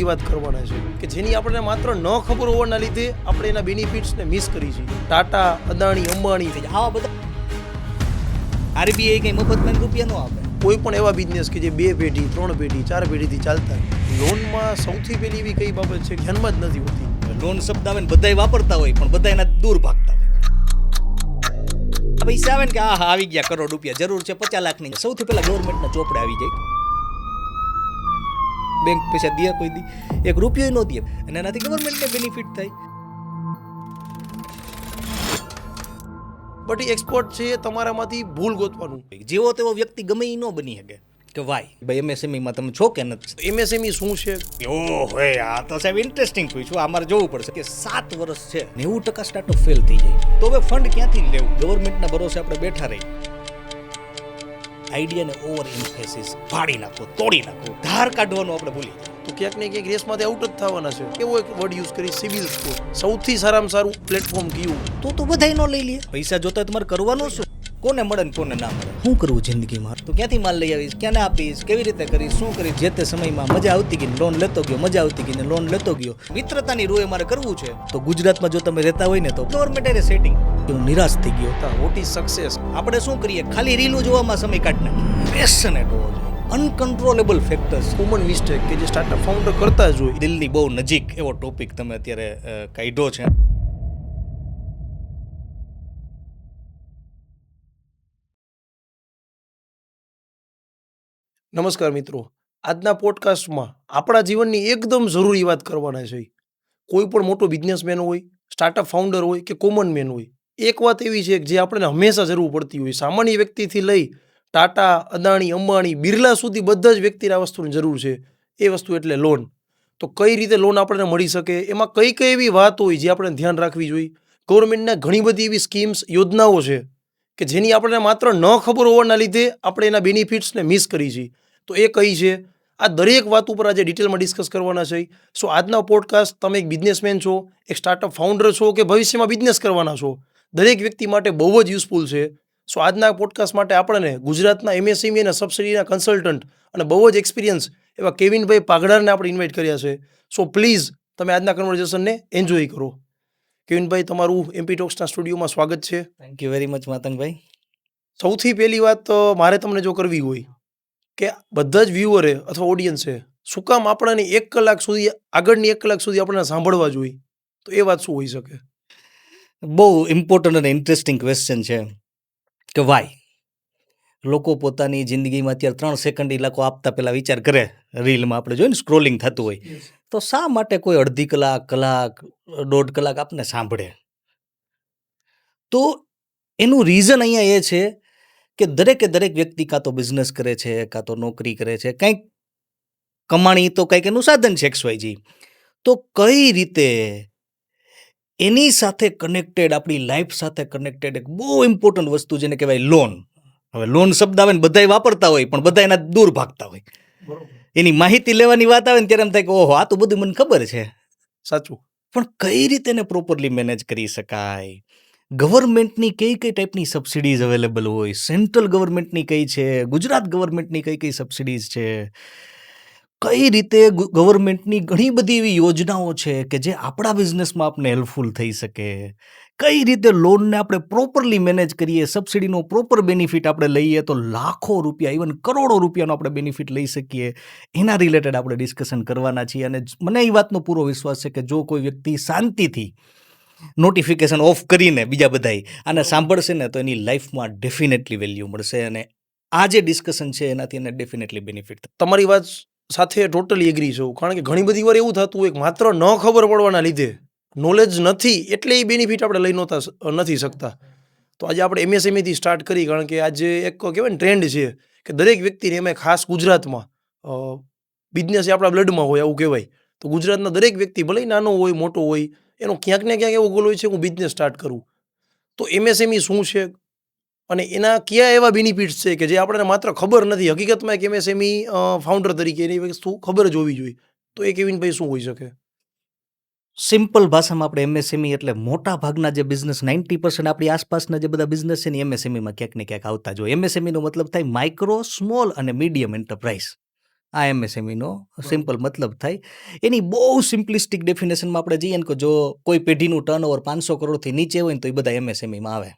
જરૂરી વાત કરવાના છે કે જેની આપણને માત્ર ન ખબર હોવાના લીધે આપણે એના બેનિફિટ્સને મિસ કરી છે. ટાટા, અદાણી, અંબાણી આવા બધા આરબીઆઈ કઈ મફતમાં રૂપિયા ન આપે. કોઈ પણ એવા બિઝનેસ કે જે 2 પેઢી 3 પેઢી 4 પેઢીથી ચાલતા લોનમાં સૌથી પહેલી એવી કઈ બાબત છે ધ્યાનમાં જ નથી હોતી. લોન શબ્દ આવે ને બધાય વાપરતા હોય પણ બધા એના દૂર ભાગતા હોય. પૈસા આવે ને કે હા આવી ગયા કરોડ રૂપિયા, જરૂર છે 50 લાખની, સૌથી પહેલા ગવર્મેન્ટના ચોપડે આવી જાય. બેંક પૈસા દે કોઈ દી એક રૂપિયો ન દે અને એનાથી ગવર્મેન્ટને બેનિફિટ થાય. બટ એ એક્સપર્ટ છે તમારામાંથી ભૂલ ગોતવાનું. જેવો તેવો વ્યક્તિ ગમે એ ન બની શકે કે વાય ભાઈ એમએસએમઈમાં તમે છો કે નથી. એમએસએમઈ શું છે? ઓહો આ તો સાહેબ ઇન્ટરેસ્ટિંગ પૂછ્યું. આ મારે જોવું પડશે કે 7 વર્ષ છે 90% સ્ટાર્ટઅપ ફેલ થઈ જાય તો હવે ફંડ ક્યાંથી લેવું? ગવર્મેન્ટના ભરોસે આપણે બેઠા રહી. આઈડિયાને ઓવર ઇન્ફેસિસ ફાડી નાખો, તોડી નાખો, ધાર કાઢવાનું આપણે ભૂલી જાય. તો ક્યાંક ને ક્યાંક રેસમાંથી આઉટ જ થવાના છે. એવો એક વર્ડ યુઝ કરી સિવિલ સ્કોર. સૌથી સારામાં સારું પ્લેટફોર્મ કયું? તો બધાય ન લઈ લે. પૈસા જોતા તમારે કરવાનું શું? કોને મળે ને કોને ના મળે? શું કરવું જિંદગીમાં? તો ક્યાંથી માલ લઈ આવીશ, ક્યાંને આપીશ, કેવી રીતે કરીશ, શું કરીશ? જે તે સમયમાં મજા આવતી ગઈ લોન લેતો ગયો, મજા આવતી ગઈ ને લોન લેતો ગયો. મિત્રતાની રૂએ મારે કરવું છે તો ગુજરાતમાં જો તમે રહેતા હોય ને તો ગવર્મેન્ટ એને સેટિંગ. હું નિરાશ થઈ ગયો. What is success? આપણે શું કરીએ? ખાલી રીલું જોવામાં સમય કાઢી નાખીએ. પેશનેટ હોવો જોઈએ. અનકન્ટ્રોલેબલ ફેક્ટર્સ, કોમન મિસ્ટેક કે જે સ્ટાર્ટઅપ ફાઉન્ડર કરતા જ હોય. દિલની બહુ નજીક એવો ટોપિક તમે અત્યારે કાઢ્યો છે. નમસ્કાર મિત્રો, આજના પોડકાસ્ટમાં આપણા જીવનની એકદમ જરૂરી વાત કરવાના છે. કોઈ પણ મોટો બિઝનેસમેન હોય, સ્ટાર્ટઅપ ફાઉન્ડર હોય કે કોમન મેન હોય, એક વાત એવી છે કે જે આપણને હંમેશા જરૂર પડતી હોય. સામાન્ય વ્યક્તિથી લઈ ટાટા, અદાણી, અંબાણી, બિરલા સુધી બધા જ વ્યક્તિને આ વસ્તુની જરૂર છે. એ વસ્તુ એટલે લોન. તો કઈ રીતે લોન આપણને મળી શકે, એમાં કઈ કઈ એવી વાત હોય જે આપણે ધ્યાન રાખવી જોઈએ. ગવર્મેન્ટના ઘણી બધી એવી સ્કીમ્સ, યોજનાઓ છે કે જેની આપણને માત્ર ન ખબર હોવાના લીધે આપણે એના બેનિફિટ્સને મિસ કરી છીએ. તો એ કઈ છે? આ દરેક વાત ઉપર આજે ડિટેલમાં ડિસ્કસ કરવાના છે. સો આજના પોડકાસ્ટ, તમે એક બિઝનેસમેન છો, એક સ્ટાર્ટઅપ ફાઉન્ડર છો કે ભવિષ્યમાં બિઝનેસ કરવાના છો, દરેક વ્યક્તિ માટે બહુ જ યુઝફુલ છે. સો આજના પોડકાસ્ટ માટે આપણને ગુજરાતના એમએસએમઈ અને સબસિડીના કન્સલ્ટન્ટ અને બહુ જ એક્સપિરિયન્સ એવા કેવિનભાઈ પાગડારને આપણે ઇન્વાઇટ કર્યા છે. સો પ્લીઝ તમે આજના કન્વર્ઝેશનને એન્જોય કરો. કેવિનભાઈ, તમારું એમપી ટોક્સના સ્ટુડિયોમાં સ્વાગત છે. થેન્ક યુ વેરી મચ માતંગભાઈ. સૌથી પહેલી વાત મારે તમને જો કરવી હોય કે બધા જ વ્યુઅરે અથવા ઓડિયન્સે શું કામ આપણને 1 કલાક સુધી, આગળની 1 કલાક સુધી આપણને સાંભળવા જોઈએ, તો એ વાત શું હોઈ શકે? બહુ ઇમ્પોર્ટન્ટ અને ઇન્ટરેસ્ટિંગ ક્વેશ્ચન છે કે વાય લોકો પોતાની જિંદગીમાં અત્યારે 3 સેકન્ડ ઇલાકો આપતા પહેલા વિચાર કરે. રીલમાં આપણે જોઈએ ને સ્ક્રોલિંગ થતું હોય તો શા માટે કોઈ અડધી કલાક, 1.5 કલાક આપને સાંભળે? તો એનું રીઝન અહીંયા એ છે કે દરેકે દરેક વ્યક્તિ કાં તો બિઝનેસ કરે છે, કાં તો નોકરી કરે છે, કંઈક કમાણી તો કંઈક એનું સાધન છે XYZ. તો કઈ રીતે એની સાથે કનેક્ટેડ, આપણી લાઈફ સાથે કનેક્ટેડ એક બહુ ઇમ્પોર્ટન્ટ વસ્તુ જેને કહેવાય લોન. હવે લોન શબ્દ આવે ને બધાય વાપરતા હોય પણ બધા એના દૂર ભાગતા હોય. એની માહિતી લેવાની વાત આવે ને ત્યારે એમ થાય કે ઓહો આ તો બધું મને ખબર છે. સાચું. પણ કઈ રીતે એને પ્રોપરલી મેનેજ કરી શકાય? ગવર્મેન્ટની કઈ કઈ ટાઈપની સબસિડીઝ અવેલેબલ હોય, સેન્ટ્રલ ગવર્મેન્ટની કઈ છે, ગુજરાત ગવર્મેન્ટની કઈ કઈ સબસિડીઝ છે, કઈ રીતે ગવર્મેન્ટની ઘણી બધી એવી યોજનાઓ છે કે જે આપણા બિઝનેસમાં આપણને હેલ્પફુલ થઈ શકે, કઈ રીતે લોનને આપણે પ્રોપરલી મેનેજ કરીએ, સબસિડીનો પ્રોપર બેનિફિટ આપણે લઈએ તો લાખો રૂપિયા, ઇવન કરોડો રૂપિયાનો આપણે બેનિફિટ લઈ શકીએ, એના રિલેટેડ આપણે ડિસ્કશન કરવાના છીએ. અને મને એ વાતનો પૂરો વિશ્વાસ છે કે જો કોઈ વ્યક્તિ શાંતિથી નોટિફિકેશન ઓફ કરીને બીજા બધાય આને સાંભળશે ને તો એની લાઈફમાં ડેફિનેટલી વેલ્યુ મળશે અને આ જે ડિસ્કશન છે એનાથી એને ડેફિનેટલી બેનિફિટ. તમારી વાત સાથે ટોટલી એગ્રી છું. કારણ કે ઘણી બધી વાર એવું થતું હોય કે માત્ર ન ખબર પડવાના લીધે, નોલેજ નથી એટલે એ બેનિફિટ આપણે લઈ નથી શકતા. તો આજે આપણે એમએસએમઈથી સ્ટાર્ટ કરી, કારણ કે આજે એક કહેવાય ને ટ્રેન્ડ છે કે દરેક વ્યક્તિને, એમાં ખાસ ગુજરાતમાં બિઝનેસ આપણા બ્લડમાં હોય આવું કહેવાય. તો ગુજરાતના દરેક વ્યક્તિ ભલે નાનો હોય મોટો હોય, એનો ક્યાંક ને ક્યાંક એવો ગોલ હોય છે હું બિઝનેસ સ્ટાર્ટ કરું. તો એમએસએમઈ શું છે અને એના કયા એવા બેનિફિટ્સ છે કે જે આપણને માત્ર ખબર નથી? હકીકતમાં એક એમએસએમઈ ફાઉન્ડર તરીકે એની વસ્તુ ખબર જ હોવી જોઈએ. તો એ કેવિનભાઈ શું હોઈ શકે? સિમ્પલ ભાષામાં આપણે એમએસએમઈ એટલે મોટા ભાગના જે બિઝનેસ, 90% આપણી આસપાસના જે બધા બિઝનેસ છે ને એમએસએમઈમાં ક્યાંક ને ક્યાંક આવતા જ હોય. એમએસએમઈનો મતલબ થાય માઇક્રો, સ્મોલ અને મીડિયમ એન્ટરપ્રાઇઝ. આ એમએસએમઈનો સિમ્પલ મતલબ થાય. એની બહુ સિમ્પલિસ્ટિક ડેફિનેશનમાં આપણે જઈએ ને કે જો કોઈ પેઢીનું ટર્નઓવર 500 કરોડથી નીચે હોય ને તો એ બધા એમએસએમઈમાં આવે.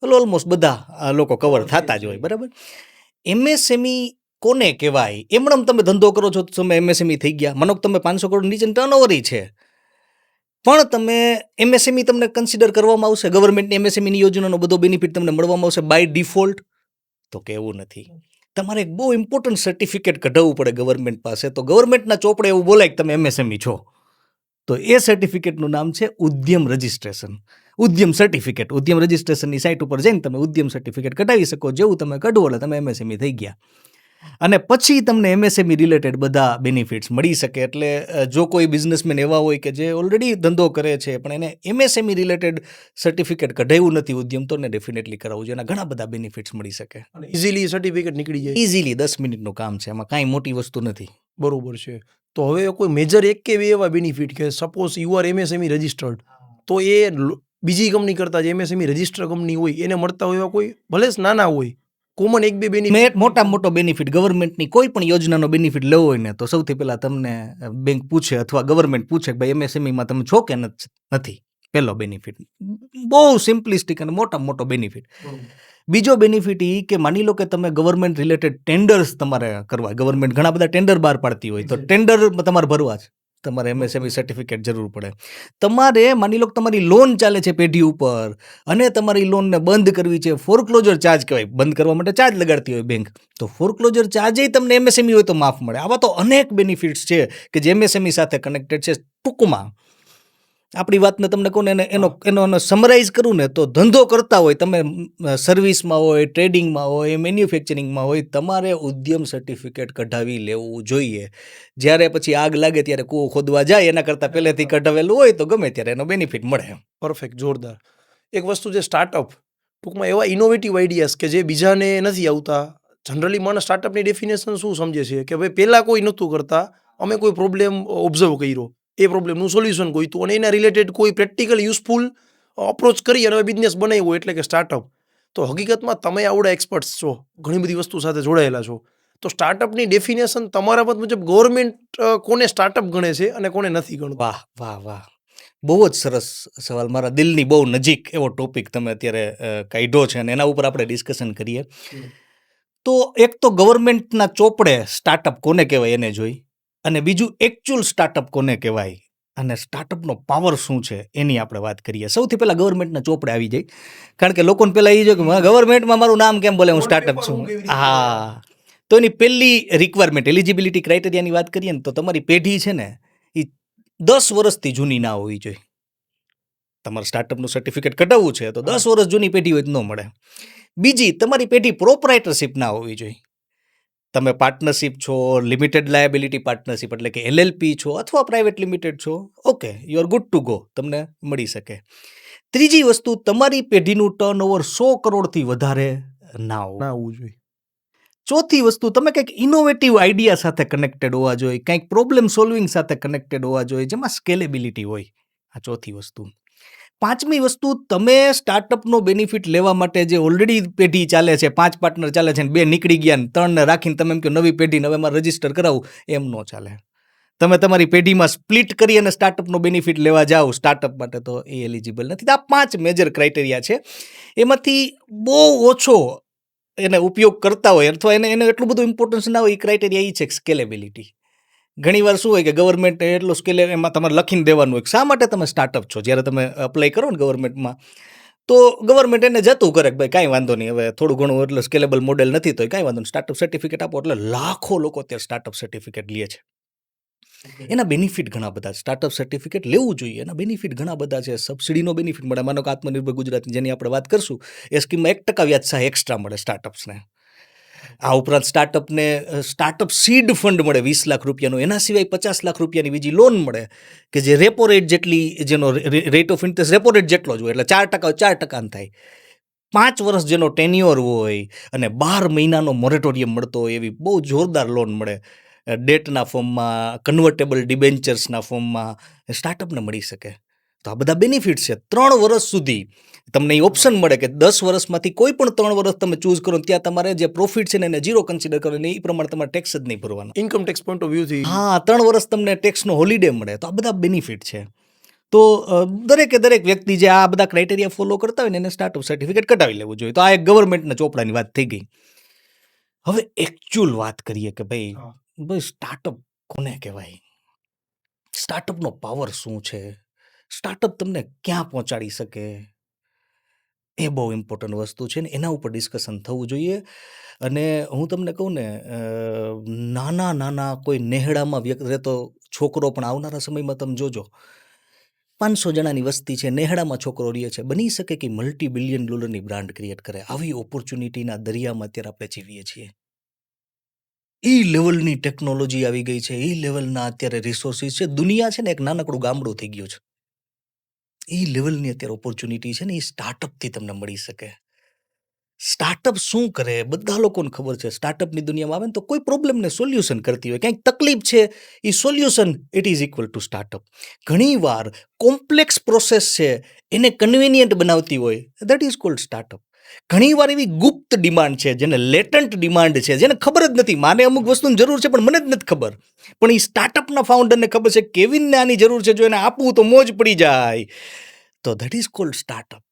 ઓલમોસ્ટ બધા લોકો કવર થતા જ હોય, બરાબર. એમએસએમઈ કોને કહેવાય? એમણમ તમે ધંધો કરો છો તો તમે એમએસએમઈ થઈ ગયા. માનો કે તમે 500 કરોડ નીચે ટર્નઓવર છે, પણ તમે એમએસએમઈ તમને કન્સિડર કરવામાં આવશે, ગવર્મેન્ટની એમએસએમઈની યોજનાનો બધો બેનિફિટ તમને મળવામાં આવશે બાય ડિફોલ્ટ? તો કે એવું નથી. તમારે એક બહુ ઇમ્પોર્ટન્ટ સર્ટિફિકેટ કઢાવવું પડે ગવર્મેન્ટ પાસે. તો ગવર્મેન્ટના ચોપડે એવું બોલાય કે તમે એમએસએમઈ છો, તો એ સર્ટિફિકેટનું નામ છે ઉદ્યમ રજિસ્ટ્રેશન, ઉદ્યમ સર્ટિફિકેટ. ઉદ્યમ રજિસ્ટ્રેશનની સાઇટ ઉપર જઈને તમે ઉદ્યમ સર્ટિફિકેટ કઢાવી શકો. જેવું તમે કઢવો એટલે તમે એમએસએમઈ થઈ ગયા, અને પછી તમને એમએસએમઈ રિલેટેડ બધા બેનિફિટ્સ મળી શકે. એટલે જો કોઈ બિઝનેસમેન એવા હોય કે જે ઓલરેડી ધંધો કરે છે પણ એને એમએસએમઈ રિલેટેડ સર્ટિફિકેટ કઢાવ્યું નથી ઉદ્યમ, તો એને ડેફિનેટલી કરાવવું જોઈએ. એના ઘણા બધા બેનિફિટ્સ મળી શકે. અને ઇઝીલી સર્ટિફિકેટ નીકળી જાય. ઇઝીલી 10 મિનિટનું કામ છે, એમાં કાંઈ મોટી વસ્તુ નથી. બરોબર છે. તો હવે કોઈ મેજર એક કે બે એવા બેનિફિટ કે suppose you are MSME registered, તો એ બીજી કંપની કરતાં જે એમએસએમઈ રજિસ્ટર કંપની હોય એને મળતા હોય એવા કોઈ ભલે નાના હોય કોમન એક બે બેનિફિટ? મોટામાં મોટો બેનિફિટ ગવર્મેન્ટની કોઈ પણ યોજનાનો બેનિફિટ લેવો હોય ને તો સૌથી પહેલા તમને બેંક પૂછે અથવા ગવર્મેન્ટ પૂછે કે ભાઈ એમએસએમઈમાં તમે છો કે નથી. પહેલો બેનિફિટ બહુ સિમ્પલિસ્ટિક અને મોટામાં મોટો બેનિફિટ. બીજો બેનિફિટ એ કે માની લો કે તમે ગવર્મેન્ટ રિલેટેડ ટેન્ડર્સ તમારે કરવા, ગવર્મેન્ટ ઘણા બધા ટેન્ડર બહાર પાડતી હોય, તો ટેન્ડર તમારે ભરવા છે, તમારે એમએસએમઈ સર્ટિફિકેટ જરૂર પડે. તમારે માની લો કે તમારી લોન ચાલે છે પેઢી ઉપર અને તમારી લોનને બંધ કરવી છે, ફોરક્લોઝર ચાર્જ કહેવાય, બંધ કરવા માટે ચાર્જ લગાડતી હોય બેંક, તો ફોરક્લોઝર ચાર્જ તમને એમએસએમઈ હોય તો માફ મળે. આવા તો અનેક બેનિફિટ્સ છે કે જે એમએસએમઈ સાથે કનેક્ટેડ છે. ટૂંકમાં આપણી વાતને તમને કહું ને એનો સમરાઇઝ કરું ને તો ધંધો કરતા હોય, તમે સર્વિસમાં હોય, ટ્રેડિંગમાં હોય, મેન્યુફેક્ચરિંગમાં હોય, તમારે ઉદ્યમ સર્ટિફિકેટ કઢાવી લેવું જોઈએ. જ્યારે પછી આગ લાગે ત્યારે કૂવો ખોદવા જાય એના કરતાં પહેલેથી કઢાવેલું હોય તો ગમે ત્યારે એનો બેનિફિટ મળે. પરફેક્ટ, જોરદાર. એક વસ્તુ છે સ્ટાર્ટઅપ, ટૂંકમાં એવા ઇનોવેટિવ આઈડિયાઝ કે જે બીજાને નથી આવતા. જનરલી મને સ્ટાર્ટઅપની ડેફિનેશન શું સમજે છે કે ભાઈ પહેલાં કોઈ નહોતું કરતા, અમે કોઈ પ્રોબ્લેમ ઓબ્ઝર્વ કર્યો, એ પ્રોબ્લેમનું સોલ્યુશન ગોઈતું અને એના રિલેટેડ કોઈ પ્રેક્ટિકલ યુઝફુલ અપ્રોચ કરી અને બિઝનેસ બનાવ્યો એટલે કે સ્ટાર્ટઅપ. તો હકીકતમાં તમે આવડા એક્સપર્ટ્સ છો, ઘણી બધી વસ્તુ સાથે જોડાયેલા છો, તો સ્ટાર્ટઅપની ડેફિનેશન તમારા મત મુજબ ગવર્મેન્ટ કોને સ્ટાર્ટઅપ ગણે છે અને કોને નથી ગણતું? વાહ વાહ વાહ, બહુ જ સરસ સવાલ. મારા દિલની બહુ નજીક એવો ટોપિક તમે અત્યારે કાઢ્યો છે અને એના ઉપર આપણે ડિસ્કશન કરીએ. તો એક તો ગવર્મેન્ટના ચોપડે સ્ટાર્ટઅપ કોને કહેવાય એને જોઈ, અને બીજું એકચ્યુઅલ સ્ટાર્ટઅપ કોને કહેવાય અને સ્ટાર્ટઅપનો પાવર શું છે એની આપણે વાત કરીએ. સૌથી પહેલાં ગવર્મેન્ટના ચોપડે આવી જાય, કારણ કે લોકોને પહેલાં એ જો કે ગવર્મેન્ટમાં મારું નામ કેમ બોલે, હું સ્ટાર્ટઅપ છું. હા, તો એની પહેલી રિક્વાયરમેન્ટ એલિજિબિલિટી ક્રાઇટેરિયાની વાત કરીએ ને તો તમારી પેઢી છે ને એ 10 વર્ષથી જૂની ના હોવી જોઈએ. તમારે સ્ટાર્ટઅપનું સર્ટિફિકેટ કઢાવવું છે તો 10 વર્ષ જૂની પેઢી હોય તો ન મળે. બીજી, તમારી પેઢી પ્રોપરાઇટરશિપ ના હોવી જોઈએ. તમે પાર્ટનરશિપ છો, લિમિટેડ લાયબિલિટી પાર્ટનરશિપ એટલે કે એલએલપી છો અથવા પ્રાઇવેટ લિમિટેડ છો, okay, you are good to go, તમને મળી શકે. ત્રીજી વસ્તુ, તમારી પેઢીનું ટર્નઓવર 100 કરોડથી વધારે ના હોવું જોઈએ. ચોથી વસ્તુ, તમે કંઈક ઇનોવેટિવ આઈડિયા સાથે કનેક્ટેડ હોવા જોઈએ, કંઈક પ્રોબ્લેમ સોલ્વિંગ સાથે કનેક્ટેડ હોવા જોઈએ જેમાં સ્કેલેબિલિટી હોય. આ ચોથી વસ્તુ. પાંચમી વસ્તુ, તમે સ્ટાર્ટઅપનો બેનિફિટ લેવા માટે જે ઓલરેડી પેઢી ચાલે છે, 5 પાર્ટનર ચાલે છે, 2 નીકળી ગયા ને 3ને રાખીને તમે એમ કે નવી પેઢીને હવે મારે રજીસ્ટર કરાવવું, એમ ન ચાલે. તમે તમારી પેઢીમાં સ્પ્લિટ કરી અને સ્ટાર્ટઅપનો બેનિફિટ લેવા જાઓ સ્ટાર્ટઅપ માટે તો એ એલિજિબલ નથી. આ 5 મેજર ક્રાઇટેરિયા છે. એમાંથી બહુ ઓછો એને ઉપયોગ કરતા હોય અથવા એને એટલું બધું ઇમ્પોર્ટન્સ ના હોય, એ ક્રાઇટેરિયા એ છે સ્કેલેબિલિટી. ઘણીવાર શું હોય કે ગવર્મેન્ટ એટલો સ્કેલે એમાં તમારે લખીને દેવાનું હોય શા માટે તમે સ્ટાર્ટઅપ છો. જ્યારે તમે અપ્લાય કરો ને ગવર્મેન્ટમાં તો ગવર્મેન્ટ એને જતું કરે કે ભાઈ કાંઈ વાંધો નહીં, હવે થોડું ઘણું એટલે સ્કેલેબલ મોડેલ નથી તો કાંઈ વાંધો નહીં, સ્ટાર્ટઅપ સર્ટિફિકેટ આપો. એટલે લાખો લોકો અત્યારે સ્ટાર્ટઅપ સર્ટિફિકેટ લે છે. એના બેનિફિટ ઘણા બધા. સ્ટાર્ટઅપ સર્ટિફિકેટ લેવું જોઈએ, એના બેનિફિટ ઘણા બધા છે. સબસિડીનો બેનિફિટ મળે, માનો કે આત્મનિર્ભર ગુજરાતની જેની આપણે વાત કરશું એ સ્કીમમાં 1% વ્યાજ સહાય એક્સ્ટ્રા મળે સ્ટાર્ટઅપ્સને. આ ઉપરાંત સ્ટાર્ટઅપને સ્ટાર્ટઅપ સીડ ફંડ મળે 20 લાખ રૂપિયાનું. એના સિવાય 50 લાખ રૂપિયાની બીજી લોન મળે કે જે રેપો રેટ જેટલી, જેનો rate of interest repo rate જેટલો જ હોય એટલે 4% થાય. 5 વર્ષ જેનો ટેન્યોર હોય અને 12 મહિનાનો મોરેટોરિયમ મળતો હોય એવી બહુ જોરદાર લોન મળે ડેટના ફોર્મમાં, કન્વર્ટેબલ ડિબેન્ચર્સના ફોર્મમાં સ્ટાર્ટઅપને મળી શકે. તો આ બધા બેનિફિટ છે. 3 વર્ષ સુધી તમને એ ઓપ્શન મળે કે 10 વર્ષમાંથી કોઈ પણ 3 વર્ષ તમે ચૂઝ કરો, ત્યાં તમારે જે પ્રોફિટ છે ને એને ઝીરો કન્સિડર કરો, ને એ પ્રમાણે તમારે ટેક્સ જ નહીં ભરવાનો. ઇન્કમ ટેક્સ પોઈન્ટ ઓફ વ્યૂથી હા, 3 વર્ષ તમને ટેક્સનો હોલિડે મળે. તો આ બધા બેનિફિટ છે. તો દરેકે દરેક વ્યક્તિ જે આ બધા ક્રાઇટેરિયા ફોલો કરતા હોય ને એને સ્ટાર્ટઅપ સર્ટિફિકેટ કઢાવી લેવું જોઈએ. તો આ એક ગવર્મેન્ટના ચોપડાની વાત થઈ ગઈ. હવે એકચ્યુઅલ વાત કરીએ કે ભાઈ સ્ટાર્ટઅપ કોને કહેવાય? સ્ટાર્ટઅપનો પાવર શું છે? સ્ટાર્ટઅપ તમને ક્યાં પહોંચાડી શકે? એ બહુ ઇમ્પોર્ટન્ટ વસ્તુ છે ને એના ઉપર ડિસ્કશન થવું જોઈએ. અને હું તમને કહું ને, નાના નાના કોઈ નેહડામાં રહેતો છોકરો પણ આવનારા સમયમાં તમે જોજો, 500 જણાની વસ્તી છે, નેહડામાં છોકરો રહે છે, બની શકે કે મલ્ટી બિલિયન ડોલરની બ્રાન્ડ ક્રિએટ કરે. આવી ઓપોર્ચ્યુનિટીના દરિયામાં અત્યારે આપણે જીવીએ છીએ. એ લેવલની ટેકનોલોજી આવી ગઈ છે, એ લેવલના અત્યારે રિસોર્સિસ છે. દુનિયા છે ને એક નાનકડું ગામડું થઈ ગયું છે. એ લેવલની અત્યારે ઓપોર્ચ્યુનિટી છે ને એ સ્ટાર્ટઅપથી તમને મળી શકે. સ્ટાર્ટઅપ શું કરે બધા લોકોને ખબર છે. સ્ટાર્ટઅપની દુનિયામાં આવે ને તો કોઈ પ્રોબ્લેમને સોલ્યુશન કરતી હોય, કંઈક તકલીફ છે, એ solution it is equal to startup. ઘણીવાર કોમ્પ્લેક્સ પ્રોસેસ છે એને કન્વિનિયન્ટ બનાવતી હોય, દેટ ઇઝ કોલ્ડ સ્ટાર્ટઅપ. ઘણીવાર એવી ગુપ્ત ડિમાન્ડ છે, જેને લેટન્ટ ડિમાન્ડ છે, જેને ખબર જ નથી. માને અમુક વસ્તુની જરૂર છે પણ મને જ નથી ખબર, પણ એ સ્ટાર્ટઅપના ફાઉન્ડરને ખબર છે કેવિનને આની જરૂર છે, જો એને આપવું તો મોજ પડી જાય. તો દેટ ઇઝ કોલ્ડ સ્ટાર્ટઅપ.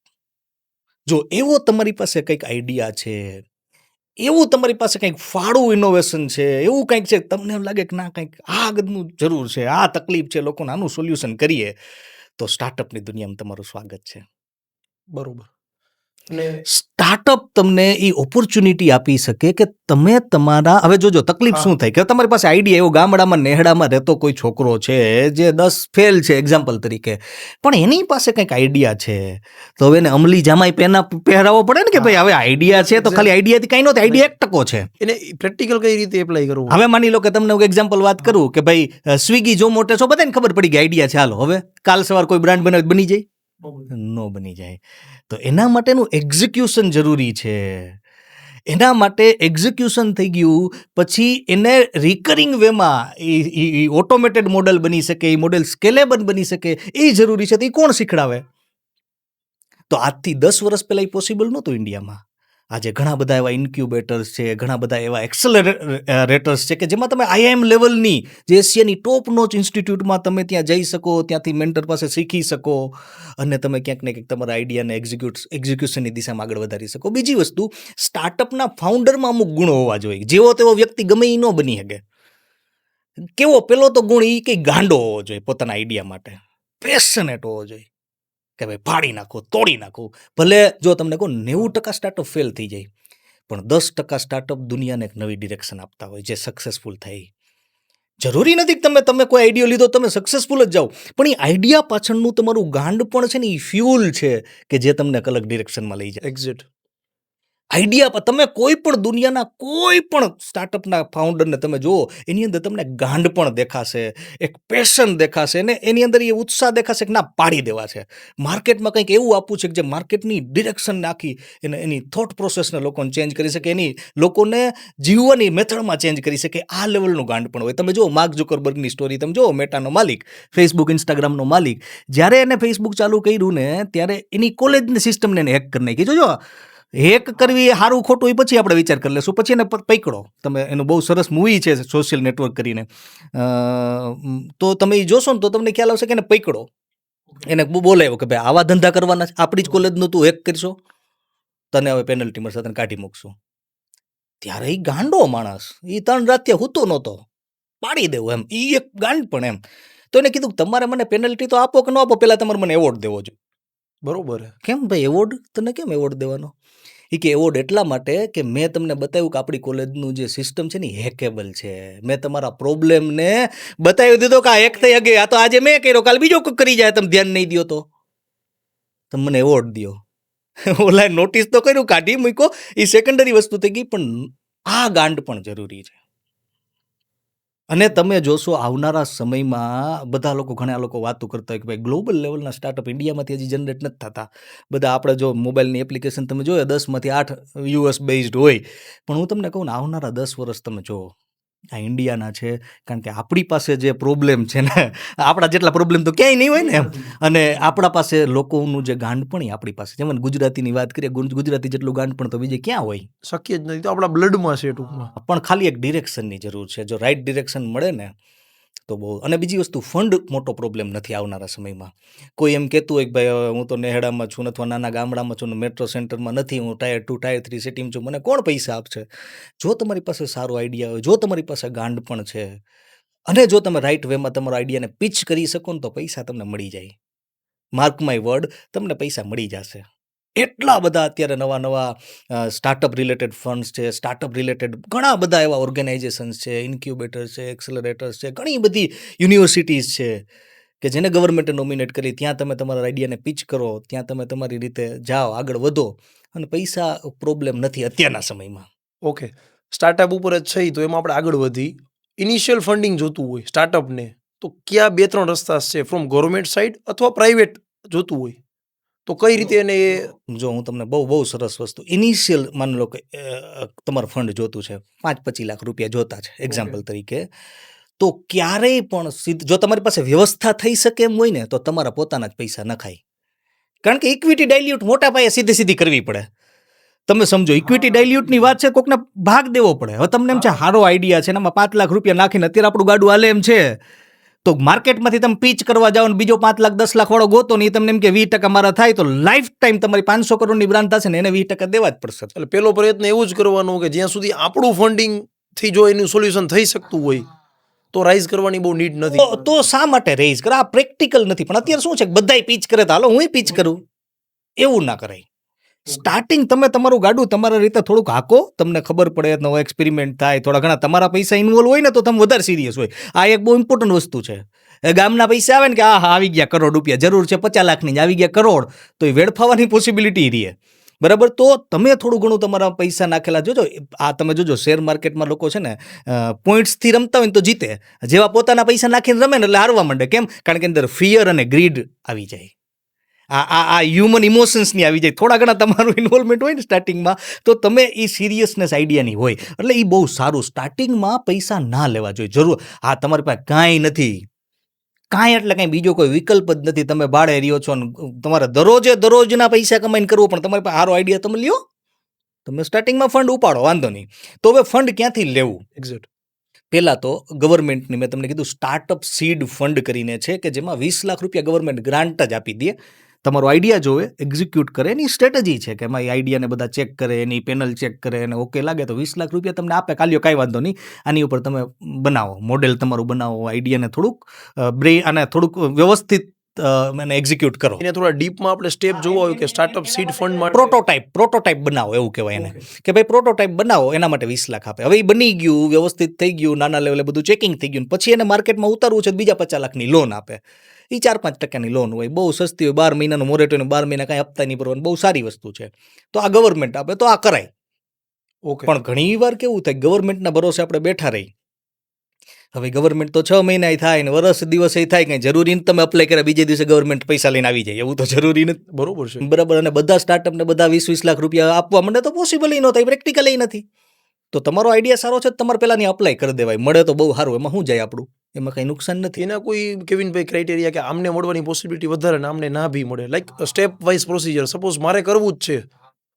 જો એવો તમારી પાસે કંઈક આઈડિયા છે, એવું તમારી પાસે કંઈક ફાળું ઇનોવેશન છે, એવું કંઈક છે, તમને એમ લાગે કે ના કંઈક આ ગદનું જરૂર છે, આ તકલીફ છે, લોકોને આનું સોલ્યુશન કરીએ, તો સ્ટાર્ટઅપની દુનિયામાં તમારું સ્વાગત છે. બરોબર. અને સ્ટાર્ટઅપ તમને એ ઓપોર્ચ્યુનિટી આપી શકે કે તમે તમારા, હવે જોજો તકલીફ શું થાય કે તમારી પાસે આઈડિયા એવો ગામડામાં નેહડામાં રહેતો કોઈ છોકરો છે જે 10 ફેલ છે એક્ઝામ્પલ તરીકે, પણ એની પાસે કંઈક આઈડિયા છે, તો હવે એને અમલી જામાઈ પહેરાવો પડે ને કે ભાઈ હવે આઈડિયા છે તો ખાલી આઈડિયાથી કાંઈ નથી, આઈડિયા 1% છે. એને પ્રેક્ટિકલ કઈ રીતે એપ્લાય કરવું? હવે માની લો કે તમને હું એક્ઝામ્પલ વાત કરું કે ભાઈ સ્વિગી જોમોટો છો, બધાને ખબર પડી ગઈ આઈડિયા છે, હાલો હવે કાલ સવાર કોઈ બ્રાન્ડ બનાવે બની જાય? નો બની જાય. તો એના માટેનું એક્ઝિક્યુશન જરૂરી છે. એના માટે એક્ઝિક્યુશન થઈ ગયું પછી એને રિકરિંગ વેમાં ઓટોમેટેડ મોડલ બની શકે, એ મોડેલ સ્કેલેબલ બની શકે, એ જરૂરી છે. તો એ કોણ શીખડાવે? તો આજથી 10 વર્ષ પહેલાં એ પોસિબલ નહોતું ઇન્ડિયામાં. આજે ઘણા બધા એવા ઇન્ક્યુબેટર્સ છે, ઘણા બધા એવા એક્સેલરેટર્સ છે કે જેમાં તમે IIM લેવલની જે એશિયાની ટોપ નોચ ઇન્સ્ટિટ્યૂટમાં તમે ત્યાં જઈ શકો, ત્યાંથી મેન્ટર પાસે શીખી શકો અને તમે ક્યાંક ને ક્યાંક તમારા આઈડિયાને એક્ઝિક્યુશનની દિશામાં આગળ વધારી શકો. બીજી વસ્તુ, સ્ટાર્ટઅપના ફાઉન્ડરમાં અમુક ગુણો હોવા જોઈએ. જેવો તેવો વ્યક્તિ ગમે એ ન બની શકે. કેવો પેલો તો ગુણ એ કંઈ ગાંડો હોવો જોઈએ, પોતાના આઈડિયા માટે પેશનેટ હોવો જોઈએ કે ભાઈ ફાડી નાખો, તોડી નાખો. ભલે જો તમને કહો 90% સ્ટાર્ટઅપ ફેલ થઈ જાય, પણ 10% સ્ટાર્ટઅપ દુનિયાને એક નવી ડિરેક્શન આપતા હોય જે સક્સેસફુલ થાય. જરૂરી નથી કે તમે કોઈ આઈડિયા લીધો તમે સક્સેસફુલ જ જાઓ, પણ એ આઈડિયા પાછળનું તમારું ગાંડ પણ છે ને એ ફ્યુલ છે કે જે તમને એક અલગ ડિરેક્શનમાં લઈ જાય. એક્ઝિટ આઈડિયા તમે કોઈ પણ દુનિયાના કોઈ પણ સ્ટાર્ટઅપના ફાઉન્ડરને તમે જુઓ, એની અંદર તમને ગાંડ પણ દેખાશે, એક પેશન દેખાશે, ને એની અંદર એ ઉત્સાહ દેખાશે કે ના પાડી દેવા છે, માર્કેટમાં કંઈક એવું આપવું છે કે જે માર્કેટની ડિરેક્શન નાખી એની થોટ પ્રોસેસને લોકોને ચેન્જ કરી શકે, એની લોકોને જીવવાની મેથડમાં ચેન્જ કરી શકે. આ લેવલનું ગાંડ પણ હોય. તમે જુઓ માર્ક ઝુકરબર્ગની સ્ટોરી, તમે જુઓ મેટાનો માલિક, ફેસબુક ઇન્સ્ટાગ્રામનો માલિક, જ્યારે એને ફેસબુક ચાલુ કર્યું ને ત્યારે એની કોલેજની સિસ્ટમને એને હેક કરી નાખી. જોજો હેક કરવી એ સારું ખોટું એ પછી આપણે વિચાર કરી લેશું, પછી એને પકડો. તમે એનું બહુ સરસ મૂવી છે સોશિયલ નેટવર્ક કરીને, તો તમે એ જોશો ને તો તમને ખ્યાલ આવશે કે એને પકડો, એને બોલાવ્યો કે ભાઈ આવા ધંધા કરવાના, આપણી જ કોલેજનું તું હેક કરશો, તને હવે પેનલ્ટી મળશે, તને કાઢી મૂકશું. ત્યારે એ ગાંડો માણસ, એ 3 રાત ત્યાં હૂતો નહોતો, પાડી દેવું એમ, એ એક ગાંડ પણ એમ. તો એને કીધું તમારે મને પેનલ્ટી તો આપો કે ન આપો, પહેલાં તમારે મને એવોર્ડ દેવો જોઈએ. બરોબર. કેમ ભાઈ એવોર્ડ? તને કેમ એવોર્ડ દેવાનો? એ કે એવોર્ડ એટલા માટે કે મેં તમને બતાવ્યું કે આપણી કોલેજનું જે સિસ્ટમ છે ને હેકેબલ છે. મેં તમારા પ્રોબ્લેમને બતાવી દીધો કે આ હેક થઈ ગઈ, આ તો આજે મેં કર્યો, કાલ બીજો કોઈ કરી જાય, તમે ધ્યાન નહીં દો તો તમે મને એવોર્ડ દો. ઓલા નોટિસ તો કર્યું, કાઢી મૂક્યો, એ સેકન્ડરી વસ્તુ થઈ ગઈ, પણ આ ગાંડ પણ જરૂરી છે. અને તમે જોશો આવનારા સમયમાં બધા લોકો, ઘણા લોકો વાતો કરતા હોય કે ભાઈ ગ્લોબલ લેવલના સ્ટાર્ટઅપ ઇન્ડિયામાંથી હજી જનરેટ નથી થતા. બધા આપણે જો મોબાઈલની એપ્લિકેશન તમે જોયો 10માંથી 8 US બેઝડ હોય, પણ હું તમને કહું ને આવનારા 10 વર્ષ તમે જુઓ, આ ઇન્ડિયાના છે, કારણ કે આપણી પાસે જે પ્રોબ્લેમ છે ને, આપણા જેટલા પ્રોબ્લેમ તો ક્યાંય નહીં હોય ને એમ. અને આપણા પાસે લોકોનું જે ગાંડપણ આપણી પાસે, જેમ ગુજરાતીની વાત કરીએ, ગુજરાતી જેટલું ગાંડપણ તો બીજે ક્યાં હોય. શક્ય જ નથી, તો આપણા બ્લડમાં છે ટૂંકમાં. પણ ખાલી એક ડિરેક્શનની જરૂર છે. જો રાઈટ ડિરેક્શન મળે ને તો બહુ. અને બીજી વસ્તુ, ફંડ મોટો પ્રોબ્લેમ નથી આવનારા સમયમાં. કોઈ એમ કહેતું હોય કે ભાઈ હું તો નેહડામાં છું અથવા નાના ગામડામાં છું, મેટ્રો સેન્ટરમાં નથી, હું ટાયર 2 ટાયર 3 સિટીમાં છું, મને કોણ પૈસા આપશે? જો તમારી પાસે સારો આઈડિયા હોય, જો તમારી પાસે ગાંડપણ છે, અને જો તમે રાઈટ વેમાં તમારો આઈડિયાને પિચ કરી શકો ને, તો પૈસા તમને મળી જાય. માર્ક માય વર્ડ, તમને પૈસા મળી જશે. એટલા બધા અત્યારે નવા નવા સ્ટાર્ટઅપ રિલેટેડ ફંડ્સ છે, સ્ટાર્ટઅપ રિલેટેડ ઘણા બધા એવા ઓર્ગેનાઇઝેશન્સ છે, ઇન્ક્યુબેટર્સ છે, એક્સલરેટર્સ છે, ઘણી બધી યુનિવર્સિટીઝ છે કે જેને ગવર્મેન્ટે નોમિનેટ કરી. ત્યાં તમે તમારા આઈડિયાને પિચ કરો, ત્યાં તમે તમારી રીતે જાઓ, આગળ વધો, અને પૈસા પ્રોબ્લેમ નથી અત્યારના સમયમાં. ઓકે, સ્ટાર્ટઅપ ઉપર જ છે તો એમાં આપણે આગળ વધી. ઇનિશિયલ ફંડિંગ જોતું હોય સ્ટાર્ટઅપને, તો ક્યાં 2-3 રસ્તા છે ફ્રોમ ગવર્મેન્ટ સાઇડ અથવા પ્રાઇવેટ જોતું હોય તો કઈ રીતે એને જો હું તમને બહુ સરસ વસ્તુ, ઇનિશિયલ માની લો કે તમારું ફંડ જોતું છે, 5-25 લાખ રૂપિયા જોતા છે એક્ઝામ્પલ તરીકે, તો ક્યારેય પણ જો તમારી પાસે વ્યવસ્થા થઈ શકે એમ હોય ને, તો તમારા પોતાના જ પૈસા નખાય. કારણ કે ઇક્વિટી ડાયલ્યુટ મોટા પાયે સીધી કરવી પડે. તમે સમજો, ઇક્વિટી ડાયલ્યુટની વાત છે, કોકને ભાગ દેવો પડે. હવે તમને એમ છે સારો આઈડિયા છે, એમાં 5 લાખ રૂપિયા નાખીને અત્યારે આપણું ગાડું હાલે એમ છે, તો માર્કેટમાંથી તમે પીચ કરવા જાઓ ને બીજો 5 લાખ 10 લાખ વાળો ગોતો ને, તમને એમ કે 20% મારા થાય, તો લાઈફ ટાઈમ તમારી 500 કરોડની બ્રાન્ડ થશે ને, એને 20% દેવા જ પડશે. એટલે પેલો પ્રયત્ન એવું જ કરવાનો કે જ્યાં સુધી આપણું ફંડિંગ થી જો એનું સોલ્યુશન થઈ શકતું હોય તો રાઇઝ કરવાની બહુ નીડ નથી. તો શા માટે રેઇઝ કરે? આ પ્રેક્ટિકલ નથી. પણ અત્યારે શું છે કે બધાય પીચ કરે, તો હાલો હું પીચ કરું, એવું ના કરાય. સ્ટાર્ટિંગ તમે તમારું ગાડું તમારા રીતે થોડુંક હાકો, તમને ખબર પડે, નવો એક્સપેરિમેન્ટ થાય, થોડા ઘણા તમારા પૈસા ઇન્વોલ્વ હોય ને, તો તમે વધારે સિરિયસ હોય. આ એક બહુ ઇમ્પોર્ટન્ટ વસ્તુ છે. ગામના પૈસા આવે ને કે હા આવી ગયા કરોડ રૂપિયા, જરૂર છે 50 લાખની, જ આવી ગયા કરોડ, તો એ વેડફાવાની પોસિબિલિટી રહે. બરાબર? તો તમે થોડું ઘણું તમારા પૈસા નાખેલા જોજો. આ તમે જોજો, શેર માર્કેટમાં લોકો છે ને પોઈન્ટ્સથી રમતા હોય ને તો જીતે, જેવા પોતાના પૈસા નાખીને રમે ને એટલે હારવા માંડે. કેમ? કારણ કે અંદર ફિયર અને ગ્રીડ આવી જાય. આ હ્યુમન ઇમોશન્સની આવી જાય. થોડા ઘણા તમારું ઇન્વોલ્વમેન્ટ હોય ને સ્ટાર્ટિંગમાં, તો તમે એ સિરિયસનેસ આઈડિયાની હોય, એટલે એ બહુ સારું. સ્ટાર્ટિંગમાં પૈસા ના લેવા જોઈએ. જરૂર, હા તમારી પાસે કાંઈ નથી, કાંઈ એટલે કાંઈ બીજો કોઈ વિકલ્પ જ નથી, તમે ભાડે રહ્યો છો ને તમારે દરરોજના પૈસા કમાઈને કરવો, પણ તમારી પાસે સારો આઈડિયા તમે લ્યો, તમે સ્ટાર્ટિંગમાં ફંડ ઉપાડો, વાંધો નહીં. તો હવે ફંડ ક્યાંથી લેવું? એક્ઝેક્ટ. પહેલાં તો ગવર્મેન્ટની મેં તમને કીધું સ્ટાર્ટઅપ સીડ ફંડ કરીને છે, કે જેમાં 20 લાખ રૂપિયા ગવર્મેન્ટ ગ્રાન્ટ જ આપી દે. તમારો આઈડિયા જોવે, એક્ઝિક્યુટ કરે, એની સ્ટ્રેટેજી છે કે એમાં એ આઈડિયાને બધા ચેક કરે, એની પેનલ ચેક કરે, અને ઓકે લાગે તો 20 લાખ રૂપિયા તમને આપે. કાલ્યો કાંઈ વાંધો નહીં, આની ઉપર તમે બનાવો, મોડેલ તમારું બનાવો, આઈડિયાને થોડુંક વ્યવસ્થિત એને એક્ઝિક્યુટ કરો. એને થોડા ડીપમાં આપણે સ્ટેપ જોવા હોય કે સ્ટાર્ટઅપ સીડ ફંડ માટે પ્રોટોટાઇપ બનાવો, એવું કહેવાય એને, કે ભાઈ પ્રોટોટાઇપ બનાવો, એના માટે 20 લાખ આપે. હવે એ બની ગયું, વ્યવસ્થિત થઈ ગયું, નાના લેવલે બધું ચેકિંગ થઈ ગયું, પછી એને માર્કેટમાં ઉતારવું છે, બીજા 50 લાખની લોન આપે. એ 4-5% લોન હોય, બહુ સસ્તી હોય, 12 મહિનાનું મોરેટોરિયમ, 12 મહિના કાંઈ હપ્તા નહીં ભરવાનું, બહુ સારી વસ્તુ છે. તો આ ગવર્મેન્ટ આપે તો આ કરાય. ઓકે. પણ ઘણી વાર કેવું થાય, ગવર્મેન્ટના ભરોસે આપણે બેઠા રહી. હવે ગવર્મેન્ટ તો 6 મહિના થાય ને વર્ષ દિવસે થાય, કંઈ જરૂરી નથી તમે અપ્લાય કર્યા બીજે દિવસે ગવર્મેન્ટ પૈસા લઈને આવી જાય, એવું તો જરૂરી નથી. બરોબર છે. બરાબર? અને બધા સ્ટાર્ટઅપને બધા 20-20 લાખ રૂપિયા આપવા માંડે તો પોસિબલ ન થાય, પ્રેક્ટિકલ નથી. તો તમારો આઈડિયા સારો છે, તમારે પહેલાંની અપ્લાય કરી દેવાય, મળે તો બહુ સારું, એમાં શું જાય આપણું, એમાં કંઈ નુકસાન નથી. એના કોઈ કેવિનભાઈ ક્રાઇટેરિયા કે આમને મળવાની પોસિબિલિટી વધારે ને આમને ના બી મળે, like step wise procedure? Suppose મારે કરવું જ છે,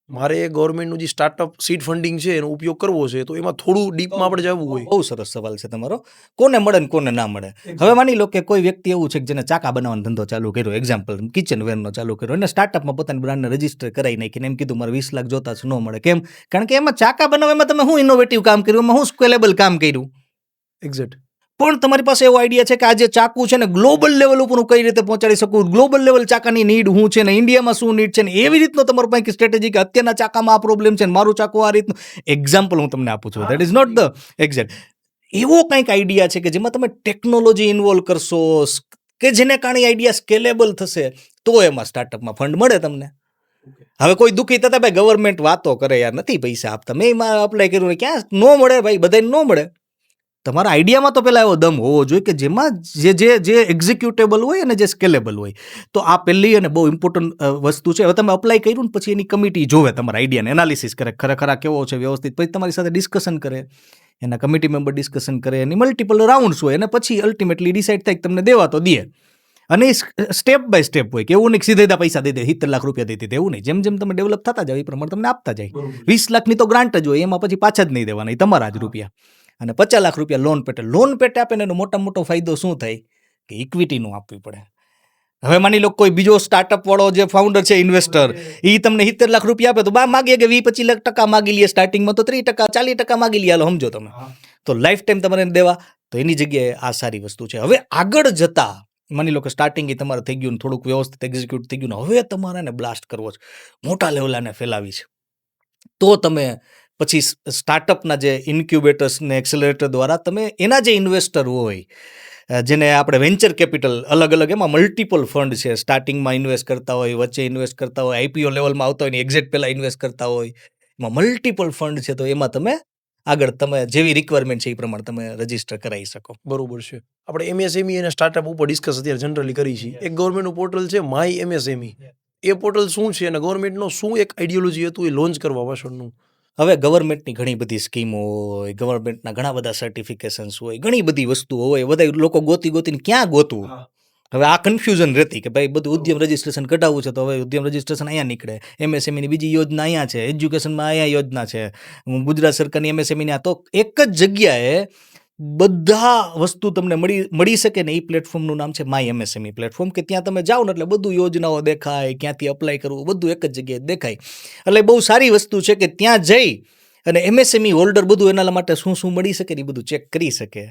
મારે ગવર્મેન્ટનું જે સ્ટાર્ટઅપ સીડ ફંડિંગ છે એનો ઉપયોગ કરવો છે, તો એમાં થોડું ડીપમાં આપણે જવું હોય. બહુ સરસ સવાલ છે તમારો. કોને મળે ને કોને ના મળે? હવે માની લો કે કોઈ વ્યક્તિ એવું છે કે જેને ચાકા બનાવવાનો ધંધો ચાલુ કર્યો, એક્ઝામ્પલ કિચન વેરનો ચાલુ કર્યો, અને સ્ટાર્ટઅપમાં પોતાની બ્રાન્ડને રજીસ્ટર કરાવી નાખીને એમ કીધું મારે 20 લાખ જોતા છે, ન મળે. કેમ? કારણ કે એમાં ચાકા બનાવવામાં તમે શું ઇનોવેટિવ કામ કર્યું, એમાં શું સ્કેલેબલ કામ કર્યું? એક્ઝેક્ટ. પણ તમારી પાસે એવો આઈડિયા છે કે આ જે ચાકુ છે ને ગ્લોબલ લેવલ ઉપર હું કઈ રીતે પહોંચાડી શકું, ગ્લોબલ લેવલ ચાકાની નીડ શું છે ને ઇન્ડિયામાં શું નીડ છે, ને એવી રીતનો તમારો પાસે સ્ટ્રેટેજી કે અત્યારના ચાકામાં આ પ્રોબ્લેમ છે ને મારું ચાકુ આ રીતનું. એક્ઝામ્પલ હું તમને આપું છું, that is not the exact. એવો કંઈક આઈડિયા છે કે જેમાં તમે ટેકનોલોજી ઇન્વોલ્વ કરશો, કે જેને કારણે આઈડિયા સ્કેલેબલ થશે, તો એમાં સ્ટાર્ટઅપમાં ફંડ મળે તમને. હવે કોઈ દુઃખી થતા ભાઈ ગવર્મેન્ટ વાતો કરે, યાર નથી પૈસા આપતા, મેં એમાં અપ્લાય કર્યું, ક્યાં ન મળે ભાઈ, બધાને ન મળે. તમારા આઈડિયામાં તો પહેલાં એવો દમ હોવો જોઈએ કે જેમાં જે એક્ઝિક્યુટેબલ હોય અને જે સ્કેલેબલ હોય. તો આ પહેલી અને બહુ ઇમ્પોર્ટન્ટ વસ્તુ છે. હવે તમે અપ્લાય કર્યું ને પછી એની કમિટી જોવે, તમારા આઈડિયાને એનાલિસિસ કરે, ખરેખર આ કેવો છે વ્યવસ્થિત, પછી તમારી સાથે ડિસ્કશન કરે, એના કમિટી મેમ્બર ડિસ્કશન કરે, એની મલ્ટિપલ રાઉન્ડ્સ હોય, અને પછી અલ્ટિમેટલી ડિસાઇડ થાય કે તમને દેવા તો દે. અને એ સ્ટેપ બાય સ્ટેપ હોય, કે એવું નહીં સીધે પૈસા દઈ દે, 70 લાખ રૂપિયા દઈ દે, એવું નહીં. જેમ જેમ તમે ડેવલપ થતા જાવ એ પ્રમાણે તમને આપતા જાય. 20 લાખની તો ગ્રાન્ટ જ હોય, એમાં પછી પાછા જ નહીં દેવાના, એ તમારા જ રૂપિયા. અને 50 લાખ રૂપિયા લોન પેટે આપે ને એનો મોટો ફાયદો શું થાય કે ઇક્વિટીનું આપવી પડે. હવે માની લો કોઈ બીજો સ્ટાર્ટઅપ વાળો જે ફાઉન્ડર છે, ઇન્વેસ્ટર, એ તમને 70 લાખ રૂપિયા આપે તો માગે કે 20-25% માગી લે સ્ટાર્ટિંગમાં, તો 30% 40% માગી લે, સમજો તમે. તો લાઈફ ટાઈમ તમારે દેવા, તો એની જગ્યાએ આ સારી વસ્તુ છે. હવે આગળ જતા માની લો કે સ્ટાર્ટિંગ એ તમારે થઈ ગયું, થોડુંક વ્યવસ્થિત એક્ઝિક્યુટ થઈ ગયું, હવે તમારે એને બ્લાસ્ટ કરવો છે, મોટા લેવલાને ફેલાવી છે, તો તમે પછી સ્ટાર્ટઅપના જે ઇન્ક્યુબેટર્સ ને એક્સેલરેટર દ્વારા તમે એના જે ઇન્વેસ્ટર હોય, જેને આપણે વેન્ચર કેપિટલ, અલગ અલગ એમાં મલ્ટિપલ ફંડ છે, સ્ટાર્ટિંગમાં ઇન્વેસ્ટ કરતા હોય, વચ્ચે ઇન્વેસ્ટ કરતા હોય, આઈપીઓ લેવલમાં આવતા હોય ને એક્ઝિટ પહેલાં ઇન્વેસ્ટ કરતા હોય, એમાં મલ્ટિપલ ફંડ છે. તો એમાં તમે આગળ તમે જેવી રિક્વાયરમેન્ટ છે એ પ્રમાણે તમે રજીસ્ટર કરાવી શકો. બરોબર છે. આપણે એમએસએમઈ અને સ્ટાર્ટઅપ ઉપર ડિસ્કસ અત્યારે જનરલી કરી છીએ. એક ગવર્મેન્ટનું પોર્ટલ છે માય એમએસએમઈ. એ પોર્ટલ શું છે અને ગવર્મેન્ટનો શું એક આઈડિયોલોજી હતું એ લોન્ચ કરવા પાછળનું? હવે ગવર્મેન્ટની ઘણી બધી સ્કીમો હોય, ગવર્મેન્ટના ઘણા બધા સર્ટિફિકેશન્સ હોય, ઘણી બધી વસ્તુઓ હોય, બધા લોકો ગોતીને ક્યાં ગોતવું. હવે આ કન્ફ્યુઝન રહેતી કે ભાઈ બધું ઉદ્યમ રજિસ્ટ્રેશન કઢાવવું છે, તો હવે ઉદ્યમ રજિસ્ટ્રેશન અહીંયા નીકળે, એમએસએમઈની બીજી યોજના અહીંયા છે, એજ્યુકેશનમાં અહીંયા યોજના છે, ગુજરાત સરકારની એમએસએમઈની. આ તો એક જ જગ્યાએ બધા વસ્તુ તમને મળી શકે ને. એ પ્લેટફોર્મનું નામ છે માય એમએસએમઈ પ્લેટફોર્મ, કે ત્યાં તમે જાઓ ને એટલે બધું યોજનાઓ દેખાય, ક્યાંથી અપ્લાય કરવું, બધું એક જ જગ્યાએ દેખાય. એટલે બહુ સારી વસ્તુ છે કે ત્યાં જઈ અને એમએસએમઈ હોલ્ડર બધું એના માટે શું મળી શકે ને એ બધું ચેક કરી શકે,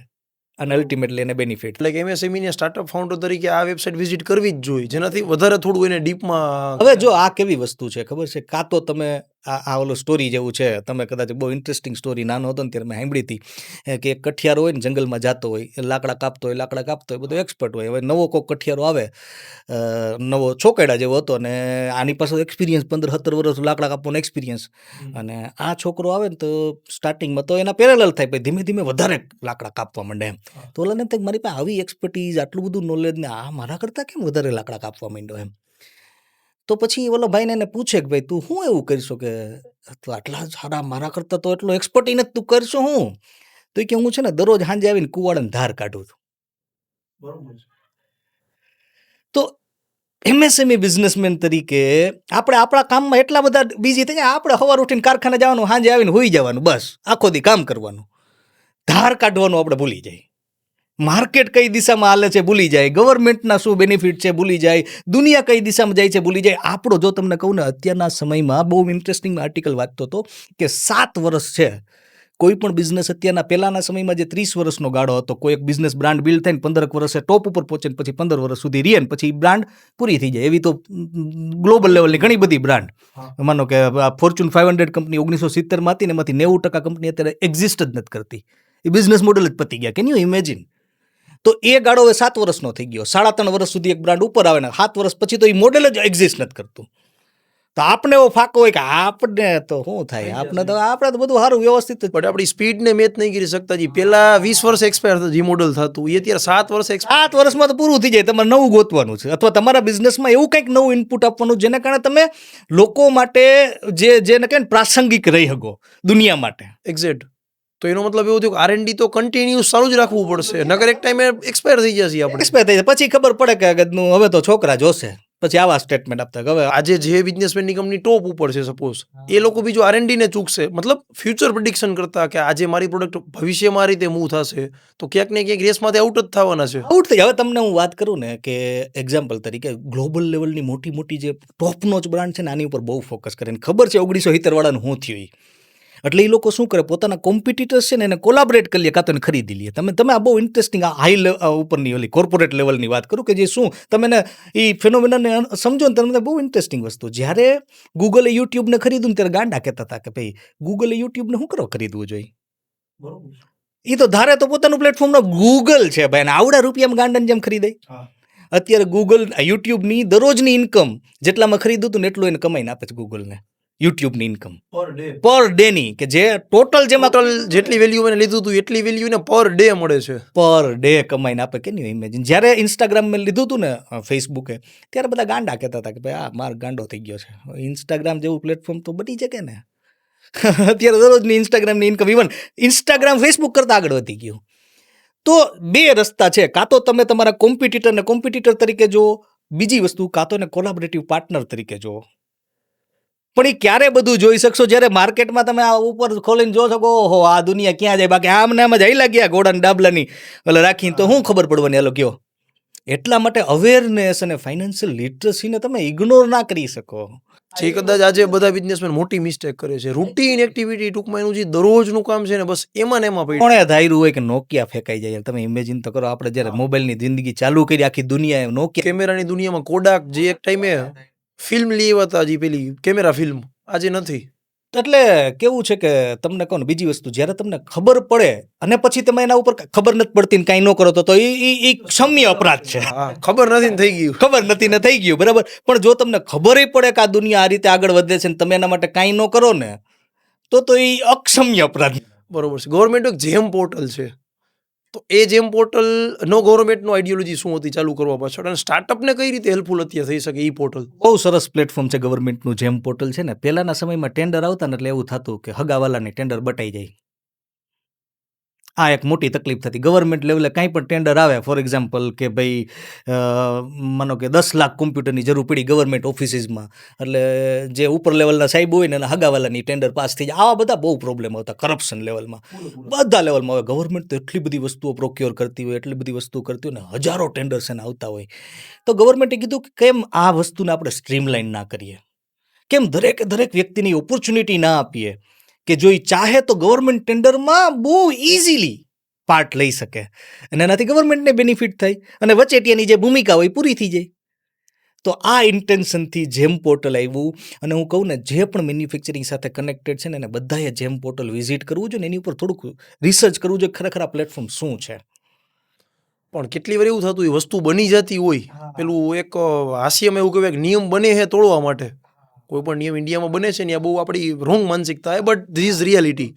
અને અલ્ટિમેટલી એને બેનિફિટ. એટલે કે એમએસએમઈ ને સ્ટાર્ટઅપ ફાઉન્ડર તરીકે આ વેબસાઇટ વિઝિટ કરવી જ જોઈએ, જેનાથી વધારે થોડું એને ડીપમાં. હવે જો આ કેવી વસ્તુ છે ખબર છે, કાં તો તમે આ ઓલો સ્ટોરી જેવું છે, તમે કદાચ બહુ ઇન્ટરેસ્ટિંગ સ્ટોરી નાનો હતો ને ત્યારે મેં સાંભળી હતી કે એક કઠિયારો હોય ને જંગલમાં જતો હોય, લાકડા કાપતો હોય, બધો એક્સપર્ટ હોય. હવે નવો કોઈક કઠિયારો આવે, નવો છોકરા જેવો હતો, અને આની પાસે એક્સપિરિયન્સ 15-17 વર્ષ લાકડા કાપવાનો એક્સપિરિયન્સ, અને આ છોકરો આવે ને તો સ્ટાર્ટિંગમાં તો એના પેરેલલ થાય, પછી ધીમે ધીમે વધારે લાકડા કાપવા માંડે એમ. તો ઓલાને એમ થાય મારી પાસે આવી એક્સપર્ટીઝ, આટલું બધું નોલેજ ને આ મારા કરતાં કેમ વધારે લાકડા કાપવા માંડ્યો એમ. તો પછી ઓલો ભાઈને એને પૂછે કે ભાઈ તું શું એવું કરશો કે તું આટલા સારા, મારા કરતાં તો એટલો એક્સપર્ટી નથી, તું કરશો હું? તો કે હું છે ને દરરોજ સાંજે આવીને કુવાડાને ધાર કાઢું છું. બરોબર. તો એમએસએમઈ બિઝનેસમેન તરીકે આપણે આપણા કામમાં એટલા બધા બીજી થઈ જાય, આપણે સવાર ઉઠીને કારખાને જવાનું, સાંજે આવીને હોઈ જવાનું, બસ આખો દી કામ કરવાનું, ધાર કાઢવાનું આપણે ભૂલી જાય, માર્કેટ કઈ દિશામાં હાલે છે ભૂલી જાય, ગવર્મેન્ટના શું બેનિફિટ છે ભૂલી જાય, દુનિયા કઈ દિશામાં જાય છે ભૂલી જાય. આપણો જો તમને કહું ને, અત્યારના સમયમાં બહુ ઇન્ટરેસ્ટિંગ આર્ટિકલ વાંચતો હતો કે 7 વર્ષ છે કોઈ પણ બિઝનેસ. અત્યારના પહેલાના સમયમાં જે 30 વર્ષનો ગાળો હતો, કોઈ એક બિઝનેસ બ્રાન્ડ બિલ્ડ થાય ને 15 વર્ષે ટોપ ઉપર પહોંચે ને પછી 15 વર્ષ સુધી રહે ને પછી બ્રાન્ડ પૂરી થઈ જાય. એવી તો ગ્લોબલ લેવલની ઘણી બધી બ્રાન્ડ, માનો કે ફોર્ચ્યુન 500 કંપની 1970માં હતી ને એમાંથી 90% કંપની અત્યારે એક્ઝિસ્ટ જ નથી કરતી. એ બિઝનેસ મોડલ જ પતી ગયા. Can you imagine? તો એ ગાળો હવે 7 વર્ષનો થઈ ગયો. 3.5 વર્ષ સુધી એક બ્રાન્ડ ઉપર આવે ને 7 વર્ષ પછી તો એ મોડેલ જ એક્ઝિસ્ટ નથી કરતું. તો આપણે એવો ફાકો હોય કે આપણે તો શું થાય, આપણે તો બધું સારું વ્યવસ્થિત જ. બટ આપણી સ્પીડને મેચ નહીં કરી શકતા. જી પહેલા 20 વર્ષ એક્સપાયર થતું જે મોડલ થતું, એ અત્યારે 7 વર્ષ 7 વર્ષમાં તો પૂરું થઈ જાય. તમારે નવું ગોતવાનું છે, અથવા તમારા બિઝનેસમાં એવું કંઈક નવું ઇનપુટ આપવાનું જેને કારણે તમે લોકો માટે જેને કહે ને પ્રાસંગિક રહી શકો દુનિયા માટે. એક્ઝેક્ટ. તો એનો મતલબ એવું થયું કે R&D તો કન્ટિન્યુઅસ ચાલુ જ રાખવું પડશે, નકર એક ટાઈમે એક્સપાયર થઈ જશે આપણે. એક્સપાયર થઈ જાય પછી ખબર પડે કે હવે તો છોકરા જોશે, પછી આવા સ્ટેટમેન્ટ આપતા. હવે આજે જે બિઝનેસમેનની કંપની ટોપ ઉપર છે સપોઝ, એ લોકો બીજું R&D ને ચૂકશે, મતલબ ફ્યુચર પ્રિડિક્શન કરતા કે આજે મારી પ્રોડક્ટ ભવિષ્યમાં આ રીતે મૂવ થશે, તો ક્યાંક ને ક્યાંક રેસમાંથી આઉટ જ થવાના છે. આઉટ થઈ જાય. હવે તમને હું વાત કરું ને કે એક્ઝામ્પલ તરીકે ગ્લોબલ લેવલની મોટી જે ટોપનો જ બ્રાન્ડ છે ને, આની ઉપર બહુ ફોકસ કરે. ખબર છે 1970 વાળાનું શું થયું, એટલે એ લોકો શું કરે, પોતાના કોમ્પિટિટર્સ છે ને એને કોલાબરેટ કરી લે, કાં તો એને ખરીદી લે. તમે આ બહુ ઇન્ટરેસ્ટિંગ હાઈ ઉપરની ઓલી કોર્પોરેટ લેવલની વાત કરું કે જે શું તમે એને એ ફિનોમિનાને સમજો ને તમને બહુ ઇન્ટરેસ્ટિંગ વસ્તુ. જ્યારે ગૂગલે યુટ્યુબને ખરીદ્યું ને ત્યારે ગાંડા કહેતા હતા કે ભાઈ ગૂગલે યુટ્યુબને શું કરો ખરીદવું જોઈએ. એ તો ધારે તો પોતાનું પ્લેટફોર્મનો ગૂગલ છે ભાઈ, અને આવડા રૂપિયામાં ગાંડાને જેમ ખરીદાય. અત્યારે ગૂગલ યુટ્યુબની દરરોજની ઇન્કમ જેટલામાં ખરીદું હતું ને એટલું એને કમાઈને આપે છે ગૂગલને. યુટ્યુબની ઇન્કમ પર ડેની, કે જે ટોટલ જેમાં જેટલી વેલ્યુ એને લીધું હતું એટલી વેલ્યુ ને પર ડે મળે છે, પર ડે કમાઈને આપે. કે નહીં ઇમેજિન. જ્યારે ઇન્સ્ટાગ્રામ મેં લીધું હતું ને ફેસબુકે, ત્યારે બધા ગાંડા કહેતા હતા કે ભાઈ આ માર ગાંડો થઈ ગયો છે. ઇન્સ્ટાગ્રામ જેવું પ્લેટફોર્મ તો બની શકે ને. અત્યારે દરરોજની ઇન્સ્ટાગ્રામની ઇન્કમ ઇવન ઇન્સ્ટાગ્રામ ફેસબુક કરતાં આગળ વધી ગયું. તો બે રસ્તા છે, કાં તો તમે તમારા કોમ્પિટિટર તરીકે જુઓ, બીજી વસ્તુ કાં તો એને કોલાબરેટિવ પાર્ટનર તરીકે જુઓ. પણ એ ક્યારે બધું જોઈ શકશો જ્યારે માર્કેટમાં તમે આ ઉપર ખોલીને જો શકો, ઓહો આ દુનિયા ક્યાં જાય, બાકી આમ ને આમ જ હાઈલા ગયા ઘોડાને ડાબલાની એટલે રાખીને તો શું ખબર પડવાની હાલો કયો. એટલા માટે અવેરનેસ અને ફાઇનાન્શિયલ લિટરસીને તમે ઇગ્નોર ના કરી શકો. જે કદાચ આજે બધા બિઝનેસમેન મોટી મિસ્ટેક કરે છે, રૂટીન એક્ટિવિટી, ટૂંકમાં એનું જે દરરોજનું કામ છે ને બસ એમાં ને એમાં પડી. કોણે ધાર્યું હોય કે નોકિયા ફેંકાઈ જાય? તમે ઇમેજિન તો કરો, આપણે જ્યારે મોબાઈલની જિંદગી ચાલુ કરી આખી દુનિયાએ નોકિયા. કેમેરાની દુનિયામાં કોડાક જે એક ટાઈમે ફિલ્મ લેવા હતા, હજી પેલી કેમેરા ફિલ્મ, આજે નથી. એટલે કેવું છે કે તમને કહો ને, બીજી વસ્તુ જ્યારે તમને ખબર પડે અને પછી તમે એના ઉપર ખબર નથી પડતી ને કાંઈ ન કરો તો એ ક્ષમ્ય અપરાધ છે. હા, ખબર નથી ને થઈ ગયું. ખબર નથી ને થઈ ગયું, બરાબર. પણ જો તમને ખબર પડે કે આ દુનિયા આ રીતે આગળ વધે છે ને તમે એના માટે કાંઈ ન કરો ને તો એ અક્ષમ્ય અપરાધ. બરોબર છે. ગવર્મેન્ટ એક જેમ પોર્ટલ છે, તો એ જેમ પોર્ટલ નો ગવર્મેન્ટનો આઈડિયોલોજી શું હતી ચાલુ કરવા પાછળ, અને સ્ટાર્ટઅપને કઈ રીતે હેલ્પફુલ અત્યારે થઈ શકે એ પોર્ટલ? બહુ સરસ પ્લેટફોર્મ છે ગવર્મેન્ટનું જેમ પોર્ટલ છે ને. પહેલાના સમયમાં ટેન્ડર આવતા ને એટલે એવું થતું કે હગાવાલાની ટેન્ડર બટાઈ જાય. આ એક મોટી તકલીફ થતી. ગવર્મેન્ટ લેવલે કાંઈ પણ ટેન્ડર આવે, ફોર એક્ઝામ્પલ કે ભાઈ માનો કે 10 લાખ કોમ્પ્યુટરની જરૂર પડી ગવર્મેન્ટ ઓફિસીસમાં, એટલે જે ઉપર લેવલના સાહેબ હોય ને એના હગાવાલાની ટેન્ડર પાસ થઈ જાય. આવા બધા બહુ પ્રોબ્લેમ આવતા કરપ્શન લેવલમાં, બધા લેવલમાં. હવે ગવર્મેન્ટ તો એટલી બધી વસ્તુઓ પ્રોક્યોર કરતી હોય, એટલી બધી વસ્તુઓ કરતી હોય ને, હજારો ટેન્ડર્સ એને આવતા હોય. તો ગવર્મેન્ટે કીધું કે કેમ આ વસ્તુને આપણે સ્ટ્રીમલાઇન ના કરીએ, કેમ દરેક વ્યક્તિની ઓપોર્ચ્યુનિટી ના આપીએ કે જો એ ચાહે તો ગવર્મેન્ટ ટેન્ડરમાં બહુ ઇઝીલી પાર્ટ લઈ શકે અને એનાથી ગવર્મેન્ટને બેનિફિટ થાય અને વચેટિયાની જે ભૂમિકા હોય પૂરી થઈ જાય. તો આ ઇન્ટેન્શનથી જેમ પોર્ટલ આવ્યું. અને હું કહું ને, જે પણ મેન્યુફેક્ચરિંગ સાથે કનેક્ટેડ છે ને એને બધાએ જેમ પોર્ટલ વિઝિટ કરવું જોઈએ ને એની ઉપર થોડુંક રિસર્ચ કરવું જોઈએ, ખરેખર આ પ્લેટફોર્મ શું છે. પણ કેટલી વાર એવું થતું, એ વસ્તુ બની જતી હોય, પેલું એક હાસ્યમાં એવું કહેવાય કે નિયમ બને છે તોડવા માટે. કોઈ પણ નિયમ ઇન્ડિયામાં બને છે ને આ બહુ આપણી રોંગ માનસિકતા છે, બટ ધીસ ઇઝ રિયાલિટી.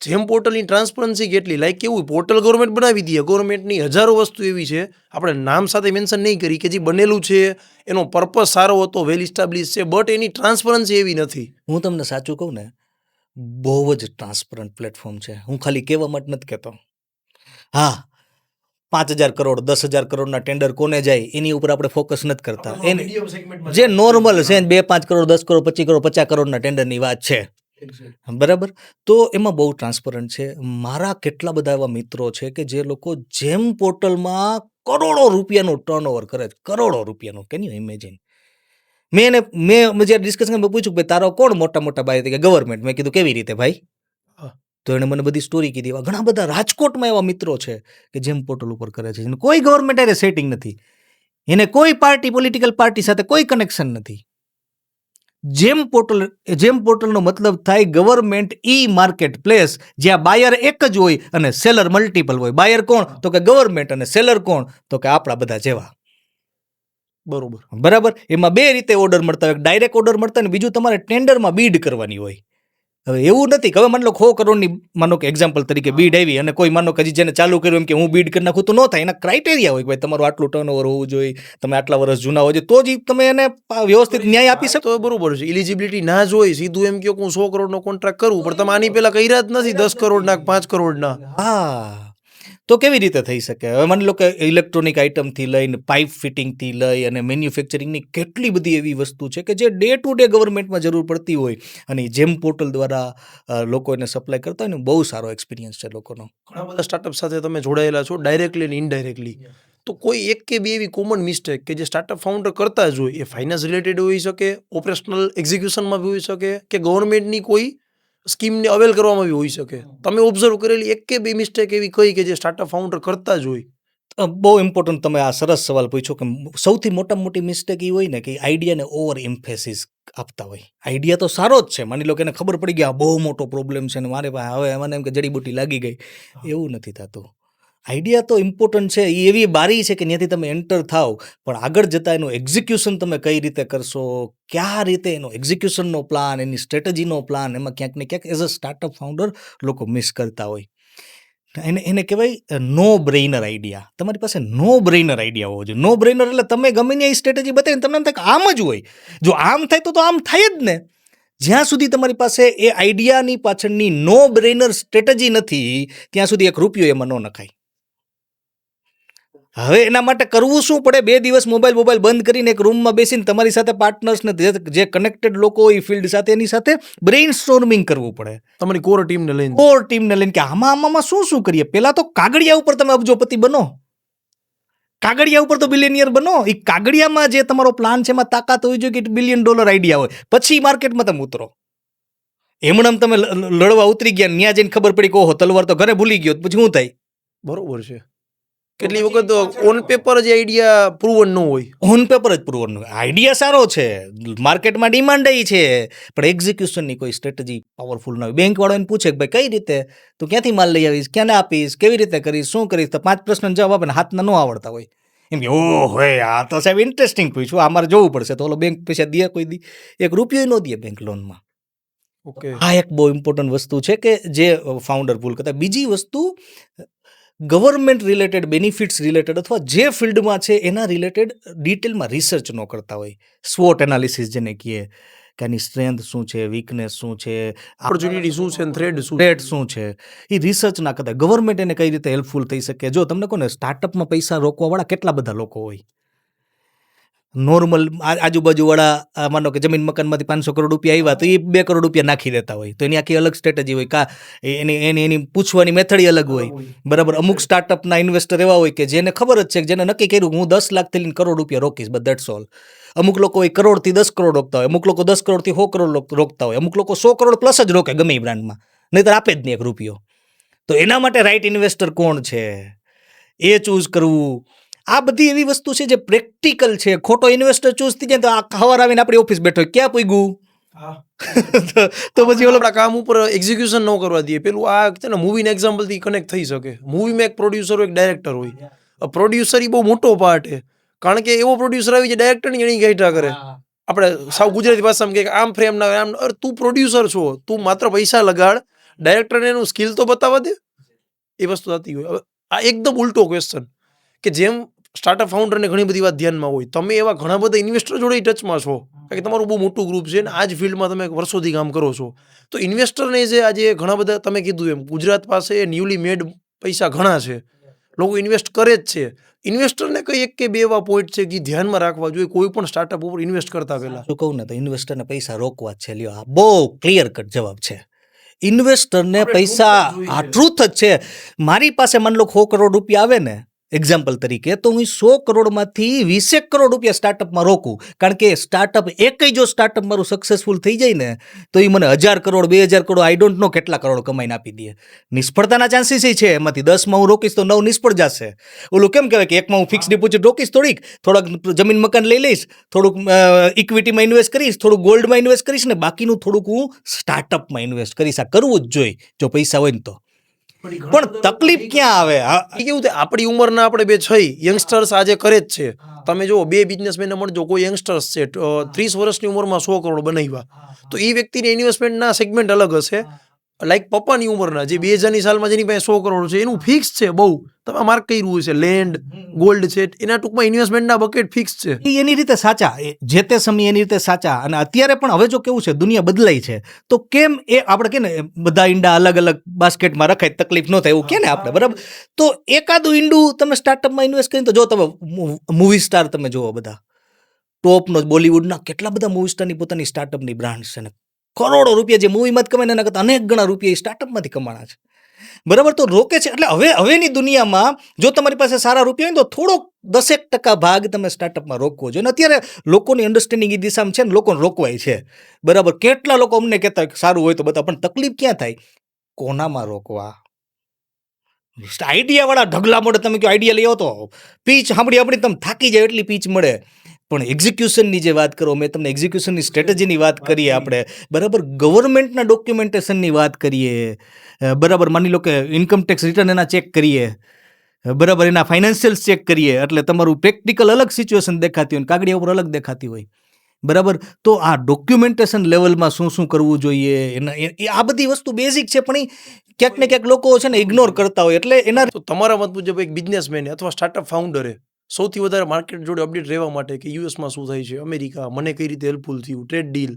જેમ પોર્ટલની ટ્રાન્સપરન્સી કેટલી, લાઈક કેવું પોર્ટલ ગવર્મેન્ટ બનાવી દે, ગવર્મેન્ટની હજારો વસ્તુ એવી છે, આપણે નામ સાથે મેન્શન નહીં કરી કે જે બનેલું છે એનો પર્પઝ સારો હતો, વેલ ઇસ્ટાબ્લિશ છે, બટ એની ટ્રાન્સપરન્સી એવી નથી. હું તમને સાચું કહું ને, બહુ જ ટ્રાન્સપરન્ટ પ્લેટફોર્મ છે. હું ખાલી કહેવા માટે નથી કહેતો. હા, 5,000 કરોડ 10,000 કરોડના ટેન્ડર કોને જાય એની ઉપર આપણે ફોકસ નથી કરતા. એને જે નોર્મલ છે 2-5 કરોડ 10 કરોડ 25 કરોડ 50 કરોડના ટેન્ડરની વાત છે, બરાબર. તો એમાં બહુ ટ્રાન્સપરન્ટ છે. મારા કેટલા બધા એવા મિત્રો છે કે જે લોકો જેમ પોર્ટલમાં કરોડો રૂપિયાનું ટર્નઓવર કરે છે, કરોડો રૂપિયાનું. Can you imagine? મેં જ્યારે ડિસ્કશનમાં પૂછ્યું કે તારો કોણ મોટા બાય કે ગવર્મેન્ટ, મેં કીધું કેવી રીતે ભાઈ? તો એણે મને બધી સ્ટોરી કીધી. એવા ઘણા બધા રાજકોટમાં એવા મિત્રો છે કે જેમ પોર્ટલ ઉપર કરે છે, કોઈ ગવર્મેન્ટ એને સેટિંગ નથી, એને કોઈ પોલિટિકલ પાર્ટી સાથે કોઈ કનેક્શન નથી. જેમ પોર્ટલનો મતલબ થાય ગવર્મેન્ટ ઈ માર્કેટ પ્લેસ, જ્યાં બાયર એક જ હોય અને સેલર મલ્ટિપલ હોય. બાયર કોણ? તો કે ગવર્મેન્ટ, અને સેલર કોણ? તો કે આપણા બધા જેવા. બરાબર. એમાં બે રીતે ઓર્ડર મળતા હોય, ડાયરેક્ટ ઓર્ડર મળતા હોય, બીજું તમારે ટેન્ડરમાં બીડ કરવાની હોય. હવે એવું નથી કે હવે માનો 100 કરોડની માનો કે એક્ઝામ્પલ તરીકે બીડ આવી અને કોઈ માનો કે જેને ચાલુ કર્યું એમ કે હું બીડ કરી નાખું, તો ન થાય. એના ક્રાઇટેરિયા હોય કે ભાઈ તમારું આટલું ટર્નઓવર હોવું જોઈએ, તમે આટલા વર્ષ જૂના હોય તો જ તમે એને વ્યવસ્થિત ન્યાય આપી શકો. તો બરોબર છે. ઇલિજિબિલિટી ના જ હોય, સીધું એમ કહો કે હું 100 કરોડનો કોન્ટ્રાક્ટ કરું, પણ તમે આની પહેલા કર્યા જ નથી 10 કરોડના 5 કરોડના. હા, તો કેવી રીતે થઈ શકે? હવે માની લો કે ઇલેક્ટ્રોનિક આઇટમથી લઈને પાઇપ ફિટિંગથી લઈ અને મેન્યુફેક્ચરિંગની કેટલી બધી એવી વસ્તુ છે કે જે ડે ટુ ડે ગવર્મેન્ટમાં જરૂર પડતી હોય અને જેમ પોર્ટલ દ્વારા લોકો એને સપ્લાય કરતા હોય ને, બહુ સારો એક્સપિરિયન્સ છે લોકોનો. ઘણા બધા સ્ટાર્ટઅપ સાથે તમે જોડાયેલા છો, ડાયરેક્ટલી અને ઇનડાયરેક્ટલી. તો કોઈ એક કે બે એવી કોમન મિસ્ટેક કે જે સ્ટાર્ટઅપ ફાઉન્ડર કરતા જ હોય, એ ફાઇનાન્સ રિલેટેડ હોઈ શકે, ઓપરેશનલ એક્ઝિક્યુશનમાં બી હોઈ શકે, કે ગવર્મેન્ટની કોઈ સ્કીમને અવેલ કરવામાં બી હોઈ શકે. તમે ઓબ્ઝર્વ કરેલી એક કે બે મિસ્ટેક એવી કઈ કે જે સ્ટાર્ટઅપ ફાઉન્ડર કરતા જ હોય? બહુ ઇમ્પોર્ટન્ટ તમે આ સરસ સવાલ પૂછ્યો કે સૌથી મોટામાં મોટી મિસ્ટેક એ હોય ને કે આઈડિયાને ઓવર એમ્ફેસિસ આપતા હોય. આઈડિયા તો સારો જ છે, માની લો કે એને ખબર પડી ગઈ આ બહુ મોટો પ્રોબ્લેમ છે ને મારે પાસે હવે મને એમ કે જડીબુટી લાગી ગઈ, એવું નથી થતું. આઈડિયા તો ઇમ્પોર્ટન્ટ છે, એ એવી બારી છે કે ત્યાંથી તમે એન્ટર થાવ, પણ આગળ જતાં એનું એક્ઝિક્યુશન તમે કઈ રીતે કરશો, કયા રીતે એનો એક્ઝિક્યુશનનો પ્લાન, એની સ્ટ્રેટેજીનો પ્લાન, એમાં ક્યાંક ને ક્યાંક એઝ અ સ્ટાર્ટઅપ ફાઉન્ડર લોકો મિસ કરતા હોય. એને કહેવાય નો બ્રેઇનર આઈડિયા. તમારી પાસે નો બ્રેઇનર આઈડિયા હોવો જોઈએ. નો બ્રેઇનર એટલે તમે ગમે ને એ સ્ટ્રેટેજી બતાવીને તમને એમ થાય કે આમ જ હોય, જો આમ થાય તો આમ થાય જ ને. જ્યાં સુધી તમારી પાસે એ આઈડિયાની પાછળની નો બ્રેનર સ્ટ્રેટેજી નથી ત્યાં સુધી એક રૂપિયો એમાં ન નખાય. હવે એના માટે કરવું શું પડે? 2 દિવસ મોબાઈલ બંધ કરીને એક રૂમમાં બેસીને તમારી સાથે પાર્ટનર્સને જે કનેક્ટેડ લોકો હોય ફિલ્ડ સાથે એની સાથે બ્રેઇન સ્ટોર્મિંગ કરવું પડે. તમારી કોર ટીમને લઈને કોર ટીમને લઈને કે આમાં શું કરીએ. પહેલા તો કાગળિયા ઉપર તમે અબજોપતિ બનો, કાગળિયા ઉપર તો બિલિયનિયર બનો. એ કાગળિયામાં જે તમારો પ્લાન છે એમાં તાકાત હોવી જોઈએ કે $1 બિલિયન આઈડિયા હોય, પછી માર્કેટમાં તમે ઉતરો. એમણમ તમે લડવા ઉતરી ગયા, ત્યાં જઈને ખબર પડી કે ઓહો તલવાર તો ઘરે ભૂલી ગયો, પછી શું થાય? બરોબર છે. કેટલી વખત ઓન પેપર જ આઈડિયા પ્રૂવન ન હોય. ઓન પેપર જ પ્રૂવન હોય. આઈડિયા સારો છે, માર્કેટમાં ડિમાન્ડ છે, પણ એક્ઝિક્યુશનની કોઈ સ્ટ્રેટેજી પાવરફુલ ના હોય. બેંક વાળો એને પૂછે કે ભાઈ કઈ રીતે તું ક્યાંથી માલ લઈ આવીશ, ક્યાંને આપીશ, કેવી રીતે કરીશ, શું કરીશ, તો 5 પ્રશ્નનો જવાબ આપે ને હાથના ન આવડતા હોય. એમ કે ઓહો આ તો સાહેબ ઇન્ટરેસ્ટિંગ પૂછ્યું, આ મારે જોવું પડશે. તો ઓલો બેંક પૈસા દે, કોઈ દી એક રૂપિયો ન દે બેંક લોનમાં. ઓકે, આ એક બહુ ઇમ્પોર્ટન્ટ વસ્તુ છે કે જે ફાઉન્ડર ભૂલ કરતા. બીજી વસ્તુ, ગવર્મેન્ટ રિલેટેડ, બેનિફિટ્સ રિલેટેડ અથવા જે ફિલ્ડમાં છે એના રિલેટેડ ડિટેલમાં રિસર્ચ ન કરતા હોય. સ્વોટ એનાલિસિસ જેને કહીએ કે આની સ્ટ્રેન્થ શું છે, વીકનેસ શું છે, ઓપોર્ચ્યુનિટી શું છે, થ્રેડ શું છે. થ્રેટ શું છે, એ રિસર્ચ ના કરતા. ગવર્મેન્ટ એને કઈ રીતે હેલ્પફુલ થઈ શકે? જો તમને કહો ને, સ્ટાર્ટઅપમાં પૈસા રોકવાવાળા કેટલા બધા લોકો હોય. નોર્મલ આજુબાજુવાળા માનો કે જમીન મકાનમાંથી 500 કરોડ રૂપિયા આવ્યા તો એ 2 કરોડ રૂપિયા નાખી દેતા હોય, તો એની આખી અલગ સ્ટ્રેટેજી હોય. એની પૂછવાની મેથડ અલગ હોય. બરાબર. અમુક સ્ટાર્ટઅપના ઇન્વેસ્ટર એવા હોય કે જેને ખબર જ છે કે જેને નક્કી કર્યું હું 10 લાખથી લઈને કરોડ રૂપિયા રોકીશ, બસ દેટ્સ ઓલ. અમુક લોકો હોય કરોડથી 10 કરોડ રોકતા હોય, અમુક લોકો 10 કરોડથી 100 કરોડ રોકતા હોય, અમુક લોકો 100 કરોડ પ્લસ જ રોકે ગમે એ બ્રાન્ડમાં, નહીંતર આપે જ નહીં એક રૂપિયો. તો એના માટે રાઈટ ઇન્વેસ્ટર કોણ છે એ ચૂઝ કરવું. આ બધી એવી વસ્તુ છે જે પ્રેક્ટિકલ છે. ખોટો ઇન્વેસ્ટર ચૂઝ થઈ જાય તો આ ખબર આવીને આપણી ઓફિસ બેઠો ક્યાં પૂગ્યું. તો પછી ઓલો આપણા કામ ઉપર એક્ઝિક્યુશન ન કરવા દઈએ. પેલું આ છે ને મૂવીના એક્ઝામ્પલથી કનેક્ટ થઈ શકે. મૂવીમાં એક પ્રોડ્યુસર હોય, એક ડાયરેક્ટર હોય. પ્રોડ્યુસર એ બહુ મોટો પાર્ટ છે, કારણ કે એવો પ્રોડ્યુસર આવી જાય ડાયરેક્ટરની એની ગાઈટા કરે. આપણે સાવ ગુજરાતી ભાષામાં કે આમ ફ્રેમ ના આમ. તું પ્રોડ્યુસર છો, તું માત્ર પૈસા લગાડ, ડાયરેક્ટરને એનું સ્કિલ તો બતાવવા દે. એ વસ્તુ થતી હોય. હવે આ એકદમ ઉલટો ક્વેશ્ચન કે જેમ સ્ટાર્ટઅપ ફાઉન્ડરને ઘણી બધી વાત ધ્યાનમાં હોય, તમે એવા ઘણા બધા ઇન્વેસ્ટર જોડે ટચમાં છો, કારણ કે તમારું બહુ મોટું ગ્રુપ છે ને આ જ ફિલ્ડમાં તમે વર્ષોથી કામ કરો છો. તો ઇન્વેસ્ટરને જે આજે ઘણા બધા તમે કીધું એમ ગુજરાત પાસે ન્યૂલી મેડ પૈસા ઘણા છે, લોકો ઇન્વેસ્ટ કરે જ છે. ઇન્વેસ્ટરને કઈ એક કે બે એવા પોઈન્ટ છે કે ધ્યાનમાં રાખવા જોઈએ કોઈ પણ સ્ટાર્ટઅપ ઉપર ઇન્વેસ્ટ કરતા પહેલા? શું કહું ને, તો ઇન્વેસ્ટરને પૈસા રોકવા જ છે. લ્યો, આ બહુ ક્લિયર કટ જવાબ છે. ઇન્વેસ્ટરને પૈસા, આ ટ્રુથ જ છે. મારી પાસે માન લો 100 કરોડ રૂપિયા આવે ને એક્ઝામ્પલ તરીકે, તો હું 100 કરોડમાંથી 20 કરોડ રૂપિયા સ્ટાર્ટઅપમાં રોકું. કારણ કે સ્ટાર્ટઅપ જો સ્ટાર્ટઅપ મારું સક્સેસફુલ થઈ જાય ને તો એ મને 1000 crore 2000 crore I don't know કેટલા કરોડ કમાઈને આપી દે. નિષ્ફળતાના ચાન્સીસ છે, એમાંથી 10માં હું રોકીશ તો 9 નિષ્ફળ જશે. ઓલું કેમ કહેવાય કે એકમાં હું ફિક્સ ડિપોઝિટ રોકીશ, થોડાક જમીન મકાન લઈ લઈશ, થોડુંક ઇક્વિટીમાં ઇન્વેસ્ટ કરીશ, થોડુંક ગોલ્ડમાં ઇન્વેસ્ટ કરીશ ને બાકીનું થોડુંક હું સ્ટાર્ટઅપમાં ઇન્વેસ્ટ કરીશ. આ કરવું જ જોઈએ જો પૈસા હોય ને તો. પણ તકલીફ ક્યાં આવે? કેવું થાય, આપણી ઉંમરના આપણે બે છે યંગસ્ટર્સ આજે કરે જ છે. તમે જો 2 બિઝનેસમેનને મળજો, કોઈ યંગસ્ટર્સ છે 30 વર્ષની ઉંમરમાં 100 કરોડ બનાવ્યા, તો એ વ્યક્તિની ઇન્વેસ્ટમેન્ટના સેગમેન્ટ અલગ હશે. લાઈક પપ્પાની ઉંમરના જે 2000ની સાલમાં જેની પાસે 100 કરોડ છે એનું ફિક્સ છે બહુ. તમે માર્ક કર્યું છે, લેન્ડ, ગોલ્ડ છે, એના ટૂંકમાં ઇન્વેસ્ટમેન્ટના બકેટ ફિક્સ છે. એની રીતે સાચા, જે તે સમયે એની રીતે સાચા. અને અત્યારે પણ હવે જો કેવું છે, દુનિયા બદલાઈ છે, તો કેમ એ આપણે કે ને બધા ઈંડા અલગ અલગ બાસ્કેટમાં રખાય, તકલીફ ન થાય એવું કે ને આપણે, બરાબર? તો એકાદું ઈંડું તમે સ્ટાર્ટઅપમાં ઇન્વેસ્ટ કરીને, તો જો તમે મૂવી સ્ટાર તમે જુઓ, બધા ટોપનો બોલિવૂડના કેટલા બધા મૂવી સ્ટારની પોતાની સ્ટાર્ટઅપની બ્રાન્ડ છે ને કરોડો રૂપિયા જે મૂવીમાં જ કમાય એના કરતાં અનેક ગણા રૂપિયા એ સ્ટાર્ટઅપમાંથી કમાણા છે, બરાબર? તો રોકે છે. એટલે હવેની દુનિયામાં જો તમારી પાસે સારા રૂપિયા હોય તો થોડોક 10% ભાગ તમે સ્ટાર્ટઅપમાં રોકવો જોઈએ. અત્યારે લોકોની અન્ડરસ્ટેન્ડિંગ એ દિશામાં છે ને, લોકોને રોકવાય છે, બરાબર? કેટલા લોકો અમને કહેતા હોય સારું હોય તો બતાવો, પણ તકલીફ ક્યાં થાય? કોનામાં રોકવા? આઈડિયા વાળા ઢગલા મળે. તમે કહો આઈડિયા લઈ આવો તો પીચ સાંભળી તમે થાકી જાય એટલી પીચ મળે. પણ એક્ઝિક્યુશનની જે વાત કરો, મેં તમને એક્ઝિક્યુશનની સ્ટ્રેટેજીની વાત કરીએ આપણે, બરાબર? ગવર્મેન્ટના ડોક્યુમેન્ટેશનની વાત કરીએ, બરાબર? માની લો કે ઇન્કમ ટેક્સ રિટર્ન એના ચેક કરીએ, બરાબર? એના ફાઇનાન્શિયલ્સ ચેક કરીએ, એટલે તમારું પ્રેક્ટિકલ અલગ સિચ્યુએશન દેખાતી હોય, કાગળિયા ઉપર અલગ દેખાતી હોય, બરાબર? તો આ ડોક્યુમેન્ટેશન લેવલમાં શું કરવું જોઈએ, આ બધી વસ્તુ બેઝિક છે, પણ ક્યાંક ને ક્યાંક લોકો છે ને ઇગ્નોર કરતા હોય. એટલે એના તો તમારા મત મુજબ એક બિઝનેસમેન અથવા સ્ટાર્ટઅપ ફાઉન્ડરે સૌથી વધારે માર્કેટ જોડે અપડેટ રહેવા માટે કે યુએસમાં શું થાય છે, અમેરિકા, મને કઈ રીતે હેલ્પફુલ થયું, ટ્રેડ ડીલ,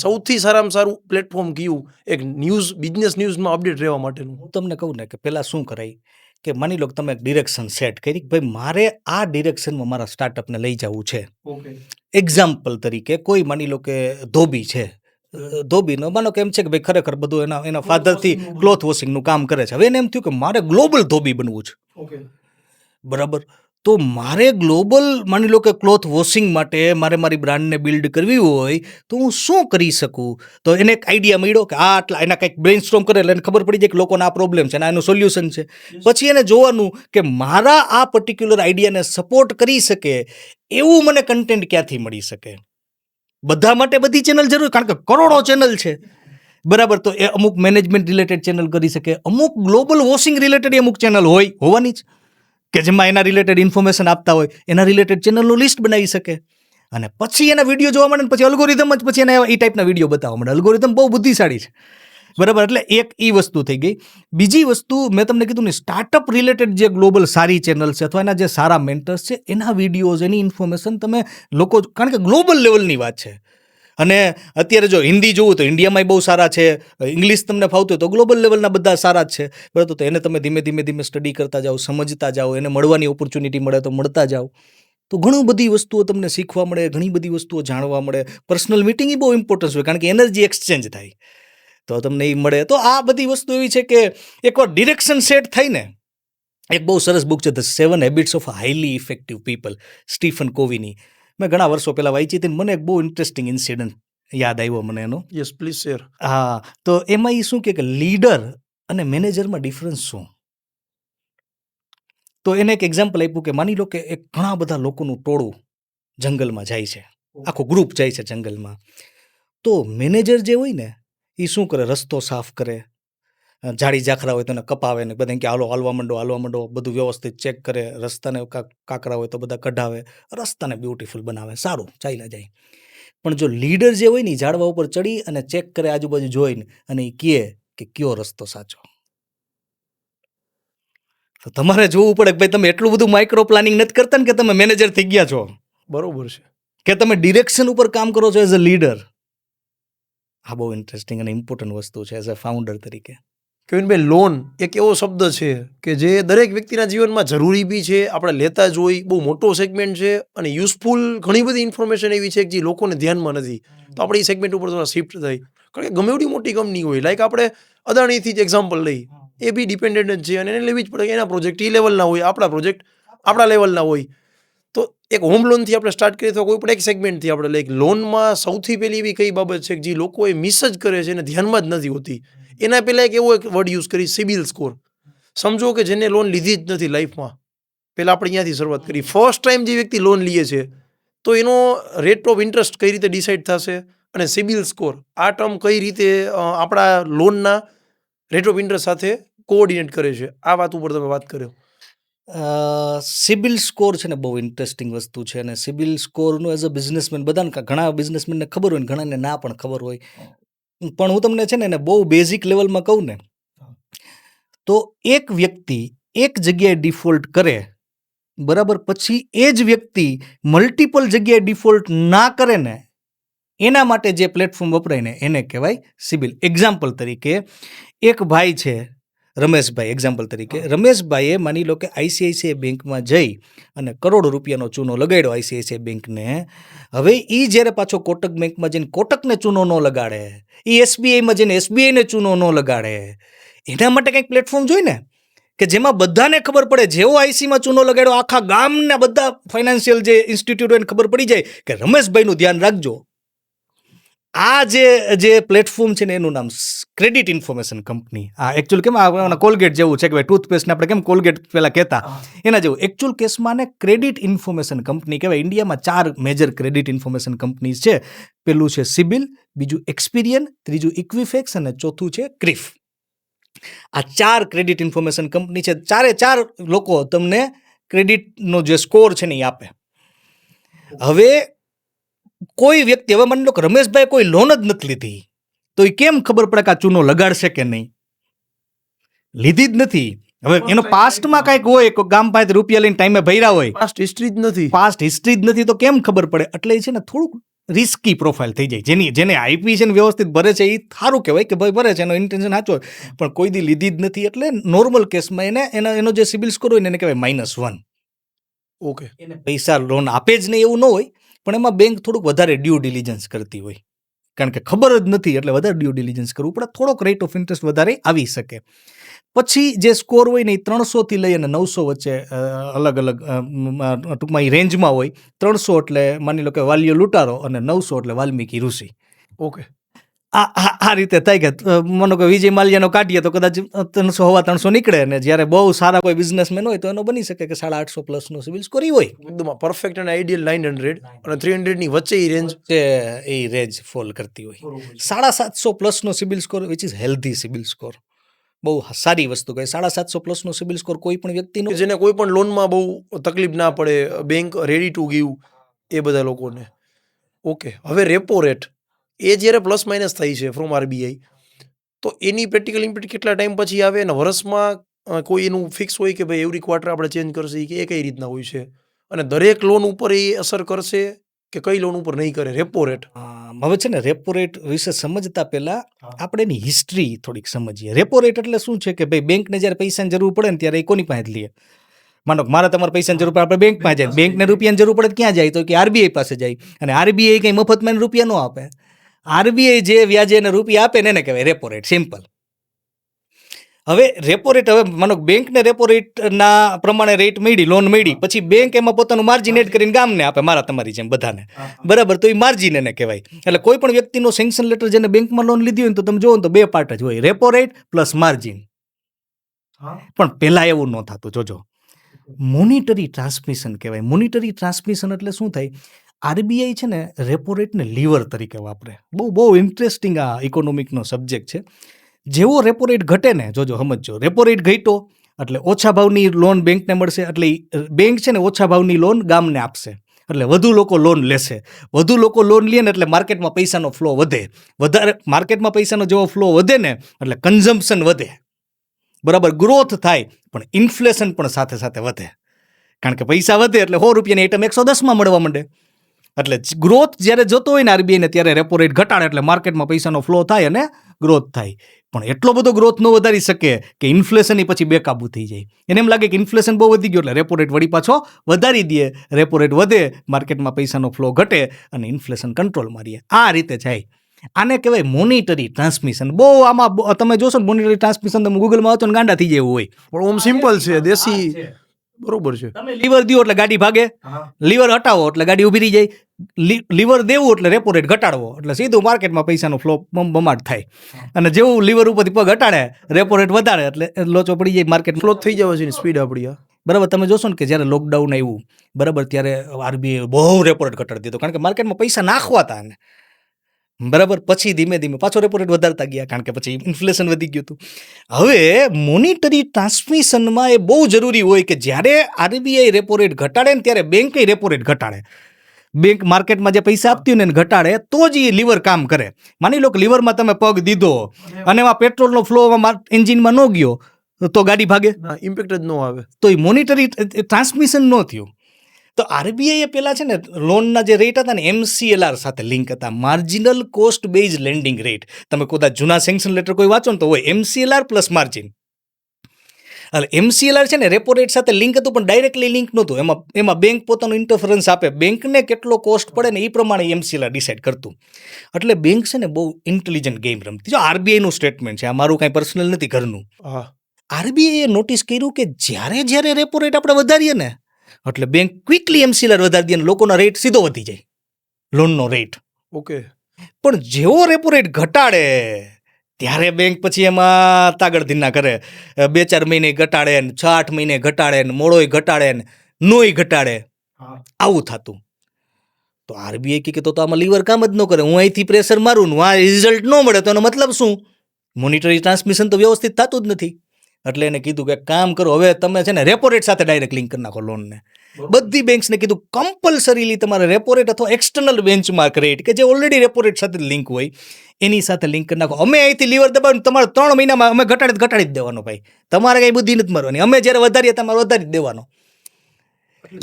સૌથી સારામાં સારું પ્લેટફોર્મ કયું એક ન્યૂઝ બિઝનેસ ન્યૂઝમાં અપડેટ રહેવા માટેનું? હું તમને કહું ને કે પહેલાં શું કરાય કે માની લો કે તમે એક ડિરેક્શન સેટ કરી કે ભાઈ મારે આ ડિરેક્શનમાં મારા સ્ટાર્ટઅપને લઈ જવું છે. એક્ઝામ્પલ તરીકે કોઈ માની લો કે ધોબી છે, ધોબીનો માનો કે એમ છે કે ભાઈ ખરેખર બધું એના ફાધરથી ક્લોથ વોશિંગનું કામ કરે છે. હવે એને એમ થયું કે મારે ગ્લોબલ ધોબી બનવું છે, બરાબર. તો મારે ગ્લોબલ માની લો કે ક્લોથ વોશિંગ માટે મારે મારી બ્રાન્ડને બિલ્ડ કરવી હોય તો હું શું કરી શકું? તો એને એક આઈડિયા મળ્યો કે આ આટલા એના કંઈક બ્રેઇનસ્ટોર્મ કરે એટલે એને ખબર પડી જાય કે લોકોને આ પ્રોબ્લેમ છે અને આનું સોલ્યુશન છે. પછી એને જોવાનું કે મારા આ પર્ટિક્યુલર આઈડિયાને સપોર્ટ કરી શકે એવું મને કન્ટેન્ટ ક્યાંથી મળી શકે. બધા માટે બધી ચેનલ જરૂર, કારણ કે કરોડો ચેનલ છે, બરાબર. તો એ અમુક મેનેજમેન્ટ રિલેટેડ ચેનલ કરી શકે, અમુક ગ્લોબલ વોશિંગ રિલેટેડ અમુક ચેનલ હોવાની જ કે જેમાં એના રિલેટેડ ઇન્ફોર્મેશન આપતા હોય, એના રિલેટેડ ચેનલનું લિસ્ટ બનાવી શકે. અને પછી એના વિડીયો જોવા મળે ને પછી અલ્ગોરિધમ જ પછી એને એ ટાઈપના વિડીયો બતાવવા મળે. અલ્ગોરિધમ બહુ બુદ્ધિશાળી છે, બરાબર. એટલે એક એ વસ્તુ થઈ ગઈ. બીજી વસ્તુ મેં તમને કીધું ને, સ્ટાર્ટઅપ રિલેટેડ જે ગ્લોબલ સારી ચેનલ છે અથવા એના જે સારા મેન્ટર્સ છે એના વિડીયોઝ, એની ઇન્ફોર્મેશન તમે લોકો, કારણ કે ગ્લોબલ લેવલની વાત છે. અને અત્યારે જો હિન્દી જોવું તો ઇન્ડિયામાંય બહુ સારા છે, ઇંગ્લિશ તમને ફાવતું તો ગ્લોબલ લેવલના બધા સારા જ છે, બરાબર. તો એને તમે ધીમે સ્ટડી કરતા જાઓ, સમજતા જાઓ, એને મળવાની ઓપોર્ચ્યુનિટી મળે તો મળતા જાઓ, તો ઘણી બધી વસ્તુઓ તમને શીખવા મળે, ઘણી બધી વસ્તુઓ જાણવા મળે. પર્સનલ મિટિંગ એ બહુ ઇમ્પોર્ટન્સ હોય, કારણ કે એનર્જી એક્સચેન્જ થાય તો તમને એ મળે. તો આ બધી વસ્તુ એવી છે કે એકવાર ડિરેક્શન સેટ થાય ને, એક બહુ સરસ બુક છે the 7 habits of highly effective people, Stephen કોવીની. મેં ઘણા વર્ષો પહેલાં વાંચી હતી. મને એક બહુ ઇન્ટરેસ્ટિંગ ઇન્સિડન્ટ યાદ આવ્યો મને એનો. Yes please share. હા, તો એમાં એ શું કે લીડર અને મેનેજરમાં ડિફરન્સ શું? તો એને એક એક્ઝામ્પલ આપ્યું કે માની લો કે એક ઘણા બધા લોકોનું ટોળું જંગલમાં જાય છે, આખું ગ્રુપ જાય છે જંગલમાં. તો મેનેજર જે હોય ને એ શું કરે? રસ્તો સાફ કરે, ઝાડી ઝાખરા હોય તો એને કપાવે ને બધા કે હાલો હાલવા માંડો, બધું વ્યવસ્થિત ચેક કરે, રસ્તાને કાંકરા હોય તો બધા કઢાવે, રસ્તાને બ્યુટીફુલ બનાવે, સારું ચાલ્યા જાય. પણ જો લીડર જે હોય ને ઝાડવા ઉપર ચડી અને ચેક કરે, આજુબાજુ જોઈને, અને એ કહે કે કયો રસ્તો સાચો. તો તમારે જોવું પડે કે ભાઈ તમે એટલું બધું માઇક્રો પ્લાનિંગ નથી કરતા ને કે તમે મેનેજર થઈ ગયા છો, બરોબર છે, કે તમે ડિરેક્શન ઉપર કામ કરો છો એઝ અ લીડર. આ બહુ ઇન્ટરેસ્ટિંગ અને ઇમ્પોર્ટન્ટ વસ્તુ છે એઝ અ ફાઉન્ડર તરીકે. કેવિનભાઈ, લોન એક એવો શબ્દ છે કે જે દરેક વ્યક્તિના જીવનમાં જરૂરી બી છે, આપણે લેતા જ હોય, બહુ મોટો સેગમેન્ટ છે અને યુઝફુલ ઘણી બધી ઇન્ફોર્મેશન એવી છે કે જે લોકોને ધ્યાનમાં નથી. તો આપણે એ સેગમેન્ટ ઉપર થોડા શિફ્ટ થાય. કારણ કે ગમે એવી મોટી કંપની હોય, લાઈક આપણે અદાણીથી જ એક્ઝામ્પલ લઈ, એ બી ડિપેન્ડન્ટ જ છે અને એને લેવી જ પડે. એના પ્રોજેક્ટ એ લેવલના હોય, આપણા પ્રોજેક્ટ આપણા લેવલના હોય. તો એક હોમ લોનથી આપણે સ્ટાર્ટ કરીએ તો કોઈ પણ એક સેગમેન્ટથી આપણે લાઈક લોનમાં સૌથી પહેલી એવી કઈ બાબત છે કે જે લોકો એ મિસ જ કરે છે અને ધ્યાનમાં જ નથી હોતી. એના પહેલાં એક એવો એક વર્ડ યુઝ કરી, સિબિલ સ્કોર. સમજો કે જેને લોન લીધી જ નથી લાઈફમાં, પહેલાં આપણે અહીંયાથી શરૂઆત કરી. ફર્સ્ટ ટાઈમ જે વ્યક્તિ લોન લે છે તો એનો રેટ ઓફ ઇન્ટરેસ્ટ કઈ રીતે ડિસાઇડ થશે અને સિબિલ સ્કોર આ ટર્મ કઈ રીતે આપણા લોનના રેટ ઓફ ઇન્ટરેસ્ટ સાથે કોઓર્ડિનેટ કરે છે, આ વાત ઉપર તમે વાત કર્યો. સિબિલ સ્કોર છે ને બહુ ઇન્ટરેસ્ટિંગ વસ્તુ છે. અને સિબિલ સ્કોરનું એઝ અ બિઝનેસમેન બધાને, ઘણા બિઝનેસમેનને ખબર હોય ને ઘણાને ના પણ ખબર હોય. પણ હું તમને છે ને એને બહુ બેઝિક લેવલમાં કહું ને, તો એક વ્યક્તિ એક જગ્યાએ ડિફોલ્ટ કરે, બરાબર, પછી એ જ વ્યક્તિ મલ્ટિપલ જગ્યાએ ડિફોલ્ટ ના કરે ને, એના માટે જે પ્લેટફોર્મ વપરાય ને એને કહેવાય સિબિલ. એક્ઝામ્પલ તરીકે એક ભાઈ છે રમેશભાઈ, એક્ઝામ્પલ તરીકે રમેશભાઈએ માની લો કે આઈસીઆઈસીઆઈ બેંકમાં જઈ અને કરોડો રૂપિયાનો ચૂનો લગાડ્યો આઈસીઆઈસીઆઈ બેંકને. હવે એ જ્યારે પાછો કોટક બેંકમાં જઈને કોટકને ચૂનો ન લગાડે, એ એસબીઆઈમાં જઈને એસબીઆઈને ચૂનો ન લગાડે, એના માટે કંઈક પ્લેટફોર્મ જોઈએ ને કે જેમાં બધાને ખબર પડે. જેવો આઈસીમાં ચૂનો લગાડ્યો આખા ગામના બધા ફાઇનાન્શિયલ જે ઇન્સ્ટિટ્યૂટ હોય ખબર પડી જાય કે રમેશભાઈનું ધ્યાન રાખજો. આ જે પ્લેટફોર્મ છે ને એનું નામ ક્રેડિટ ઇન્ફોર્મેશન કંપની. આ એકચ્યુઅલ કેમ કોલગેટ જેવું છે કે ભાઈ ટૂથપેસ્ટને આપણે કેમ કોલગેટ પહેલાં કહેતા, એના જેવું એકચ્યુઅલ કેસમાં ને ક્રેડિટ ઇન્ફોર્મેશન કંપની કહેવાય. ઇન્ડિયામાં 4 મેજર ક્રેડિટ ઇન્ફોર્મેશન કંપનીઝ છે. પેલું છે સિબિલ, બીજું એક્સપિરિયન, ત્રીજું ઇક્વિફેક્સ અને ચોથું છે ક્રિફ. આ 4 ક્રેડિટ ઇન્ફોર્મેશન કંપની છે. 4 લોકો તમને ક્રેડિટનો જે સ્કોર છે ને એ આપે. હવે કોઈ વ્યક્તિ, હવે માની લો કે રમેશભાઈ કોઈ લોન જ નથી લીધી, તો એ કેમ ખબર પડે કે આ ચૂનો લગાડશે કે નહીં? લીધી જ નથી. હવે એનો પાસ્ટમાં કાંઈક હોય, કોઈ ગામ પાસે રૂપિયા લઈને ટાઈમે ભર્યા હોય, પાસ્ટ હિસ્ટ્રી જ નથી. પાસ્ટ હિસ્ટ્રી જ નથી, તો કેમ ખબર પડે? એટલે એ છે ને થોડુંક રિસ્કી પ્રોફાઇલ થઈ જાય. જેને આઈપી છે ને વ્યવસ્થિત ભરે છે એ સારું કહેવાય કે ભાઈ ભરે છે, એનો ઇન્ટેન્શન સાચો હોય, પણ કોઈ દી લીધી જ નથી એટલે નોર્મલ કેસમાં એનો જે સિબિલ સ્કોર હોય ને એને કહેવાય -1. ઓકે. એને પૈસા લોન આપે જ નહીં એવું ન હોય, પણ એમાં બેંક થોડુંક વધારે ડ્યુ ડિલિજન્સ કરતી હોય, કારણ કે ખબર જ નથી એટલે વધારે ડ્યુ ડિલિજન્સ કરવું પડે, થોડોક રેટ ઓફ ઇન્ટરેસ્ટ વધારે આવી શકે. પછી જે સ્કોર હોય ને એ 300 થી લઈ અને 900 વચ્ચે અલગ અલગ ટૂંકમાં એ રેન્જમાં હોય. 300 એટલે માની લો કે વાલિયો લૂંટારો અને 900 એટલે વાલ્મીકી ઋષિ. ઓકે. આ રીતે થાય કે માનો કે વિજય માલ્યાનો કાઢીએ તો કદાચ 300 હવા 300 નીકળે, અને જ્યારે બહુ સારા કોઈ બિઝનેસમેન હોય તો એનો બની શકે કે 850 પ્લસનો સિબિલ સ્કોર હોય. એકદમ પરફેક્ટ અને આઈડિયલ 900 અને 300 ની વચ્ચે એ રેન્જ એ રેન્જ ફોલ કરતી હોય. 750 પ્લસનો CIBIL score which is healthy CIBIL score, બહુ સારી વસ્તુ કહે. 750 પ્લસનો સિબિલ સ્કોર કોઈ પણ વ્યક્તિનો, જેને કોઈ પણ લોનમાં બહુ તકલીફ ના પડે, બેંક રેડી ટુ ગીવ, એ બધા લોકોને. ઓકે. હવે રેપો રેટ એ જ્યારે પ્લસ માઇનસ થઈ છે ફ્રોમ આરબીઆઈ, તો એની પ્રેક્ટિકલ ઇમ્પેક્ટ કેટલા ટાઈમ પછી આવે, અને વર્ષમાં કોઈ એનું ફિક્સ હોય કે ભાઈ એવરી ક્વાર્ટર આપણે ચેન્જ કરશે, કે એ કઈ રીતના હોય છે, અને દરેક લોન ઉપર એ અસર કરશે કે કઈ લોન ઉપર નહીં કરે રેપો રેટ? હવે છે ને રેપો રેટ વિશે સમજતા પહેલા આપણે એની હિસ્ટ્રી થોડીક સમજીએ. રેપો રેટ એટલે શું છે કે ભાઈ બેંકને જ્યારે પૈસાની જરૂર પડે ને ત્યારે એ કોની પાસે લઈએ? માનો મારે તમારે પૈસાની જરૂર પડે આપણે બેંકમાં જાય, બેંકને રૂપિયાની જરૂર પડે ક્યાં જાય? તો કે આરબીઆઈ પાસે જાય, અને આરબીઆઈ કંઈ મફતમાં રૂપિયા ન આપે. આરબીઆઈ જે વ્યાજે એને રૂપિયા આપે ને એને કહેવાય રેપો રેટ, સિમ્પલ. હવે રેપો રેટ, હવે માનો બેંકને રેપો રેટના પ્રમાણે રેટ મળી, લોન મળી, પછી બેંક એમાં પોતાનું માર્જિન એડ કરીને ગામને આપે, મારા તમારી જેમ બધાને, બરાબર? તો એ માર્જિન એને કહેવાય. એટલે કોઈ પણ વ્યક્તિનો સેન્કશન લેટર જેને બેંકમાં લોન લીધી હોય ને તો તમે જોવો ને તો બે પાર્ટ જ હોય, રેપો રેટ પ્લસ માર્જિન. પણ પહેલા એવું ન થતું, જોજો. મોનિટરી ટ્રાન્સમિશન કહેવાય. મોનિટરી ટ્રાન્સમિશન એટલે શું થાય? આરબીઆઈ છે ને રેપો રેટને લીવર તરીકે વાપરે. બહુ ઇન્ટરેસ્ટિંગ આ ઇકોનોમિકનો સબ્જેક્ટ છે. જેવો રેપો રેટ ઘટે ને, જોજો સમજો, રેપો રેટ ઘટ્યો એટલે ઓછા ભાવની લોન બેંકને મળશે, એટલે બેંક છે ને ઓછા ભાવની લોન ગામને આપશે, એટલે વધુ લોકો લોન લેશે. વધુ લોકો લોન લે ને એટલે માર્કેટમાં પૈસાનો ફ્લો વધે. વધારે માર્કેટમાં પૈસાનો જેવો ફ્લો વધે ને એટલે કન્ઝમ્પશન વધે, બરાબર? ગ્રોથ થાય, પણ ઇન્ફ્લેશન પણ સાથે સાથે વધે, કારણ કે પૈસા વધે એટલે 100 રૂપિયાની આઈટમ 110માં મળવા માંડે. એટલે ગ્રોથ જ્યારે જોતો હોય ને આરબીઆઈને ત્યારે રેપો રેટ ઘટાડે એટલે માર્કેટમાં પૈસાનો ફ્લો થાય અને ગ્રોથ થાય. પણ એટલો બધો ગ્રોથ ન વધારી શકે કે ઇન્ફ્લેશનની પછી બેકાબૂ થઈ જાય. એને એમ લાગે કે ઇન્ફ્લેશન બહુ વધી ગયો એટલે રેપો રેટ વળી પાછો વધારી દે. રેપો રેટ વધે, માર્કેટમાં પૈસાનો ફ્લો ઘટે અને ઇન્ફ્લેશન કંટ્રોલમાં રહે. આ રીતે જાય. આને કહેવાય મોનિટરી ટ્રાન્સમિશન. બહુ આમાં તમે જોશો ને મોનિટરી ટ્રાન્સમિશન, તમે ગૂગલમાં વાંચો ને ગાંડા થઈ જાય એવું હોય. પણ ઓમ સિમ્પલ છે, દેશી. બરોબર છે. તમે લીવર દો એટલે ગાડી ભાગે, લીવર હટાવો એટલે ગાડી ઊભી રહી જાય. લીવર દેવું એટલે રેપો રેટ ઘટાડવો એટલે સીધું માર્કેટમાં પૈસાનો ફ્લો બમાટ થાય. અને જેવું લીવર ઉપરથી પગ હટાડે, રેપો રેટ વધારે એટલે લોચો પડી જાય, માર્કેટ ફ્લો થઈ જવા છે સ્પીડ આપણી. બરાબર? તમે જોશો ને કે જ્યારે લોકડાઉન આવ્યું, બરાબર, ત્યારે આરબીઆઈ બહુ રેપો રેટ ઘટાડી દીધો, કારણ કે માર્કેટમાં પૈસા નાખવા હતા ને, બરાબર? પછી ધીમે ધીમે પાછો રેપો રેટ વધારતા ગયા, કારણ કે પછી ઇન્ફ્લેશન વધી ગયું હતું. હવે મોનિટરી ટ્રાન્સમિશનમાં એ બહુ જરૂરી હોય કે જ્યારે આરબીઆઈ રેપો રેટ ઘટાડે ને ત્યારે બેંકે રેપો રેટ ઘટાડે. બેંક માર્કેટમાં જે પૈસા આપતી હોય ને એને ઘટાડે તો જ એ લીવર કામ કરે. માની લો કે લીવરમાં તમે પગ દીધો અને એમાં પેટ્રોલનો ફ્લો એન્જિનમાં ન ગયો તો ગાડી ભાગે, ઇમ્પેક્ટ જ ન આવે. તો એ મોનિટરી ટ્રાન્સમિશન ન થયું. તો આરબીઆઈ પેલા છે ને લોનના જે રેટ હતા ને MCLR સાથે લિંક હતા, marginal cost base landing rate. તમે કદાચ જૂના સેન્કશન લેટર કોઈ વાંચો ને તો હોય MCLR પ્લસ માર્જિન. એટલે MCLR છે ને રેપો રેટ સાથે લિંક હતું, પણ ડાયરેક્ટલી લિંક નહોતું. એમાં બેંક પોતાનું ઇન્ટરફરન્સ આપે, બેંકને કેટલો કોસ્ટ પડે ને એ પ્રમાણે MCLR ડિસાઇડ કરતું. એટલે બેંક છે ને બહુ ઇન્ટેલિજન્ટ ગેમ રમતી. જો આરબીઆઈનું સ્ટેટમેન્ટ છે, આ મારું કાંઈ પર્સનલ નથી, ઘરનું. આરબીઆઈએ નોટિસ કર્યું કે જ્યારે રેપો રેટ આપણે વધારીએ ને એટલે બેંક ક્વિકલી MCLR વધારી દે અને લોકોનો રેટ સીધો વધી જાય, લોનનો રેટ. ઓકે. પણ જેવો રેપો રેટ ઘટાડે ત્યારે બેંક પછી એમાં તાગડધીના કરે, 2-4 મહિને ઘટાડે ને 6-8 મહિને ઘટાડે ને મોડોય ઘટાડે ને નોય ઘટાડે, આવું થતું. તો આરબીઆઈ કહે તો આમાં લીવર કામ જ ન કરે, હું અહીંથી પ્રેશર મારું ને આ રિઝલ્ટ ન મળે તો એનો મતલબ શું? મોનિટરી ટ્રાન્સમિશન તો વ્યવસ્થિત થતું જ નથી. એટલે એને કીધું કે કામ કરો, હવે તમે છે ને રેપો રેટ સાથે ડાયરેક્ટ લિંક કરી નાખો લોનને. બધી બેંક્સને કીધું કમ્પલસરીલી તમારે રેપો રેટ અથવા એક્સટર્નલ બેન્ચમાર્ક રેટ કે જે ઓલરેડી રેપો રેટ સાથે લિંક હોય એની સાથે લિંક કરી નાખો. અમે અહીંથી લીવર દબાવીને તમારે 3 મહિનામાં અમે ઘટાડી જ દેવાનો ભાઈ. તમારે કઈ બુદ્ધિ નથી મારવાની. અમે જ્યારે વધારીએ તમારે વધારી જ દેવાનો.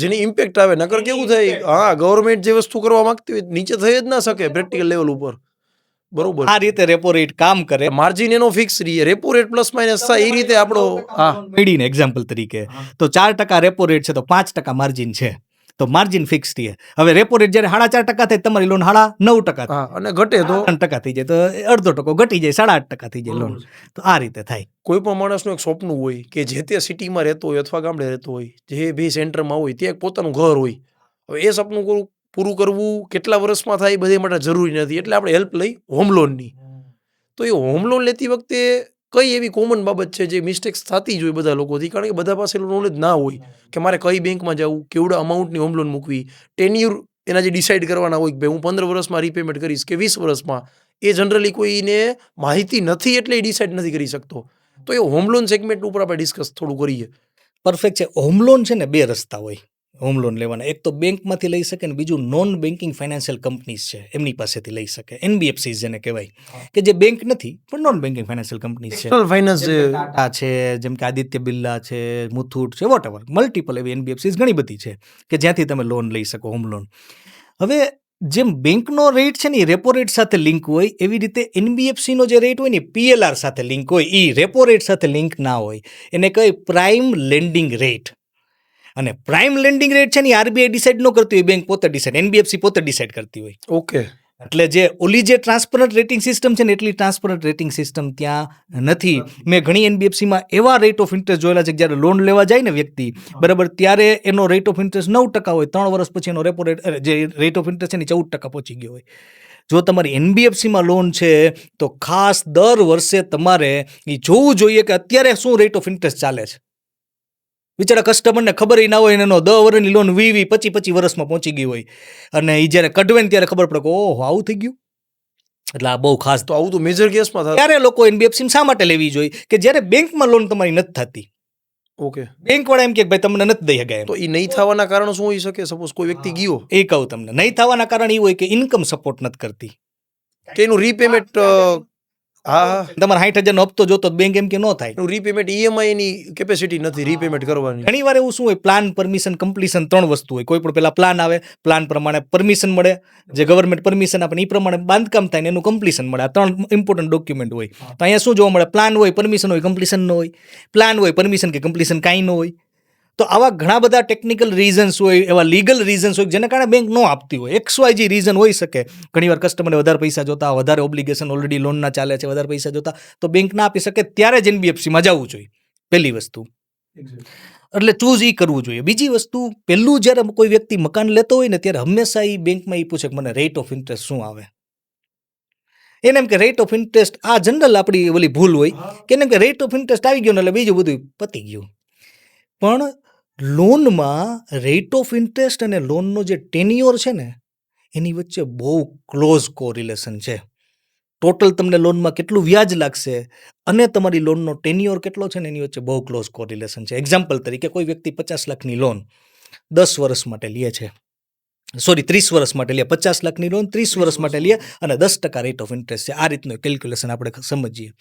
જેની ઇમ્પેક્ટ આવે. નકર કેવું થાય, હા, ગવર્મેન્ટ જે વસ્તુ કરવા માંગતી હોય નીચે થઈ જ ના શકે પ્રેક્ટિકલ લેવલ ઉપર. બરોબર. આ રીતે રેપો રેટ કામ કરે. માર્જિન એનો ફિક્સ રહે, રેપો રેટ પ્લસ માઇનસ થાય એ રીતે આપણો. હા, મેળીને એક્ઝામ્પલ તરીકે તો 4% રેપો રેટ છે તો 5% માર્જિન છે તો માર્જિન ફિક્સ રહે. હવે રેપો રેટ જ્યારે 4.5% થાય તમારી લોન 9.5% હા, અને ઘટે તો 3% થઈ જાય તો 0.5% ઘટી જાય 8.5% થઈ જાય લોન. તો આ રીતે થાય. કોઈ પણ માણસનું એક સ્વપ્ન હોય કે જે તે સિટીમાં રહેતો હોય અથવા ગામડે રહેતો હોય, જે બી સેન્ટરમાં હોય ત્યાં એક પોતાનું ઘર હોય. હવે એ સપનું પૂરું કરવું કેટલા વર્ષમાં થાય એ બધે માટે જરૂરી નથી. એટલે આપણે હેલ્પ લઈ હોમ લોનની. તો એ હોમ લોન લેતી વખતે કઈ એવી કોમન બાબત છે જે મિસ્ટેક્સ થતી જ હોય બધા લોકોથી? કારણ કે બધા પાસે નોલેજ ના હોય કે મારે કઈ બેંકમાં જવું, કેવડા અમાઉન્ટની હોમ લોન મૂકવી, ટેન્યુર એના જે ડિસાઇડ કરવાના હોય કે ભાઈ હું 15 વર્ષમાં રીપેમેન્ટ કરીશ કે 20 વર્ષમાં, એ જનરલી કોઈને માહિતી નથી એટલે એ ડિસાઇડ નથી કરી શકતો. તો એ હોમ લોન સેગમેન્ટ ઉપર આપણે ડિસ્કસ થોડું કરીએ. પરફેક્ટ છે. હોમ લોન છે ને 2 રસ્તા હોય હોમ લોન લેવાના. એક તો બેંકમાંથી લઈ શકે ને બીજું નોન બેન્કિંગ ફાઇનાન્શિયલ કંપનીઝ છે એમની પાસેથી લઈ શકે. NBFCs જેને કહેવાય કે જે બેંક નથી પણ નોન બેન્કિંગ ફાઇનાન્શિયલ કંપનીઝ છે. ફાઇનાન્સ ટાટા છે, જેમ કે આદિત્ય બિરલા છે, મુથુટ છે, વોટએવર મલ્ટિપલ એવી NBFCs ઘણી બધી છે કે જ્યાંથી તમે લોન લઈ શકો હોમ લોન. હવે જેમ બેંકનો રેટ છે ને એ રેપો રેટ સાથે લિંક હોય એવી રીતે NBFC નો જે રેટ હોય ને PLR સાથે લિંક હોય. એ રેપો રેટ સાથે લિંક ના હોય. એને કહે પ્રાઇમ લેન્ડિંગ રેટ. અને પ્રાઇમ લેન્ડિંગ રેટ છે ને RBI ડિસાઇડ ન કરતી હોય, બેંક પોતે ડિસાઇડ, NBFC પોતે ડિસાઇડ કરતી હોય. ઓકે. એટલે જે ઓલી જે ટ્રાન્સપરન્ટ રેટિંગ સિસ્ટમ છે ને એટલી ટ્રાન્સપરન્ટ રેટિંગ સિસ્ટમ ત્યાં નથી. મેં ઘણી NBFCમાં એવા રેટ ઓફ ઇન્ટરેસ્ટ જોયેલા છે કે જ્યારે લોન લેવા જાય ને વ્યક્તિ બરાબર ત્યારે એનો રેટ ઓફ ઇન્ટરેસ્ટ 9% હોય, 3 વર્ષ પછી એનો રેપો રેટ જે રેટ ઓફ ઇન્ટરેસ્ટ છે ને 14% પહોંચી ગયો હોય. જો તમારી NBFCમાં લોન છે તો ખાસ દર વર્ષે તમારે એ જોવું જોઈએ કે અત્યારે શું રેટ ઓફ ઇન્ટરેસ્ટ ચાલે છે. બિચારા કસ્ટમરને ખબર ના હોય એનો 10 વર્ષની લોન 20-25 વર્ષમાં પહોંચી ગઈ હોય અને એ જ્યારે કઢવે ને ત્યારે ખબર પડે કે ઓહો આવું થઈ ગયું. એટલે આ બહુ ખાસ. તો આવું તો મેજર કેસમાં થાય. ત્યારે લોકો NBFC શા માટે લેવી જોઈએ કે જ્યારે બેંકમાં લોન તમારી નથી થતી. ઓકે. બેંક વાળા એમ કે ભાઈ તમને નથી દઈ શકાય. તો એ નહીં થવાના કારણ શું હોઈ શકે? સપોઝ કોઈ વ્યક્તિ ગયો, એ કહું તમને નહીં થવાના કારણ એ હોય કે ઇન્કમ સપોર્ટ નથી કરતી કે એનું રીપેમેન્ટ, હા, તમારે 60,000 નો હપ્તો જોતો બેંક એમ કે ન થાય. એનું રીપેમેન્ટ EMI ની કેપેસિટી નથી રીપેમેન્ટ કરવાની. ઘણી વાર એવું શું હોય, પ્લાન, પરમિશન, કમ્પ્લીશન 3 વસ્તુ હોય. કોઈ પણ પેલા પ્લાન આવે, પ્લાન પ્રમાણે પરમિશન મળે, જે ગવર્મેન્ટ પરમિશન આપે એ પ્રમાણે બાંધકામ થાય ને એનું કમ્પ્લીશન મળે. આ 3 ઇમ્પોર્ટન્ટ ડોક્યુમેન્ટ હોય. તો અહીંયા શું જોવા મળે? પ્લાન હોય, પરમિશન હોય, કમ્પ્લીશન ન હોય. પ્લાન હોય, પરમિશન કે કમ્પ્લીશન કાંઈ ન હોય. તો આવા ઘણા બધા ટેકનિકલ રીઝન્સ હોય, એવા લીગલ રીઝન્સ હોય જેના કારણે બેંક ન આપતી હોય. XYZ રીઝન હોઈ શકે. ઘણીવાર કસ્ટમરને વધારે પૈસા જોતા, વધારે ઓબ્લિગેશન ઓલરેડી લોનના ચાલે છે, વધારે પૈસા જોતા, તો બેંક ના આપી શકે. ત્યારે જ NBFCમાં જવું જોઈએ. પહેલી વસ્તુ એટલે ચૂઝ એ કરવું જોઈએ. બીજી વસ્તુ, પહેલું જ્યારે કોઈ વ્યક્તિ મકાન લેતો હોય ને ત્યારે હંમેશા એ બેંકમાં એ પૂછે કે મને રેટ ઓફ ઇન્ટરેસ્ટ શું આવે. એને એમ કે રેટ ઓફ ઇન્ટરેસ્ટ, આ જનરલ આપણી ઓલી ભૂલ હોય કે એને એમ કે રેટ ઓફ ઇન્ટરેસ્ટ આવી ગયો ને એટલે બીજું બધું પતી ગયું. પણ લોનમાં રેટ ઓફ ઇન્ટરેસ્ટ અને લોનનો જે ટેન્યોર છે ને એની વચ્ચે બહુ ક્લોઝ કોરિલેશન છે. ટોટલ તમને લોનમાં કેટલું વ્યાજ લાગશે અને તમારી લોનનો ટેન્યોર કેટલો છે ને એની વચ્ચે બહુ ક્લોઝ કોરિલેશન છે. એક્ઝામ્પલ તરીકે કોઈ વ્યક્તિ 50 લાખની લોન 10 વર્ષ માટે લે છે, 30 વર્ષ માટે લે, 50 લાખની લોન 30 વર્ષ માટે લે અને 10% રેટ ઓફ ઇન્ટરેસ્ટ છે. આ રીતનું કેલ્ક્યુલેશન આપણે સમજીએ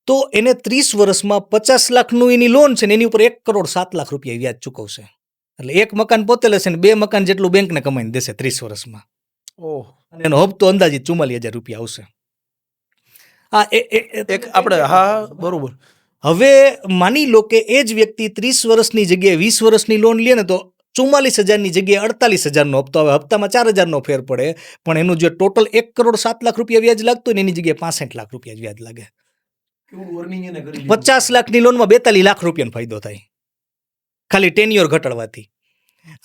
તો એને 30 વર્ષમાં 50 લાખનું એની લોન છે ને એની ઉપર 1,07 લાખ રૂપિયા વ્યાજ ચૂકવશે. એટલે એક મકાન પોતે લેશે ને 2 મકાન જેટલું બેંકને કમાઈને દેશે 30 વર્ષમાં. ઓહ. અને એનો હપ્તો અંદાજિત 44,000 રૂપિયા આવશે. એક આપણે, હા, બરોબર. હવે માની લો કે એ જ વ્યક્તિ 30 વર્ષની જગ્યાએ 20 વર્ષની લોન લે ને તો 44,000ની જગ્યાએ 48,000નો હપ્તો આવે. હપ્તામાં 4,000નો ફેર પડે પણ એનું જે ટોટલ 1,07 લાખ રૂપિયા વ્યાજ લાગતું ને એની જગ્યાએ 65 લાખ રૂપિયા જ વ્યાજ લાગે. 50 લાખની લોનમાં 42 લાખ રૂપિયાનો ફાયદો થાય ખાલી ટેન્યોર ઘટાડવાથી.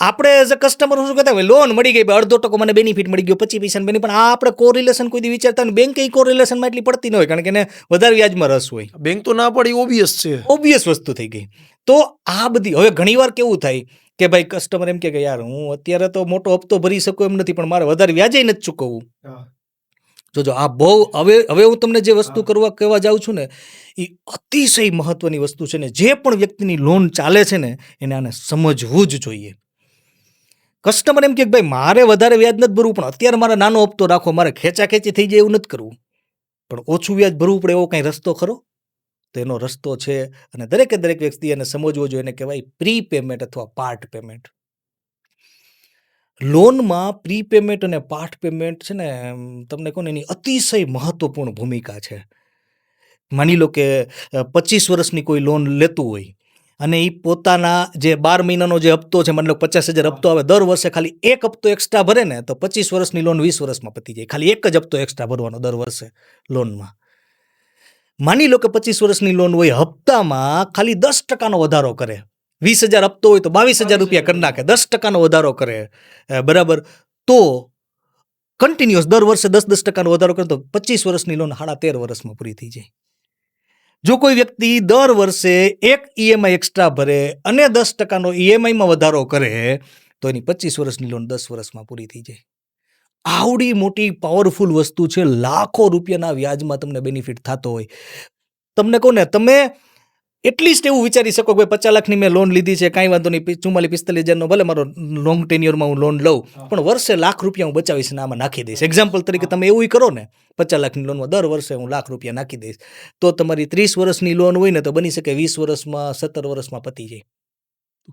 આપણે એઝ અ કસ્ટમર શું કહેતા હોય, લોન મળી ગઈ, 0.5% મને બેનિફિટ મળી ગયો, 25 પૈસાનું બેનિફિટ. પણ આ આપણે કોરિલેશન કોઈ દી વિચારતા હોય. બેંક એ કોરિલેશનમાં એટલી પડતી ન હોય કારણ કે એને વધારે વ્યાજમાં રસ હોય. બેંક તો ના પડે, ઓબ્વિયસ છે, ઓબ્વિયસ વસ્તુ થઈ ગઈ. તો આ બધી હવે ઘણીવાર કેવું થાય કે ભાઈ કસ્ટમર એમ કે યાર હું અત્યારે તો મોટો હપ્તો ભરી શકું એમ નથી પણ મારે વધારે વ્યાજે નથી ચૂકવવું. જોજો આ બહુ હવે હું તમને જે વસ્તુ કહેવા જાઉં છું ને એ અતિશય મહત્વની વસ્તુ છે ને, જે પણ વ્યક્તિની લોન ચાલે છે ને એને આને સમજવું જ જોઈએ. કસ્ટમર એમ કે ભાઈ મારે વધારે વ્યાજ નથી ભરવું, પણ અત્યારે મારે નાનો હપ્તો રાખો, મારે ખેંચાખેંચી થઈ જાય એવું નથી કરવું, પણ ઓછું વ્યાજ ભરવું પડે એવો કાંઈ રસ્તો ખરો? તો એનો રસ્તો છે, અને દરેક વ્યક્તિ એને સમજવો જોઈએ. એને કહેવાય પ્રી પેમેન્ટ અથવા પાર્ટ પેમેન્ટ. લોનમાં પ્રી પેમેન્ટ અને પાર્ટ પેમેન્ટ છે ને, તમને કહું ને એની અતિશય મહત્વપૂર્ણ ભૂમિકા છે. માની લો કે 25 વર્ષની કોઈ લોન લેતું હોય અને એ પોતાના જે 12 મહિનાનો જે હપ્તો છે, માની લો 50,000 હપ્તો આવે, દર વર્ષે ખાલી એક હપ્તો એક્સ્ટ્રા ભરે ને તો 25 વર્ષની લોન 20 વર્ષમાં પતી જાય. ખાલી એક જ હપ્તો એક્સ્ટ્રા ભરવાનો દર વર્ષે લોનમાં. માની લો કે 25 વર્ષની લોન હોય, હપ્તામાં ખાલી 10% વધારો કરે. 20,000 હપ્તો હોય તો 22,000 રૂપિયા કરી નાખે, 10% વધારો કરે, બરાબર. તો કન્ટિન્યુઅસ દર વર્ષે 10% વધારો કરે તો 25 વર્ષની લોન 13.5 વર્ષમાં પૂરી થઈ જાય. જો કોઈ વ્યક્તિ દર વર્ષે એક ઈએમઆઈ એક્સ્ટ્રા ભરે અને 10%નો ઈએમઆઈમાં વધારો કરે તો એની 25 વર્ષની લોન 10 વર્ષમાં પૂરી થઈ જાય. આવડી મોટી પાવરફુલ વસ્તુ છે. લાખો રૂપિયાના વ્યાજમાં તમને બેનિફિટ થતો હોય. તમને કહું ને, તમે એટલીસ્ટ એવું વિચારી શકો કે 50 લાખની મેં લોન લીધી છે, કાંઈ વાંધો નહીં, 44-45,000નો ભલે મારો લોંગ ટેન્યુરમાં હું લોન લઉં, પણ વર્ષે લાખ રૂપિયા હું બચાવીશ ને આમાં નાખી દઈશ. એક્ઝામ્પલ તરીકે તમે એવું કરો ને, 50 લાખની લોનમાં દર વર્ષે હું લાખ રૂપિયા નાખી દઈશ, તો તમારી 30 વર્ષની લોન હોય ને તો બની શકે 20 વર્ષમાં 17 વર્ષમાં પતી જાય.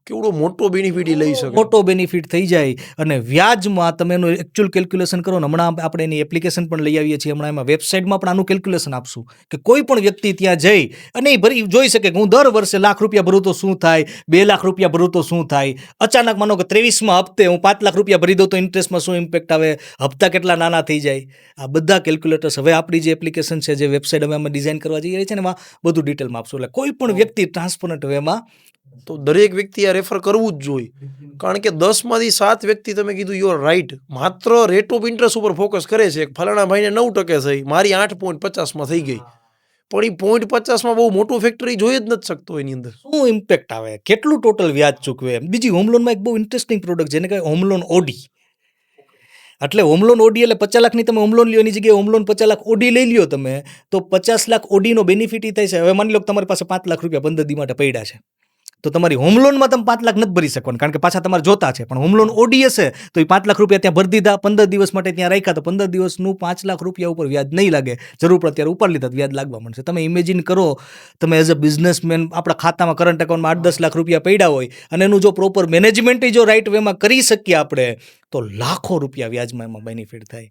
કેવડો મોટો બેનિફિટ લઈ શકે, મોટો બેનિફિટ થઈ જાય. અને વ્યાજમાં તમે એનું એકચ્યુઅલ કેલ્ક્યુલેશન કરો ને, હમણાં આપણે એની એપ્લિકેશન પણ લઈ આવીએ છીએ, હમણાં એમાં વેબસાઇટમાં પણ આનું કેલ્ક્યુલેશન આપશું કે કોઈ પણ વ્યક્તિ ત્યાં જઈ અને એ ભરી જોઈ શકે કે હું દર વર્ષે લાખ રૂપિયા ભરું તો શું થાય, 2 લાખ રૂપિયા ભરું તો શું થાય. અચાનક માનો કે 23માં હપ્તે હું 5 લાખ રૂપિયા ભરી દઉં તો ઇન્ટરેસ્ટમાં શું ઇમ્પેક્ટ આવે, હપ્તા કેટલા નાના થઈ જાય. આ બધા કેલ્ક્યુલેટર્સ હવે આપણી જે એપ્લિકેશન છે, જે વેબસાઇટ અમે ડિઝાઇન કરવા જઈ રહી છે ને, એમાં બધું ડિટેલમાં આપશું. એટલે કોઈ પણ વ્યક્તિ ટ્રાન્સપરન્ટ વેમાં, તો દરેક વ્યક્તિ આ રેફર કરવું જ જોઈએ. કારણ કે 10માંથી 7 વ્યક્તિ, તમે કીધું યુ આર રાઈટ, માત્ર રેટ ઓફ ઇન્ટરેસ્ટ ઉપર ફોકસ કરે છે. ફલાણા ભાઈને 9% થઈ, મારી 8.50માં થઈ ગઈ, પણ એ 0.50માં બહુ મોટું ફેક્ટરી જોઈ જ નથી શકતો. એની અંદર શું ઇમ્પેક્ટ આવે, કેટલું ટોટલ વ્યાજ ચૂકવે. બીજી હોમ લોનમાં એક બહુ ઇન્ટરેસ્ટિંગ પ્રોડક્ટ જેને કહેવાય હોમ લોન ઓડી. એટલે હોમ લોન ઓડી એટલે 50 લાખની તમે હોમ લોન લ્યો, એની જગ્યાએ હોમ લોન 50 લાખ ઓડી લઈ લ્યો તમે, તો 50 લાખ ઓડીનો બેનિફિટ થાય છે. હવે માની લો કે તમારી પાસે 5 લાખ રૂપિયા 15 દી માટે પડ્યા છે, તો તમારી હોમ લોનમાં તમે 5 લાખ નથી ભરી શકવાનું, કારણ કે પાછા તમારે જોતા છે. પણ હોમ લોન ઓડી હશે તો એ 5 લાખ રૂપિયા ત્યાં ભરી દીધા, 15 દિવસ માટે ત્યાં રાખ્યા, તો 15 દિવસનું 5 લાખ રૂપિયા ઉપર વ્યાજ નહીં લાગે. જરૂર પડે ત્યારે ઉપાડી લીધા વ્યાજ લાગવા મળશે. તમે ઇમેજિન કરો, તમે એઝ અ બિઝનેસમેન આપણા ખાતામાં કરંટ એકાઉન્ટમાં 8-10 લાખ રૂપિયા પડ્યા હોય અને એનું જો પ્રોપર મેનેજમેન્ટ જો રાઈટ વેમાં કરી શકીએ આપણે, તો લાખો રૂપિયા વ્યાજમાં એમાં બેનિફિટ થાય.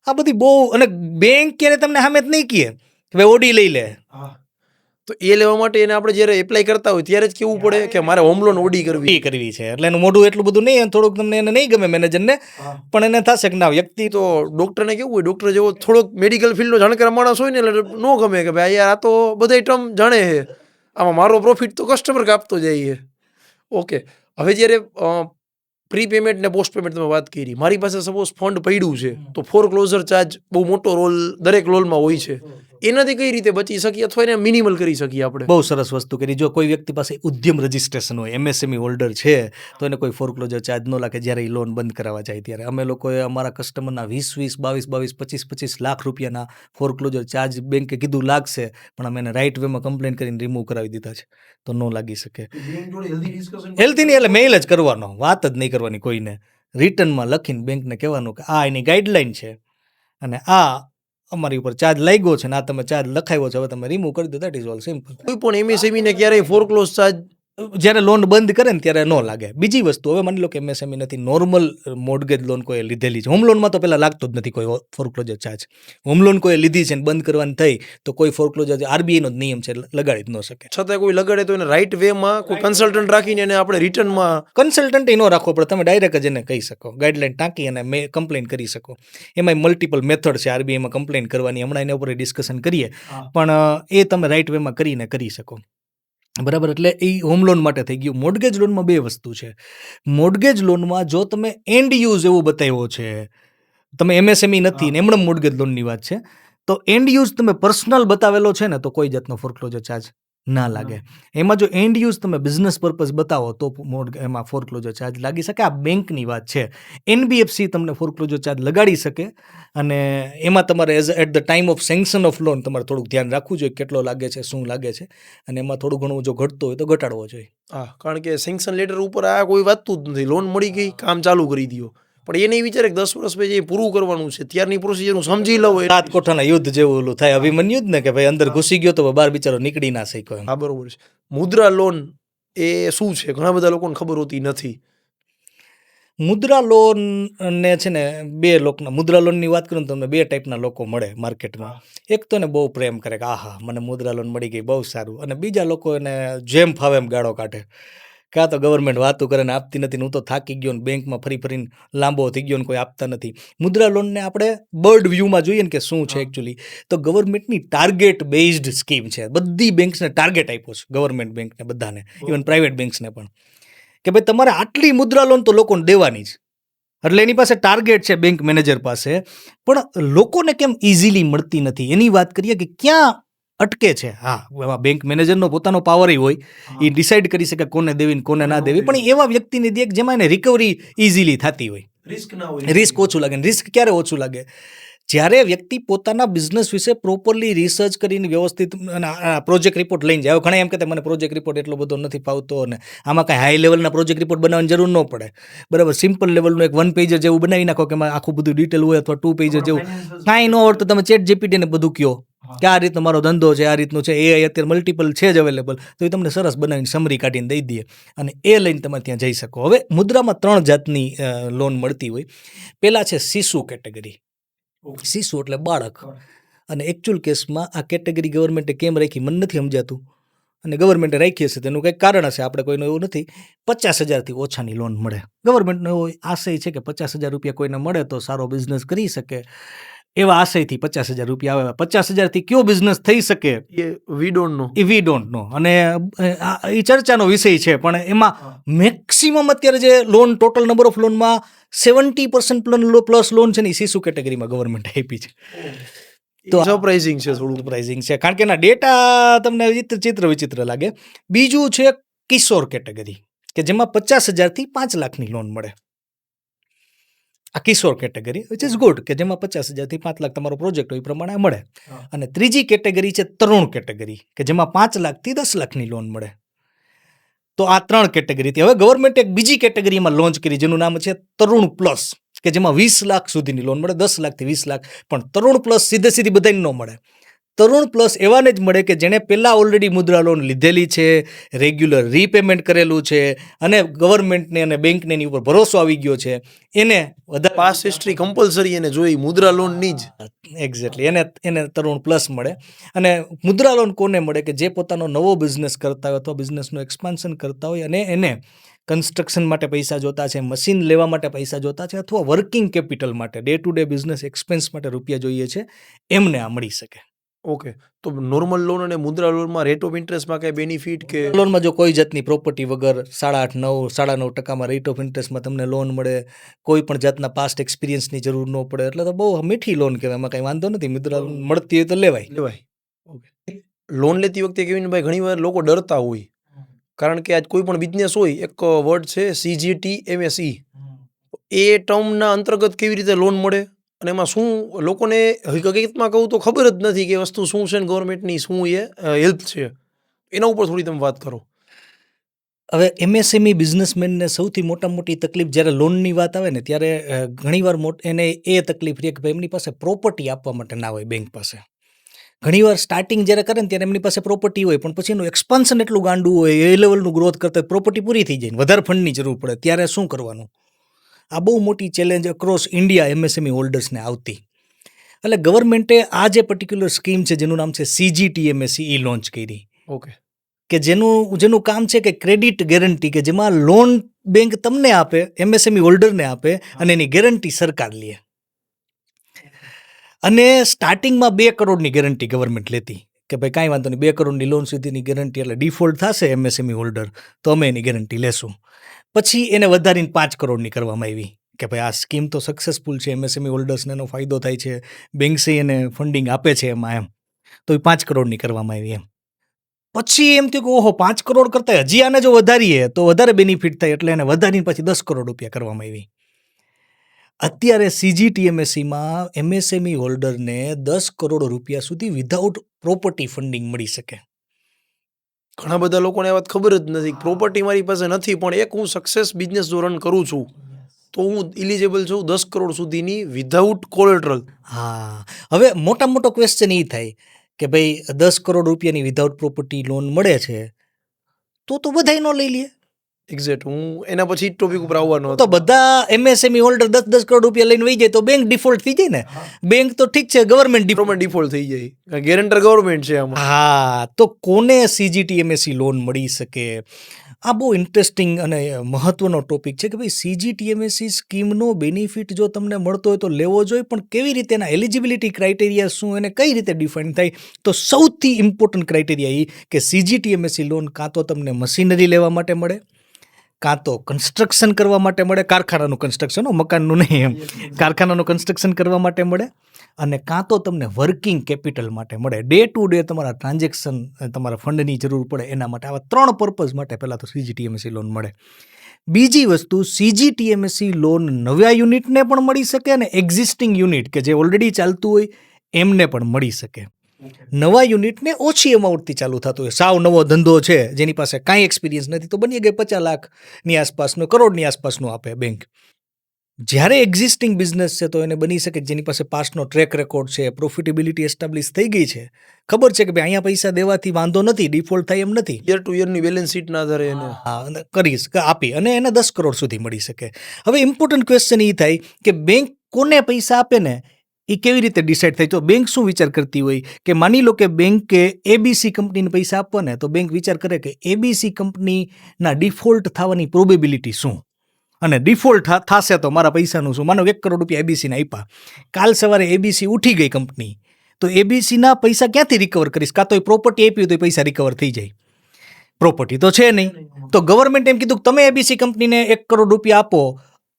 આ બધી બહુ, અને બેંક ક્યારે તમને સામે જ નહીં કહે કે ભાઈ ઓડી લઈ લે. તો એ લેવા માટે એને આપણે જ્યારે એપ્લાય કરતા હોય ત્યારે જ કેવું પડે કે મારે હોમ લોન ઓડી કરવી છે. એટલે એનું મોઢું એટલું બધું નહીં, થોડુંક તમને એને નહીં ગમે મેનેજરને, પણ એને થશે કે ના વ્યક્તિ. તો ડૉક્ટરને કેવું હોય, ડૉક્ટર જેવો થોડોક મેડિકલ ફિલ્ડનો જાણકાર માણસ હોય ને, એટલે ન ગમે કે ભાઈ યાર આ તો બધા ટર્મ જાણે છે, આમાં મારો પ્રોફિટ તો કસ્ટમર કાપતો જાય છે. ઓકે, હવે જ્યારે પ્રી પેમેન્ટ ને પોસ્ટ પેમેન્ટ તમે વાત કરી, મારી પાસે સપોઝ ફંડ પડ્યું છે, તો ફોરક્લોઝર ચાર્જ બહુ મોટો રોલ દરેક લોનમાં હોય છે. એનાથી કઈ રીતે બચી શકીએ અથવા એને મિનિમલ કરી શકીએ આપણે? બહુ સરસ વસ્તુ કરી. જો કોઈ વ્યક્તિ પાસે ઉદ્યમ રજિસ્ટ્રેશન હોય, એમએસએમઈ હોલ્ડર છે, તો એને કોઈ ફોરક્લોઝર ચાર્જ ન લાગે જ્યારે એ લોન બંધ કરાવવા જાય ત્યારે. અમે લોકોએ અમારા કસ્ટમરના 20-20, 22-22, 25-25 લાખ રૂપિયાના ફોરક્લોઝર ચાર્જ બેંકે કીધું લાગશે, પણ અમે એને રાઇટ વેમાં કમ્પ્લેન કરીને રિમૂવ કરાવી દીધા છે, તો ન લાગી શકે. હેલ્થી નહીં, એટલે મેઇલ જ કરવાનો, વાત જ નહીં કરવાની કોઈને. રિટર્નમાં લખીને બેંકને કહેવાનું કે આ એની ગાઈડલાઇન છે અને આ અમારી ઉપર ચાર્જ લાગ્યો છે ને આ તમે ચાર્જ લખાવ્યો છે, હવે તમે રિમૂવ કરી દો. That is all simple. કોઈ પણ એમએસએમઈ ને ક્યારેય ફોરક્લોઝ ચાર્જ જ્યારે લોન બંધ કરે ને ત્યારે ન લાગે. બીજી વસ્તુ, હવે માની લો કે એમએસએમઈ નથી, નોર્મલ મોર્ટગેજ લોન કોઈ લીધેલી છે, હોમ લોનમાં તો પહેલાં લાગતો જ નથી કોઈ ફોરક્લોઝર ચાર્જ. હોમ લોન કોઈ લીધી છે ને બંધ કરવાની થઈ તો કોઈ ફોરક્લોઝર, આરબીઆઈનો જ નિયમ છે, લગાડી જ ન શકે. છતાં કોઈ લગાડે તો એને રાઈટ વેમાં કોઈ કન્સલ્ટન્ટ રાખીને એને આપણે રિટર્નમાં કન્સલ્ટન્ટ ન રાખવો પડે, તમે ડાયરેક્ટ જ એને કહી શકો, ગાઈડલાઈન ટાંકી અને કમ્પ્લેન કરી શકો. એમાં મલ્ટિપલ મેથડ છે આરબીઆઈમાં કમ્પ્લેન કરવાની, હમણાં એના ઉપર ડિસ્કશન કરીએ, પણ એ તમે રાઈટ વેમાં કરીને કરી શકો. બરાબર. એટલે એ હોમ લોન માટે થઈ ગયું. મોર્ટગેજ લોનમાં 2 વસ્તુ છે. મોર્ટગેજ લોનમાં જો તમે એન્ડ યુઝ એવું બતાવ્યો છે, તમે એમએસએમઈ નથી ને એમણે મોર્ટગેજ લોનની વાત છે, તો એન્ડ યુઝ તમે પર્સનલ બતાવેલો છે ને, તો કોઈ જાતનો ફોરક્લોઝર ચાર્જ ના લાગે. એમાં જો એન્ડ યુઝ તમે બિઝનેસ પર્પઝ બતાવો તો એમાં ફોરક્લોઝર ચાર્જ લાગી શકે. આ બેંકની વાત છે. એનબીએફસી તમને ફોરક્લોઝર ચાર્જ લગાડી શકે અને એમાં તમારે at the time of sanction of loan તમારે થોડુંક ધ્યાન રાખવું જોઈએ કેટલો લાગે છે, શું લાગે છે, અને એમાં થોડું ઘણું જો ઘટતું હોય તો ઘટાડવો જોઈએ. હા, કારણ કે સેન્કશન લેટર ઉપર આ કોઈ વાંચતું જ નથી. લોન મળી ગઈ, કામ ચાલુ કરી દો. પણ એ નહીં વિચારે કે 10 વર્ષ પછી એ પૂરું કરવાનું છે, ત્યારની પ્રોસિજર હું સમજી લઉં. સાત કોઠાના યુદ્ધ જેવું ઓલું થાય અભિમન્યુ જ ને કે ભાઈ અંદર ઘૂસી ગયો તો બહાર બિચારો નીકળી ના શક્યો એમ. હા, બરોબર છે. મુદ્રા લોન એ શું છે? ઘણા બધા લોકોને ખબર હોતી નથી. મુદ્રા લોન ને છે ને બે લોકના મુદ્રા લોનની વાત કરું ને તમને બે ટાઈપના લોકો મળે માર્કેટમાં. એક તો ને બહુ પ્રેમ કરે કે આહા મને મુદ્રા લોન મળી ગઈ બહુ સારું, અને બીજા લોકો એને જેમ ફાવે એમ ગાળો કાઢે. કાં તો ગવર્મેન્ટ વાતું કરે ને આપતી નથી, હું તો થાકી ગયો ને બેંકમાં ફરી ફરીને લાંબો થઈ ગયો ને કોઈ આપતા નથી. મુદ્રા લોનને આપણે બર્ડ વ્યૂમાં જોઈએ ને કે શું છે એકચ્યુઅલી, તો ગવર્મેન્ટની ટાર્ગેટ બેઝડ સ્કીમ છે. બધી બેંક્સને ટાર્ગેટ આપ્યો છે, ગવર્મેન્ટ બેંકને બધાને, ઇવન પ્રાઇવેટ બેંક્સને પણ, કે ભાઈ તમારે આટલી મુદ્રા લોન તો લોકોને દેવાની જ. એટલે એની પાસે ટાર્ગેટ છે બેંક મેનેજર પાસે, પણ લોકોને કેમ ઇઝીલી મળતી નથી એની વાત કરીએ કે ક્યાં અટકે છે. હા, એમાં બેંક મેનેજરનો પોતાનો પાવર હોય, એ ડિસાઇડ કરી શકે કોને દેવી ને કોને ના દેવી, પણ એવા વ્યક્તિને દે જેમાં એને રિકવરી ઇઝીલી થતી હોય, રિસ્ક ના હોય. રિસ્ક ઓછું લાગે. રિસ્ક ક્યારે ઓછું લાગે? જ્યારે વ્યક્તિ પોતાના બિઝનેસ વિશે પ્રોપરલી રિસર્ચ કરીને વ્યવસ્થિત પ્રોજેક્ટ રિપોર્ટ લઈને જાય. ઘણા એમ કહેતા મને પ્રોજેક્ટ રિપોર્ટ એટલો બધો નથી ફાવતો, અને આમાં કાંઈ હાઈ લેવલના પ્રોજેક્ટ રિપોર્ટ બનાવવાની જરૂર ન પડે, બરાબર. સિમ્પલ લેવલનું એક 1 પેજર જેવું બનાવી નાખો કે એમાં આખું બધું ડિટેલ હોય, અથવા 2 પેજર જેવું. કાંઈ ન હોય તો તમે ચેટ જીપીટીને બધું કહો કે આ રીતનો મારો ધંધો છે, આ રીતનું છે. એઆઈ અત્યારે મલ્ટિપલ છે જ અવેલેબલ, તો એ તમને સરસ બનાવીને સમરી કાઢીને દઈ દે, અને એ લઈને તમે ત્યાં જઈ શકો. હવે મુદ્રામાં 3 જાતની લોન મળતી હોય. પહેલાં છે શિશુ કેટેગરી. શિશુ એટલે બાળક, અને એકચ્યુઅલ કેસમાં આ કેટેગરી ગવર્મેન્ટે કેમ રાખી મને નથી સમજાતું, અને ગવર્મેન્ટે રાખી હશે તેનું કંઈક કારણ હશે, આપણે કોઈનું એવું નથી. 50,000થી ઓછાની લોન મળે. ગવર્મેન્ટનો એવો આશય છે કે 50,000 રૂપિયા કોઈને મળે તો સારો બિઝનેસ કરી શકે, એવા આશયથી 50,000 રૂપિયા આવે. 50,000થી કયો બિઝનેસ થઈ શકે એ we don't know. A we don't know, અને એ ચર્ચાનો વિષય છે. પણ એમાં મેક્સિમમ અત્યારે જે લોન, ટોટલ નંબર ઓફ લોનમાં 70% પ્લસ લોન છે ને એ શિશુ કેટેગરીમાં ગવર્મેન્ટ આપી છે. તો સરપ્રાઇઝિંગ છે, થોડું સરપ્રાઇઝિંગ છે, કારણ કે એના ડેટા તમને ચિત્ર વિચિત્ર લાગે. બીજું છે કિશોર કેટેગરી, કે જેમાં 50,000થી 5 લાખની લોન મળે. આ કિશોર કેટેગરી વિચ ઇઝ ગુડ, કે જેમાં 50,000થી 5 લાખ તમારો પ્રોજેક્ટ હોય એ પ્રમાણે મળે. અને ત્રીજી કેટેગરી છે તરુણ કેટેગરી, કે જેમાં 5 લાખથી 10 લાખની લોન મળે. તો આ 3 કેટેગરીથી હવે ગવર્મેન્ટે એક બીજી કેટેગરીમાં લોન્ચ કરી જેનું નામ છે તરુણ પ્લસ, કે જેમાં 20 લાખ સુધીની લોન મળે, 10 લાખથી 20 લાખ. પણ તરુણ પ્લસ સીધી બધાને ન મળે. તરુણ પ્લસ એવાને જ મળે કે જેણે પહેલાં ઓલરેડી મુદ્રા લોન લીધેલી છે, રેગ્યુલર રીપેમેન્ટ કરેલું છે, અને ગવર્મેન્ટને અને બેંકને એની ઉપર ભરોસો આવી ગયો છે. એને વધારે પાસ હિસ્ટ્રી કમ્પલસરી એને જોઈ મુદ્રા લોનની જ. એક્ઝેક્ટલી એને તરુણ પ્લસ મળે. અને મુદ્રા લોન કોને મળે? કે જે પોતાનો નવો બિઝનેસ કરતા હોય અથવા બિઝનેસનું એક્સપાન્શન કરતા હોય, અને એને કન્સ્ટ્રક્શન માટે પૈસા જોતા છે, મશીન લેવા માટે પૈસા જોતા છે, અથવા વર્કિંગ કેપિટલ માટે, day to day business expense માટે રૂપિયા જોઈએ છે, એમને આ મળી શકે. ઓકે, તો નોર્મલ લોન અને મુદ્રા લોનમાં રેટ ઓફ ઇન્ટરેસ્ટમાં કઈ બેનિફિટ કે? લોનમાં જો કોઈ જાતની પ્રોપર્ટી વગર 8.5-9.5% રેટ ઓફ ઇન્ટરેસ્ટમાં તમને લોન મળે, કોઈ પણ જાતના પાસ્ટ એક્સપિરિયન્સની જરૂર ન પડે, એટલે તો બહુ મીઠી લોન કહેવાય, એમાં કંઈ વાંધો નથી. મુદ્રા લોન મળતી હોય તો લેવાય. ઓકે, લોન લેતી વખતે કેવીનભાઈ ઘણીવાર લોકો ડરતા હોય, કારણ કે આજ કોઈ પણ બિઝનેસ હોય, એક વર્ડ છે CGTMSE, એ ટર્મના અંતર્ગત કેવી રીતે લોન મળે, અને એમાં શું લોકોને હકીકતમાં કહું તો ખબર જ નથી કે વસ્તુ શું છે ને ગવર્મેન્ટની શું એ હેલ્પ છે. એના ઉપર થોડી તમે વાત કરો. હવે MSME બિઝનેસમેનને સૌથી મોટી તકલીફ જ્યારે લોનની વાત આવે ને ત્યારે ઘણીવાર એને એ તકલીફ રહે કે ભાઈ એમની પાસે પ્રોપર્ટી આપવા માટે ના હોય બેંક પાસે. ઘણીવાર સ્ટાર્ટિંગ જ્યારે કરે ને ત્યારે એમની પાસે પ્રોપર્ટી હોય, પણ પછી એનું એક્સપાન્શન એટલું ગાંડું હોય, એ લેવલનું ગ્રોથ કરતા પ્રોપર્ટી પૂરી થઈ જાય, વધારે ફંડની જરૂર પડે, ત્યારે શું કરવાનું? આ બહુ મોટી ચેલેન્જ અક્રોસ ઇન્ડિયા MSME હોલ્ડર્સને આવતી. એટલે ગવર્મેન્ટે આ જે પર્ટિક્યુલર સ્કીમ છે જેનું નામ છે CGTMSE એ લોન્ચ કરી. ઓકે, કે જેનું કામ છે કે ક્રેડિટ ગેરંટી, કે જેમાં લોન બેંક તમને આપે, MSME હોલ્ડરને આપે, અને એની ગેરંટી સરકાર લે. અને સ્ટાર્ટિંગમાં 2 કરોડની ગેરંટી ગવર્મેન્ટ લેતી, કે ભાઈ કાંઈ વાંધો નહીં, 2 કરોડની લોન સુધીની ગેરંટી, એટલે ડિફોલ્ટ થશે MSME હોલ્ડર તો અમે એની ગેરંટી લેશું. પછી એને વધારીને 5 કરોડની કરવામાં આવી, કે ભાઈ આ સ્કીમ તો સક્સેસફુલ છે, MSME હોલ્ડર્સને એનો ફાયદો થાય છે, બેંક્સે એને ફંડિંગ આપે છે એમાં, એમ તો એ 5 કરોડની કરવામાં આવી એમ. પછી એમ થયું કે ઓહો 5 કરોડ કરતા હજી આને જો વધારીએ તો વધારે બેનિફિટ થાય, એટલે એને વધારીને પછી 10 કરોડ રૂપિયા કરવામાં આવી. અત્યારે CGTMSEમાં MSME હોલ્ડરને 10 કરોડ રૂપિયા સુધી વિધાઉટ પ્રોપર્ટી ફંડિંગ મળી શકે. ઘણા બધા લોકોને આ વાત ખબર જ નથી. પ્રોપર્ટી મારી પાસે નથી, પણ એક હું સક્સેસ બિઝનેસ જો રન કરું છું તો હું ઇલિજિબલ છું 10 કરોડ સુધીની વિધાઉટ કોલેટરલ. હા, હવે મોટો ક્વેશ્ચન એ થાય કે ભાઈ 10 કરોડ રૂપિયાની વિધાઉટ પ્રોપર્ટી લોન મળે છે તો બધાય નો લઈ લે. એક્ઝેક્ટ. હું એના પછી જ ટોપિક ઉપર આવવાનો તો હતો. બધા MSME હોલ્ડર 10 કરોડ રૂપિયા લઈને વહી જાય તો બેંક ડિફોલ્ટ થઈ જાય ને. બેંક તો ઠીક છે, ગવર્મેન્ટ ગવર્મેન્ટ ડિફોલ્ટ થઈ જાય, ગેરંટર ગવર્મેન્ટ છે આમાં. હા, તો કોને CGTMSE લોન મળી શકે? આ બહુ ઇન્ટરેસ્ટિંગ અને મહત્વનો ટોપિક છે કે ભાઈ CGTMSE સ્કીમનો બેનિફિટ જો તમને મળતો હોય તો લેવો જોઈએ, પણ કેવી રીતે એના એલિજિબિલિટી ક્રાઇટેરિયા શું, એને કઈ રીતે ડિફાઇન થાય? તો સૌથી ઇમ્પોર્ટન્ટ ક્રાઇટેરિયા એ કે CGTMSE લોન કાં તો તમને મશીનરી લેવા માટે મળે, કાં તો કન્સ્ટ્રક્શન કરવા માટે મળે, કારખાનાનું કન્સ્ટ્રક્શન, મકાનનું નહીં, એમ કારખાનાનું કન્સ્ટ્રક્શન કરવા માટે મળે, અને કાં તો તમને વર્કિંગ કેપિટલ માટે મળે, ડે ટુ ડે તમારા ટ્રાન્ઝેક્શન, તમારા ફંડની જરૂર પડે એના માટે. આવા 3 પર્પઝ માટે પહેલાં તો CGTMSE લોન મળે. બીજી વસ્તુ, CGTMSE લોન નવા યુનિટને પણ મળી શકે અને એક્ઝિસ્ટિંગ યુનિટ કે જે ઓલરેડી ચાલતું હોય એમને પણ મળી શકે. નવા યુનિટને ઓછી અમાઉન્ટથી ચાલુ થતું હોય, સાવ નવો ધંધો છે જેની પાસે કાંઈ એક્સપિરિયન્સ નથી તો બની ગઈ 50 લાખની આસપાસનું, કરોડની આસપાસનું આપે બેંક. જ્યારે એક્ઝિસ્ટિંગ બિઝનેસ છે તો એને બની શકે જેની પાસે પાસ્ટનો ટ્રેક રેકોર્ડ છે, પ્રોફિટેબિલિટી એસ્ટાબ્લિશ થઈ ગઈ છે, ખબર છે કે ભાઈ અહીંયા પૈસા દેવાથી વાંધો નથી, ડિફોલ્ટ થાય એમ નથી, યર ટુ યરની બેલેન્સ શીટના આધારે એને કરીશ આપી, અને એને 10 કરોડ સુધી મળી શકે. હવે ઇમ્પોર્ટન્ટ ક્વેશ્ચન એ થાય કે બેંક કોને પૈસા આપે ને એ કેવી રીતે ડિસાઇડ થાય? તો બેંક શું વિચાર કરતી હોય કે માની લો કે બેંકે ABC કંપનીને પૈસા આપવા ને તો બેંક વિચાર કરે કે ABC કંપનીના ડિફોલ્ટ થવાની પ્રોબેબિલિટી શું, અને ડિફોલ્ટ થશે તો મારા પૈસાનું શું? માનો 1 કરોડ રૂપિયા ABCને આપ્યા, કાલ સવારે ABC ઉઠી ગઈ કંપની, તો ABCના પૈસા ક્યાંથી રિકવર કરીશ? કાં તો એ પ્રોપર્ટી આપી તો એ પૈસા રિકવર થઈ જાય, પ્રોપર્ટી તો છે નહીં. તો ગવર્મેન્ટ એમ કીધું તમે ABC કંપનીને 1 કરોડ રૂપિયા આપો,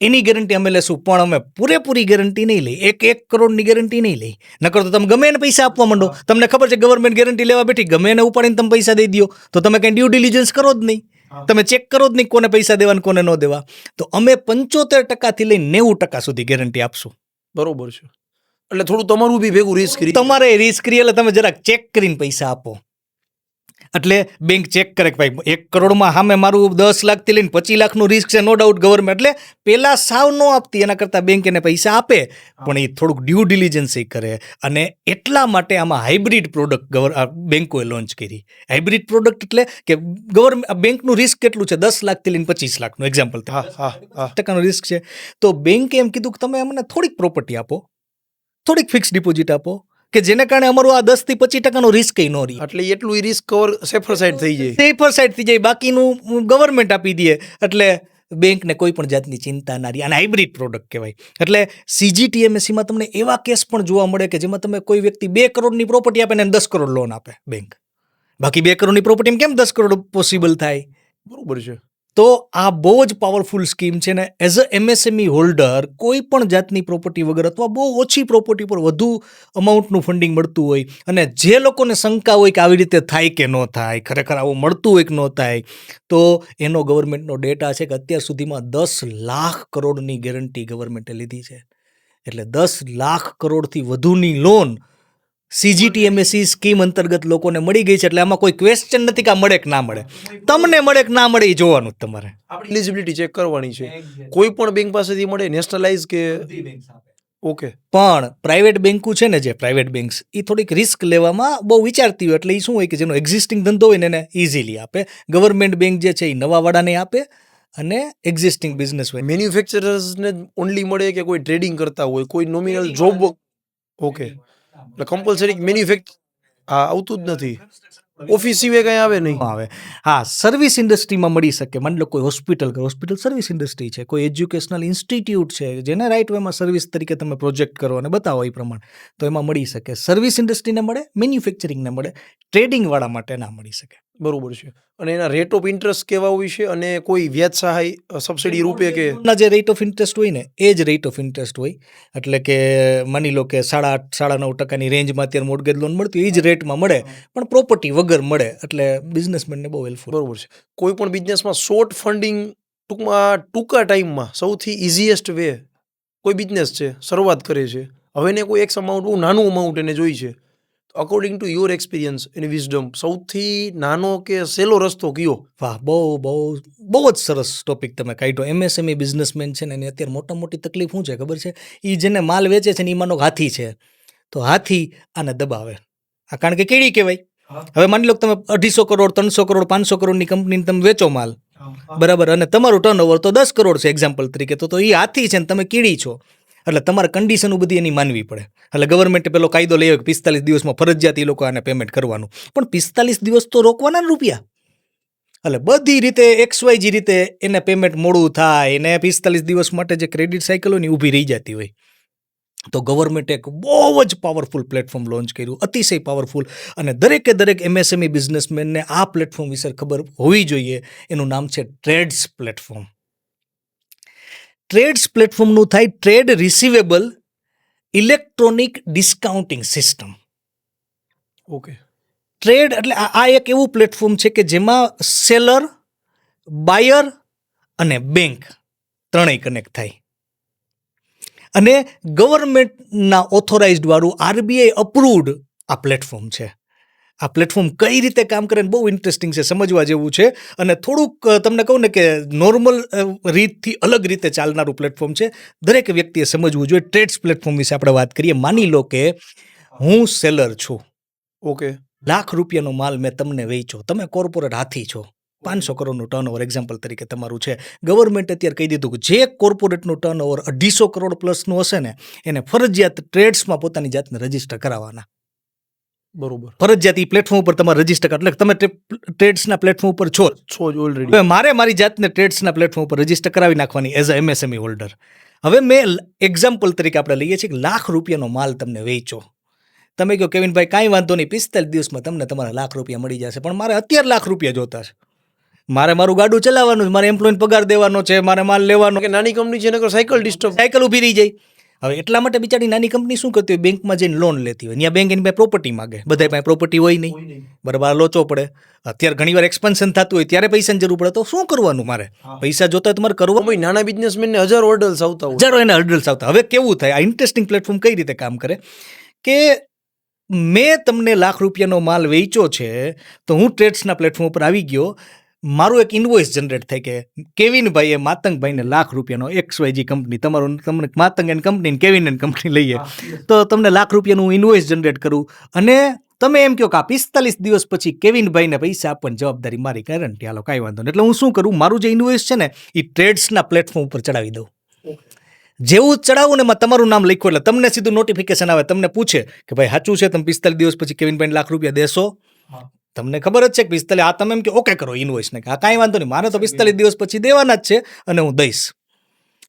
એની ગેરંટી અમે લેશું, પણ અમે પૂરેપૂરી ગેરંટી નહીં લઈ, 1 કરોડની ગેરંટી નહીં લઈ. નકર તો તમે ગમે એને પૈસા આપવા માંડો, તમને ખબર છે ગવર્મેન્ટ ગેરંટી લેવા બેઠી, ગમે એને ઉપાડીને તમે પૈસા દઈ દો તો તમે કંઈ ડ્યુ ડિલિજન્સ કરો જ નહીં, તમે ચેક કરો જ નહીં કોને પૈસા દેવા ને કોને ન દેવા. તો અમે 75% લઈને 90% સુધી ગેરંટી આપશું. બરોબર છે. એટલે થોડું તમારું બી ભેગું રિસ્ક તમારે રિસ્ક કરી, એટલે તમે જરાક ચેક કરીને પૈસા આપો. એટલે બેંક ચેક કરે કે ભાઈ 1 કરોડમાં સામે મારું 10 લાખથી લઈને 25 લાખનું રિસ્ક છે, નો ડાઉટ ગવર્મેન્ટ, એટલે પેલા સાવ ન આપતી, એના કરતાં બેંક એને પૈસા આપે પણ એ થોડુંક ડ્યુ ડિલિજન્સ કરે. અને એટલા માટે આમાં હાઇબ્રિડ પ્રોડક્ટ બેંકોએ લોન્ચ કરી. હાઇબ્રિડ પ્રોડક્ટ એટલે કે ગવર્મેન્ટ બેંકનું રિસ્ક કેટલું છે? 10 લાખથી લઈને 25 લાખનું એક્ઝામ્પલ, 10% રિસ્ક છે. તો બેંકે એમ કીધું કે તમે અમને થોડીક પ્રોપર્ટી આપો, થોડીક ફિક્સ ડિપોઝિટ આપો, કે જેને કારણે અમારું આ 10 થી 25% રિસ્ક ન રહે. એટલે એટલું રિસ્ક કવર સેફર સાઈડ થઈ જાય, સેફર સાઈડ થઈ જાય, બાકીનું ગવર્મેન્ટ આપી દે, એટલે બેંકને કોઈ પણ જાતની ચિંતા ના રહી. અને હાઇબ્રિડ પ્રોડક્ટ કહેવાય. એટલે CGTMSEમાં તમને એવા કેસ પણ જોવા મળે કે જેમાં તમે કોઈ વ્યક્તિ 2 કરોડની પ્રોપર્ટી આપે ને 10 કરોડ લોન આપે બેંક, બાકી 2 કરોડની પ્રોપર્ટી કેમ 10 કરોડ પોસિબલ થાય? બરોબર છે. તો આ બહુ જ પાવરફુલ સ્કીમ છે ને એઝ અ MSME હોલ્ડર કોઈ પણ જાતની પ્રોપર્ટી વગર અથવા બહુ ઓછી પ્રોપર્ટી પર વધુ અમાઉન્ટનું ફંડિંગ મળતું હોય, અને જે લોકોને શંકા હોય કે આવી રીતે થાય કે ન થાય, ખરેખર આવું મળતું હોય કે ન થાય, તો એનો ગવર્મેન્ટનો ડેટા છે કે અત્યાર સુધીમાં 10 લાખ કરોડની ગેરંટી ગવર્મેન્ટે લીધી છે. એટલે 10 લાખ કરોડથી વધુની લોન CGTMSE સ્કીમ અંતર્ગત લોકોને મળી ગઈ છે. એટલે આમાં કોઈ ક્વેશ્ચન નથી કે આ મળે કે ના મળે, તમને મળે કે ના મળે એ જોવાનું તમારે. આપણી એલિજિબિલિટી ચેક કરવાની છે. કોઈ પણ બેંક પાસેથી મળે, નેશનલાઇઝ કે ઓકે. પણ પ્રાઇવેટ બેંકો છે ને, જે પ્રાઇવેટ બેંક્સ એ થોડીક રિસ્ક લેવામાં બહુ વિચારતી હોય, એટલે એ શું હોય કે જેનો એક્ઝિસ્ટિંગ ધંધો હોય ને એને ઇઝીલી આપે. ગવર્મેન્ટ બેંક જે છે એ નવા વાળાને આપે અને એક્ઝિસ્ટિંગ બિઝનેસ હોય. મેન્યુફેક્ચરર્સને ઓનલી મળે કે કોઈ ટ્રેડિંગ કરતા હોય, કોઈ નોમિનલ જોબ? ઓકે. એટલે કમ્પલસરી મેન્યુફેક્ચર આવતું જ નથી, ઓફિસ સિવાય કંઈ આવે નહીં. આવે. હા, સર્વિસ ઇન્ડસ્ટ્રીમાં મળી શકે. માની લો કોઈ હોસ્પિટલ સર્વિસ ઇન્ડસ્ટ્રી છે, કોઈ એજ્યુકેશનલ ઇન્સ્ટિટ્યૂટ છે જેને રાઇટ વેમાં સર્વિસ તરીકે તમે પ્રોજેક્ટ કરો અને બતાવો એ પ્રમાણે, તો એમાં મળી શકે. સર્વિસ ઇન્ડસ્ટ્રીને મળે, મેન્યુફેક્ચરિંગને મળે, ટ્રેડિંગવાળા માટે ના મળી શકે. બરોબર છે. અને એના રેટ ઓફ ઇન્ટરેસ્ટ કેવા હોય છે અને કોઈ વ્યાજ સહાય સબસિડી રૂપે કે ના જે રેટ ઓફ ઇન્ટરેસ્ટ હોય ને એ જ રેટ ઓફ ઇન્ટરેસ્ટ હોય. એટલે કે માની લો કે 8.5 9.5% રેન્જમાં અત્યારે મોર્ગેજ લોન મળતી હોય એ જ રેટમાં મળે, પણ પ્રોપર્ટી વગર મળે. એટલે બિઝનેસમેનને બહુ હેલ્પફુલ. બરોબર છે. કોઈ પણ બિઝનેસમાં શોર્ટ ફંડિંગ ટૂંકા ટાઈમમાં સૌથી ઇઝીએસ્ટ વે કોઈ બિઝનેસ છે શરૂઆત કરે છે, હવે એને કોઈ એક્સ અમાઉન્ટ બહુ નાનું અમાઉન્ટ એને જોઈ છે, according to your experience any wisdom સૌથી નાનો કે સહેલો રસ્તો કયો? વાહ, બહુ બહુ બહુ જ સરસ ટોપિક તમે કાઢ્યો. એમએસએમઈ બિઝનેસમેન છે ને એની અત્યારે મોટી તકલીફ શું છે ખબર છે? એ જેને માલ વેચે છે ને એ માનો હાથી છે, તો હાથી આને દબાવે. કારણ કે કેડી કહેવાય. હવે માની લો કે તમે 250 કરોડ 300 કરોડ 500 કરોડની કંપનીને તમે વેચો માલ, બરાબર, અને તમારું ટર્નઓવર તો 10 કરોડ છે એક્ઝામ્પલ તરીકે, તો એ હાથી છે ને તમે કીડી છો. એટલે તમારે કન્ડિશનો બધી એની માનવી પડે. એટલે ગવર્મેન્ટે પેલો કાયદો લઈ આવ્યો કે 45 દિવસમાં ફરજિયાત એ લોકો આને પેમેન્ટ કરવાનું. પણ 45 દિવસ તો રોકવાના ને રૂપિયા. એટલે બધી રીતે XYZ રીતે એને પેમેન્ટ મોડું થાય, એને 45 દિવસ માટે જે ક્રેડિટ સાયકલ હોય ને ઊભી રહી જતી હોય. તો ગવર્મેન્ટે એક બહુ જ પાવરફુલ પ્લેટફોર્મ લોન્ચ કર્યું, અતિશય પાવરફુલ. અને દરેક બિઝનેસમેનને આ પ્લેટફોર્મ વિશે ખબર હોવી જોઈએ. એનું નામ છે ટ્રેડ્સ પ્લેટફોર્મ. ટ્રેડ્સ પ્લેટફોર્મનું થાય trade receivable electronic discounting system. Okay. Trade એટલે આ એક એવું પ્લેટફોર્મ છે કે જેમાં સેલર, બાયર અને બેંક ત્રણેય કનેક્ટ થાય. અને ગવર્મેન્ટના ઓથોરાઇઝડ વાળું RBI અપ્રુવડ આ પ્લેટફોર્મ છે. આ પ્લેટફોર્મ કઈ રીતે કામ કરે બહુ ઇન્ટરેસ્ટિંગ છે, સમજવા જેવું છે. અને થોડુંક તમને કહું ને કે નોર્મલ રીતથી અલગ રીતે ચાલનારું પ્લેટફોર્મ છે. દરેક વ્યક્તિએ સમજવું જોઈએ. ટ્રેડ્સ પ્લેટફોર્મ વિશે આપણે વાત કરીએ. માની લો કે હું સેલર છું. ઓકે. ₹1,00,000નો માલ મેં તમને વેચ્યો, તમે કોર્પોરેટ હાથી છો, 500 કરોડનું ટર્નઓવર એક્ઝામ્પલ તરીકે તમારું છે. ગવર્મેન્ટ અત્યારે કહી દીધું કે જે કોર્પોરેટનું ટર્નઓવર 250 કરોડ પ્લસનું હશે ને એને ફરજિયાત ટ્રેડ્સમાં પોતાની જાતને રજીસ્ટર કરાવવાના. બરોબર. ફરજિયાત એ પ્લેટફોર્મ ઉપર તમારે રજીસ્ટર કરો. એટલે તમે ટ્રેડ્સના પ્લેટફોર્મ ઉપર છો જ ઓલરેડી. હવે મારે મારી જાતને ટ્રેડ્સના પ્લેટફોર્મ ઉપર રજીસ્ટર કરાવી નાખવાની એઝ અ MSME હોલ્ડર. હવે મેં એક્ઝામ્પલ તરીકે આપણે લઈએ છીએ કે ₹1,00,000નો માલ તમને વેચો. તમે કહો કેવિનભાઈ કાંઈ વાંધો નહીં, 45 દિવસમાં તમને તમારા ₹1,00,000 મળી જશે. પણ મારે અત્યારે ₹1,00,000 જોતા છે. મારે મારું ગાડું ચલાવવાનું છે, મારે એમ્પ્લોયને પગાર દેવાનો છે, મારે માલ લેવાનો. કે નાની કંપની છે ને સાયકલ ડિસ્ટર્બ. સાયકલ ઊભી રહી જાય. હવે એટલા માટે બિચારી નાની કંપની શું કરતી હોય, બેંકમાં જઈને લોન લેતી હોય. ત્યાં બેંક એની પાસે પ્રોપર્ટી માગે. બધા પાસે પ્રોપર્ટી હોય નહીં, બરાબર, લોચો પડે. અત્યારે ઘણીવાર એક્સપાન્શન થતું હોય ત્યારે પૈસાની જરૂર પડે. તો શું કરવાનું? મારે પૈસા જોતા હોય તમારે કરવું. નાના બિઝનેસમેનને હજારો હર્ડલ્સ આવતા હોય. હજારો એના હર્ડલ્સ આવતા. હવે કેવું થાય, આ ઇન્ટરેસ્ટિંગ પ્લેટફોર્મ કઈ રીતે કામ કરે કે મેં તમને ₹1,00,000નો માલ વેચ્યો છે, તો હું ટ્રેડ્સના પ્લેટફોર્મ ઉપર આવી ગયો. મારું એક ઇન્વોઇસ જનરેટ થાય કે કેવિનભાઈએ માતંગભાઈને ₹1,00,000નો XYZ કંપની, તમને Matang and company Kevin and company લઈએ તો તમને ₹1,00,000નું ઇન્વોઇસ જનરેટ કરું. અને તમે એમ કહો કે આ 45 દિવસ પછી કેવિનભાઈને પૈસા આપવાની જવાબદારી મારી, ગેરંટી, હાલો કાંઈ વાંધો નહીં. એટલે હું શું કરું, મારું જે ઇન્વોઇસ છે ને એ ટ્રેડ્સના પ્લેટફોર્મ ઉપર ચડાવી દઉં. જેવું ચડાવું ને એમાં તમારું નામ લખ્યું એટલે તમને સીધું નોટિફિકેશન આવે. તમને પૂછે કે ભાઈ સાચું છે તમે 45 દિવસ પછી કેવિનભાઈને ₹1,00,000 દેશો? તમને ખબર જ છે કે 45, આ તમે એમ કે ઓકે કરો ઇન્વોઇસને, કે આ કાંઈ વાંધો નહીં, મારે તો 45 દિવસ પછી દેવાના જ છે અને હું દઈશ.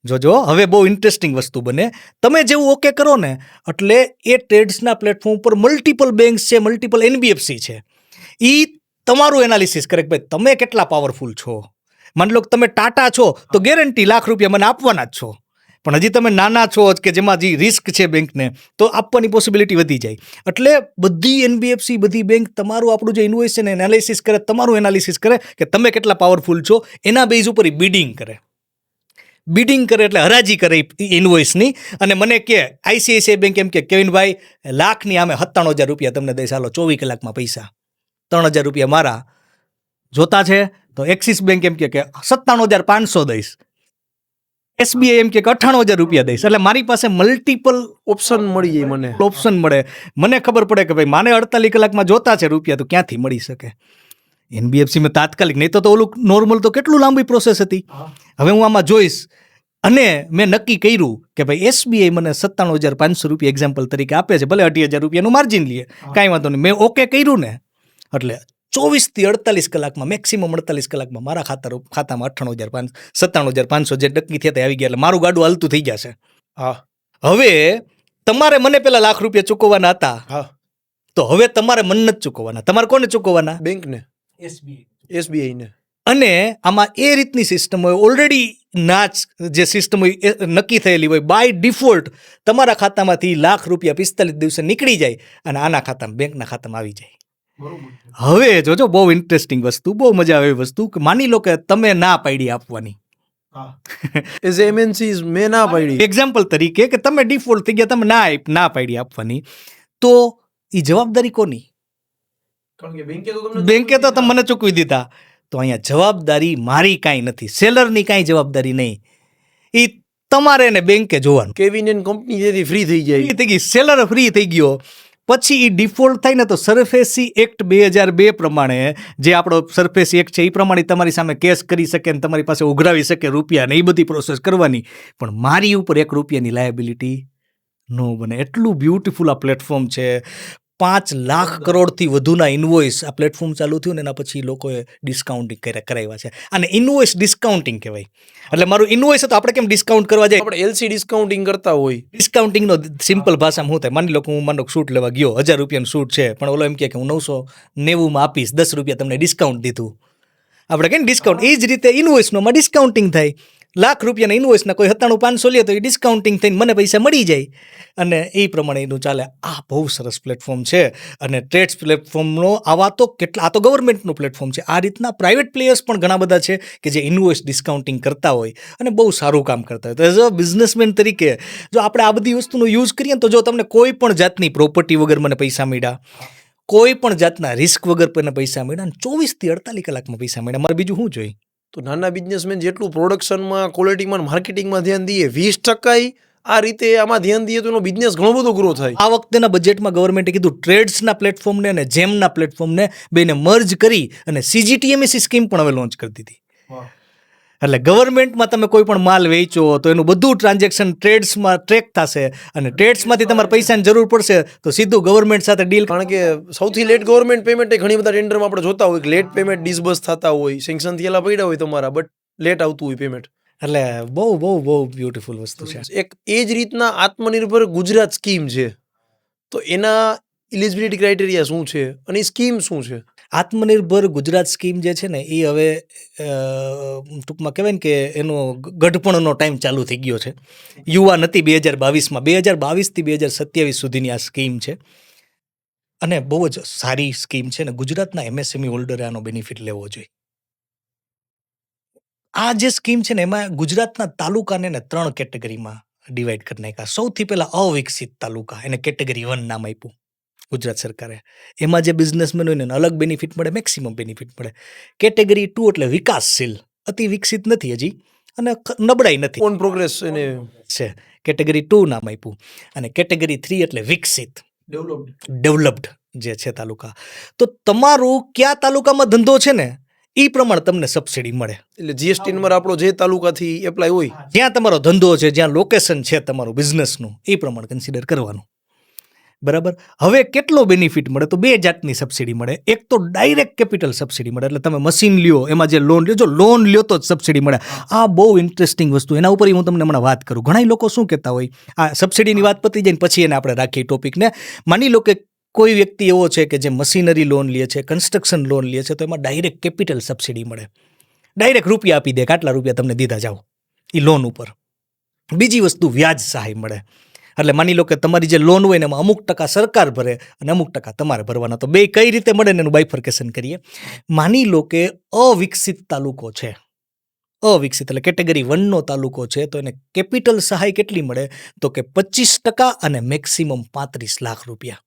જોજો હવે બહુ ઇન્ટરેસ્ટિંગ વસ્તુ બને. તમે જેવું ઓકે કરો ને એટલે એ ટ્રેડ્સના પ્લેટફોર્મ પર મલ્ટિપલ બેંક્સ છે, મલ્ટિપલ NBFC છે, એ તમારું એનાલિસિસ કરે કે ભાઈ તમે કેટલા પાવરફુલ છો. માની લો કે તમે ટાટા છો તો ગેરંટી ₹1,00,000 મને આપવાના જ છો. પણ હજી તમે નાના છો કે જેમાં જે રિસ્ક છે બેંકને, તો આપવાની પોસિબિલિટી વધી જાય. એટલે બધી NBFC, બધી બેંક તમારું આપણું જે ઇન્વોઇસ છે ને એનાલિસિસ કરે, તમારું એનાલિસિસ કરે કે તમે કેટલા પાવરફુલ છો. એના બેઝ ઉપર એ બિડિંગ કરે. બિડિંગ કરે એટલે હરાજી કરે ઇન્વોઇસની. અને મને કે ICICI બેંક એમ કે કેવિનભાઈ લાખની આમે ₹97,000 તમને દઈશ, હાલો 24 કલાકમાં પૈસા. ₹3,000 મારા જોતા છે. તો એક્સિસ બેંક એમ કે ₹97,500 દઈશ. SBI એમ કે ₹98,000 દઈશ. એટલે મારી પાસે મલ્ટિપલ ઓપ્શન મળી જાય. મને ઓપ્શન મળે. મને ખબર પડે કે ભાઈ માને 48 કલાકમાં જોતા છે રૂપિયા, તો ક્યાંથી મળી શકે. NBFC માં તાત્કાલિક, નહીં તો ઓલું નોર્મલ તો કેટલું લાંબી પ્રોસેસ હતી. હવે હું આમાં જોઈશ અને મેં નક્કી કર્યું કે ભાઈ SBI મને ₹97,500 એક્ઝામ્પલ તરીકે આપે છે, ભલે ₹28,000નું માર્જિન લે, કાંઈ વાંધો નહીં. મેં ઓકે કર્યું ને એટલે 24 થી 48 કલાકમાં, મેક્સિમમ 48 કલાકમાં મારા ખાતામાં ₹97,500 જે નક્કી થયા આવી ગયા. એટલે મારું ગાડું હાલતું થઈ જશે. હા. હવે તમારે મને પેલા ₹1,00,000 ચૂકવવાના હતા. હા. તો હવે તમારે મને નથી ચૂકવવાના. તમારે કોને ચૂકવવાના? બેંકને. SBI ને અને આમાં એ રીતની સિસ્ટમ હોય, ઓલરેડી જે સિસ્ટમ હોય એ નક્કી થયેલી હોય, બાય ડિફોલ્ટ તમારા ખાતામાંથી લાખ રૂપિયા 45 દિવસે નીકળી જાય અને આના ખાતામાં, બેંકના ખાતામાં આવી જાય. હવે જોજો, બહુ ઇન્ટરેસ્ટિંગ વસ્તુ, બહુ મજા આવે એવી વસ્તુ, કે માની લો કે તમે ના પાડી આપવાની. એઝ MNCs મેં ના પાડી. એક્ઝામ્પલ તરીકે કે તમે ડિફોલ્ટ થઈ ગયા, તમે ના પાડી આપવાની, તો એ જવાબદારી કોની? કારણ કે બેંકે તો તમે મને ચૂકવી દીધા. તો અહીંયા જવાબદારી મારી કાંઈ નથી, સેલરની કાંઈ જવાબદારી નહીં, એ તમારે ને બેંકે જોવાનું. કેવિન એન્ડ કંપની જેથી ફ્રી થઈ જાય. ફ્રી થઈ ગઈ, સેલર ફ્રી થઈ ગયો. પછી એ ડિફોલ્ટ થાય ને તો સરફેસી એક્ટ 2002 પ્રમાણે, જે આપણો સરફેસી એક્ટ છે એ પ્રમાણે તમારી સામે કેસ કરી શકે ને તમારી પાસે ઉઘરાવી શકે રૂપિયા ને, એ બધી પ્રોસેસ કરવાની. પણ મારી ઉપર 1 રૂપિયાની લાયબિલિટી ન બને. એટલું બ્યુટીફુલ આ પ્લેટફોર્મ છે. 5 લાખ કરોડથી વધુના ઇન્વોઇસ આ પ્લેટફોર્મ ચાલુ થયું ને એના પછી લોકોએ ડિસ્કાઉન્ટિંગ કરાવ્યા છે. અને ઇન્વોઇસ ડિસ્કાઉન્ટિંગ કહેવાય. એટલે મારું ઇન્વોઇસ તો આપણે કેમ ડિસ્કાઉન્ટ કરવા જાય, આપણે LC ડિસ્કાઉન્ટિંગ કરતા હોય. ડિસ્કાઉન્ટિંગનો સિમ્પલ ભાષામાં શું થાય? માની લો કે હું શૂટ લેવા ગયો, 1000 રૂપિયાનું શૂટ છે, પણ ઓલો એમ કહે કે હું 990 આપીશ, 10 રૂપિયા તમને ડિસ્કાઉન્ટ દીધું. આપણે કહીએ ડિસ્કાઉન્ટ. એ જ રીતે ઇન્વોઇસમાં ડિસ્કાઉન્ટિંગ થાય. લાખ રૂપિયાના ઇન્વોઇસના કોઈ 97,500 લે તો એ ડિસ્કાઉન્ટિંગ થઈને મને પૈસા મળી જાય, અને એ પ્રમાણે એનું ચાલે. આ બહુ સરસ પ્લેટફોર્મ છે. અને ટ્રેડ્સ પ્લેટફોર્મનો આવા તો કેટલા, આ તો ગવર્મેન્ટનું પ્લેટફોર્મ છે. આ રીતના પ્રાઇવેટ પ્લેયર્સ પણ ઘણા બધા છે કે જે ઇન્વોઇસ ડિસ્કાઉન્ટિંગ કરતા હોય અને બહુ સારું કામ કરતા હોય. તો એઝ અ બિઝનેસમેન તરીકે જો આપણે આ બધી વસ્તુનો યુઝ કરીએ તો જો તમને કોઈ પણ જાતની પ્રોપર્ટી વગર મને પૈસા મળ્યા, કોઈ પણ જાતના રિસ્ક વગર મને પૈસા મળ્યા, અને 24 થી 48 કલાકમાં પૈસા મળ્યા, મારે બીજું શું જોઈએ? તો નાના બિઝનેસમેન જેટલું પ્રોડક્શનમાં, ક્વોલિટીમાં, માર્કેટિંગમાં ધ્યાન દઈએ, 20% આ રીતે આમાં ધ્યાન દઈએ તો એનો બિઝનેસ ઘણો બધો ગ્રો થાય. આ વખતેના બજેટમાં ગવર્મેન્ટે કીધું ટ્રેડ્સના પ્લેટફોર્મને અને જેમના પ્લેટફોર્મને બેને મર્જ કરી અને CGTMSE સ્કીમ પણ હવે લોન્ચ કરી દીધી. એટલે ગવર્મેન્ટમાં તમે કોઈ પણ માલ વેચો તો એનું બધું ટ્રાન્ઝેક્શન ટ્રેડ્સમાં ટ્રેક થશે, અને ટ્રેડ્સમાંથી તમારે પૈસાની જરૂર પડશે તો સીધું ગવર્મેન્ટ સાથે ડીલ. કારણ કે સૌથી લેટ ગવર્મેન્ટ પેમેન્ટ ઘણી બધા ટેન્ડરમાં આપણે જોતા હોય કે લેટ પેમેન્ટ ડિસબર્સ થતા હોય, સેન્કશન થયેલા પડ્યા હોય તમારા, બટ લેટ આવતું હોય પેમેન્ટ. એટલે બહુ બહુ બહુ બ્યુટીફુલ વસ્તુ છે. એક એ જ રીતના આત્મનિર્ભર ગુજરાત સ્કીમ છે, તો એના એલિજિબિલિટી ક્રાઇટેરિયા શું છે અને એ સ્કીમ શું છે? આત્મનિર્ભર ગુજરાત સ્કીમ જે છે ને એ હવે ટૂંકમાં કહેવાય ને કે એનો ગઢપણનો ટાઈમ ચાલુ થઈ ગયો છે. યુવા નથી 2022માં, 2022થી 2027 સુધીની આ સ્કીમ છે અને બહુ જ સારી સ્કીમ છે ને ગુજરાતના MSME હોલ્ડરે આનો બેનિફિટ લેવો જોઈએ. આ જે સ્કીમ છે ને એમાં ગુજરાતના તાલુકાને 3 કેટેગરીમાં ડિવાઈડ કરી નાખ્યા. સૌથી પહેલા અવિકસિત તાલુકા, એને કેટેગરી 1 નામ આપ્યું ગુજરાત સરકારે. એમાં જે બિઝનેસમેન હોય ને અલગ બેનિફિટ મળે, મેક્સિમમ બેનિફિટ મળે. કેટેગરી 2 એટલે વિકાસશીલ, અતિ વિકસિત નથી હજી અને નબળાઈ નથી, ઓન પ્રોગ્રેસ એને છે. કેટેગરી 2 નામ આપ્યું. અને કેટેગરી 3 એટલે વિકસિત, ડેવલપ્ડ જે છે તાલુકા. તો તમારું કયા તાલુકામાં ધંધો છે ને એ પ્રમાણે તમને સબસિડી મળે. એટલે GST નંબર આપણો જે તાલુકાથી એપ્લાય હોય, જ્યાં તમારો ધંધો છે, જ્યાં લોકેશન છે તમારું બિઝનેસનું, એ પ્રમાણે કન્સિડર કરવાનું. બરાબર. હવે કેટલો બેનિફિટ મળે? તો 2 જાતની સબસિડી મળે. એક તો ડાયરેક્ટ કેપિટલ સબસિડી મળે, એટલે તમે મશીન લ્યો, એમાં જે લોન લ્યો, જો લોન લ્યો તો જ સબસિડી મળે. આ બહુ ઇન્ટરેસ્ટિંગ વસ્તુ, એના ઉપર હું તમને હમણાં વાત કરું. ઘણા લોકો શું કહેતા હોય, આ સબસિડીની વાત પતી જાય ને પછી એને આપણે રાખીએ ટોપિકને. માની લો કે કોઈ વ્યક્તિ એવો છે કે જે મશીનરી લોન લે છે, કન્સ્ટ્રક્શન લોન લે છે, તો એમાં ડાયરેક્ટ કેપિટલ સબસિડી મળે. ડાયરેક્ટ રૂપિયા આપી દે, આટલા રૂપિયા તમને દીધા જાઓ એ લોન ઉપર. બીજી વસ્તુ વ્યાજ સહાય મળે. એટલે માની લો કે તમારી જે લોન હોય ને એમાં અમુક ટકા સરકાર ભરે અને અમુક ટકા તમારે ભરવાના. તો બે કઈ રીતે મળે ને એનું બાયફર્કેશન કરીએ. માની લો કે અવિકસિત તાલુકો છે, અવિકસિત એટલે કેટેગરી 1નો તાલુકો છે, તો એને કેપિટલ સહાય કેટલી મળે? તો કે 25% અને મેક્સિમમ 35 લાખ રૂપિયા.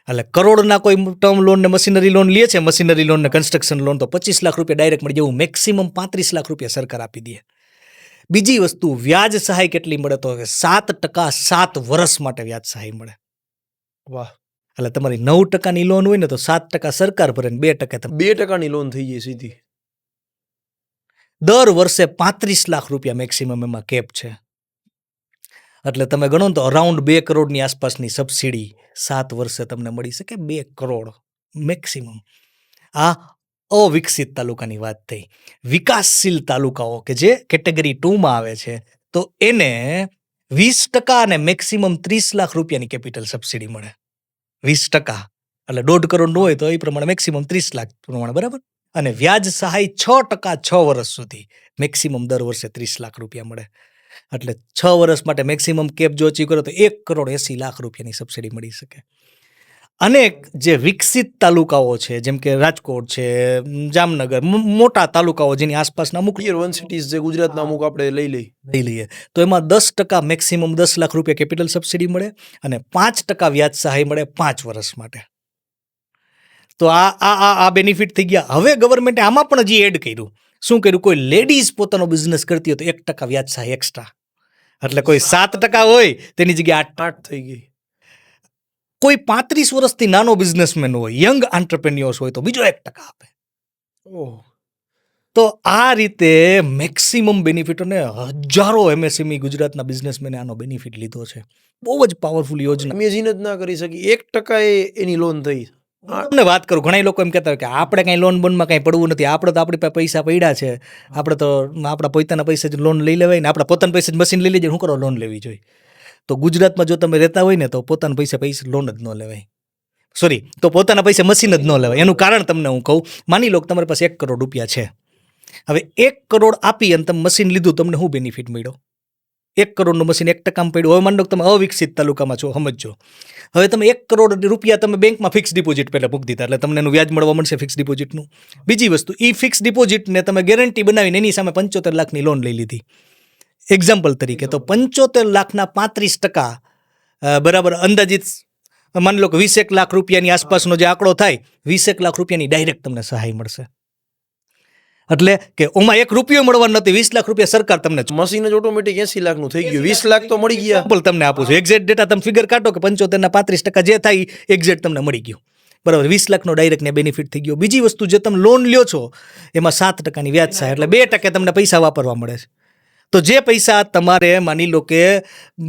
એટલે કરોડના કોઈ ટર્મ લોન ને મશીનરી લોન લે છે, મશીનરી લોન ને કન્સ્ટ્રક્શન લોન, તો 25 લાખ રૂપિયા ડાયરેક્ટ મળી જવું. મેક્સિમમ 35 લાખ રૂપિયા સરકાર આપી દે. બીજી વસ્તુ વ્યાજ સહાય કેટલી મળે? તો 7% 7 વર્ષ માટે વ્યાજ સહાય મળે. વાહ. એટલે તમારી 9%ની લોન હોય ને તો 7% સરકાર ભરે ને 2% 2%ની લોન થઈ જાય સીધી. દર વર્ષે 35 લાખ રૂપિયા મેક્સિમમ એમાં કેપ છે. એટલે તમે ગણો તો અરાઉન્ડ 2 કરોડની આસપાસની સબસિડી 7 વર્ષે તમને મળી શકે. 2 કરોડ મેક્સિમમ. આ અવિકસિત તાલુકાની વાત થઈ. વિકાસશીલ તાલુકાઓ કે જે કેટેગરી 2માં આવે છે, તો એને 20% અને મેક્સિમમ 30 લાખ રૂપિયાની કેપિટલ સબસિડી મળે. 20%. એટલે 1.5 કરોડનું હોય તો એ પ્રમાણે મેક્સિમમ 30 લાખ પ્રમાણે, બરાબર. અને વ્યાજ સહાય 6% 6 વર્ષ સુધી, મેક્સિમમ દર વર્ષે 30 લાખ રૂપિયા મળે. એટલે 6 વર્ષ માટે મેક્સિમમ કેપ જો અચીવ કરો તો 1,80,00,000 રૂપિયાની સબસિડી મળી શકે. અનેક જે વિકસિત તાલુકાઓ છે, જેમ કે રાજકોટ છે, જામનગર, મોટા તાલુકાઓ જેની આસપાસના અમુક ટિયર 1 સિટીઝ જે ગુજરાતના અમુક આપણે લઈ લઈએ તો એમાં 10% મેક્સિમમ 10 લાખ રૂપિયા કેપિટલ સબસિડી મળે અને 5% વ્યાજ સહાય મળે 5 વર્ષ માટે. તો આ બેનિફિટ થઈ ગયા. હવે ગવર્મેન્ટે આમાં પણ હજી એડ કર્યું. શું કર્યું? કોઈ લેડીઝ પોતાનો બિઝનેસ કરતી હોય તો 1% વ્યાજ સહાય એક્સ્ટ્રા. એટલે કોઈ 7% હોય તેની જગ્યાએ 8 થઈ ગઈ. કોઈ 35 વર્ષથી નાનો બિઝનેસમેન હોય, યંગ આંટ્રપ્રેન્યોર્સ હોય તો બીજો 1% આપે. ઓહ, તો આ રીતે મેક્સિમમ બેનિફિટ, અને હજારો MSME ગુજરાતના બિઝનેસમેને આનો બેનિફિટ લીધો છે. બહુ જ પાવરફુલ યોજના. ઇમેજિન જ ના કરી શકી. 1% એની લોન થઈ. તમને વાત કરું, ઘણા લોકો એમ કહેતા હોય કે આપણે કાંઈ લોન બોનમાં કાંઈ પડવું નથી, આપણે તો આપણી પાસે પૈસા પડ્યા છે, આપણે તો આપણા પોતાના પૈસા જ લોન લઈ લેવાય ને, આપણા પોતાના પૈસા જ મશીન લઈ લેજે, શું કરો લોન લેવી જોઈએ? તો ગુજરાતમાં જો તમે રહેતા હોય ને તો પોતાના પૈસા લોન જ ન લેવાય. તો પોતાના પૈસા મશીન જ ન લેવાય. એનું કારણ તમને હું કહું. માની લો કે તમારી પાસે 1 કરોડ રૂપિયા છે. હવે 1 કરોડ આપી અને તમે મશીન લીધું, તમને શું બેનિફિટ મળ્યો? 1 કરોડનું મશીન 1% પડ્યું. હવે માની લો કે તમે અવિકસિત તાલુકામાં છો, સમજો. હવે તમે 1 કરોડ રૂપિયા તમે બેંકમાં ફિક્સ ડિપોઝિટ પહેલાં મૂકી દીધા, એટલે તમને એનું વ્યાજ મળવા મળશે ફિક્સ ડિપોઝિટનું. બીજી વસ્તુ, એ ફિક્સ ડિપોઝિટને તમે ગેરંટી બનાવીને એની સામે 75 લાખની લોન લઈ લીધી, એક્ઝામ્પલ તરીકે. તો 75 લાખના 35%, બરાબર, અંદાજિત માની લો કે 20 લાખ રૂપિયાની આસપાસનો જે આંકડો થાય, 20 લાખ રૂપિયાની ડાયરેક્ટ તમને સહાય મળશે. એટલે કે ઓમાં 1 રૂપિયો મળવાનો નથી, 20 લાખ રૂપિયા સરકાર તમને. મશીન જ ઓટોમેટિક 80 લાખનું થઈ ગયું. 20 લાખ તો મળી ગયા. તમને આપું છું એક્ઝેક્ટ ડેટા, તમે ફિગર કાઢો કે 75 ના 35% જે થાય એક્ઝેક્ટ તમને મળી ગયું, બરાબર. 20 લાખનો ડાયરેક્ટ ને બેનિફિટ થઈ ગયો. બીજી વસ્તુ, જે તમે લોન લ્યો છો એમાં 7%ની વ્યાજ સહાય, એટલે 2% તમને પૈસા વાપરવા મળે છે. તો જે પૈસા તમારે માની લો કે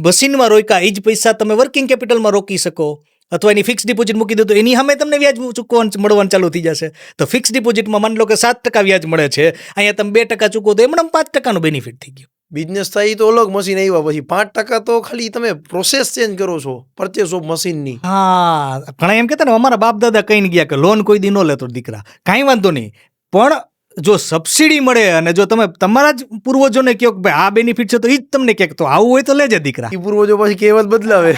મશીનમાં રોક્યા, એ જ પૈસા તમે વર્કિંગ કેપિટલમાં રોકી શકો, અથવા એની ફિક્સ ડિપોઝિટ મૂકી દો તો એની સામે તમને વ્યાજ ચૂકવવાનું મળવાનું ચાલુ થઈ જશે. તો ફિક્સ ડિપોઝિટમાં માની લો કે 7% વ્યાજ મળે છે, અહીંયા તમે 2% ચૂકવો તો એમણે 5%નો બેનિફિટ થઈ ગયો. બિઝનેસ થાય તો અલગ, મશીન આવ્યા પછી 5% તો ખાલી તમે પ્રોસેસ ચેન્જ કરો છો પરચેસ ઓફ મશીનની. હા, ઘણા એમ કહેતા ને અમારા બાપ દાદા કહીને ગયા કે લોન કોઈ દી ન લેતો દીકરા, કાંઈ વાંધો નહીં, પણ જો સબસિડી મળે અને જો તમે તમારા જ પૂર્વજોને કહો કે ભાઈ આ બેનિફિટ છે તો એ જ તમને કહે તો આવું હોય તો લેજે દીકરા. એ પૂર્વજો પછી કહેવત બદલાવે.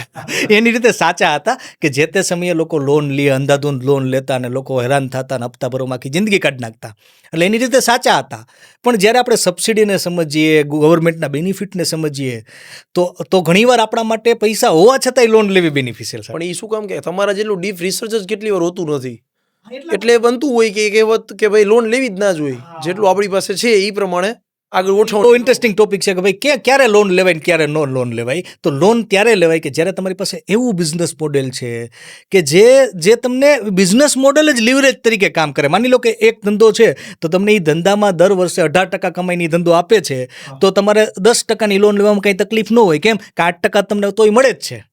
એની રીતે સાચા હતા કે જે તે સમયે લોકો લોન લે, અંધાધૂંધ લોન લેતા અને લોકો હેરાન થતા અને હપ્તા ભરવામાં આખી જિંદગી કાઢી નાખતા. એટલે એની રીતે સાચા હતા. પણ જ્યારે આપણે સબસિડીને સમજીએ, ગવર્મેન્ટના બેનિફિટને સમજીએ, તો ઘણીવાર આપણા માટે પૈસા હોવા છતાંય લોન લેવી બેનિફિશિયલ છે. પણ એ શું કામ કે તમારા જેટલું ડીપ રિસર્ચ જ કેટલી વાર હોતું નથી, એટલે બનતું હોય કે કહેવત કે ભાઈ લોન લેવી જ ના જોઈએ, જેટલું આપણી પાસે છે એ પ્રમાણે આગળ ગોઠવણ. ઇન્ટરેસ્ટિંગ ટોપિક છે કે ભાઈ ક્યારે લોન લેવાય ને ક્યારે નો લોન લેવાય. તો લોન ત્યારે લેવાય કે જ્યારે તમારી પાસે એવું બિઝનેસ મોડેલ છે કે જે તમને બિઝનેસ મોડેલ જ લીવરેજ તરીકે કામ કરે. માની લો કે એક ધંધો છે તો તમને એ ધંધામાં દર વર્ષે 18% કમાઈને ધંધો આપે છે, તો તમારે 10%ની લોન લેવામાં કંઈ તકલીફ ન હોય. કેમ કે 8% તમને તોય મળે જ છે.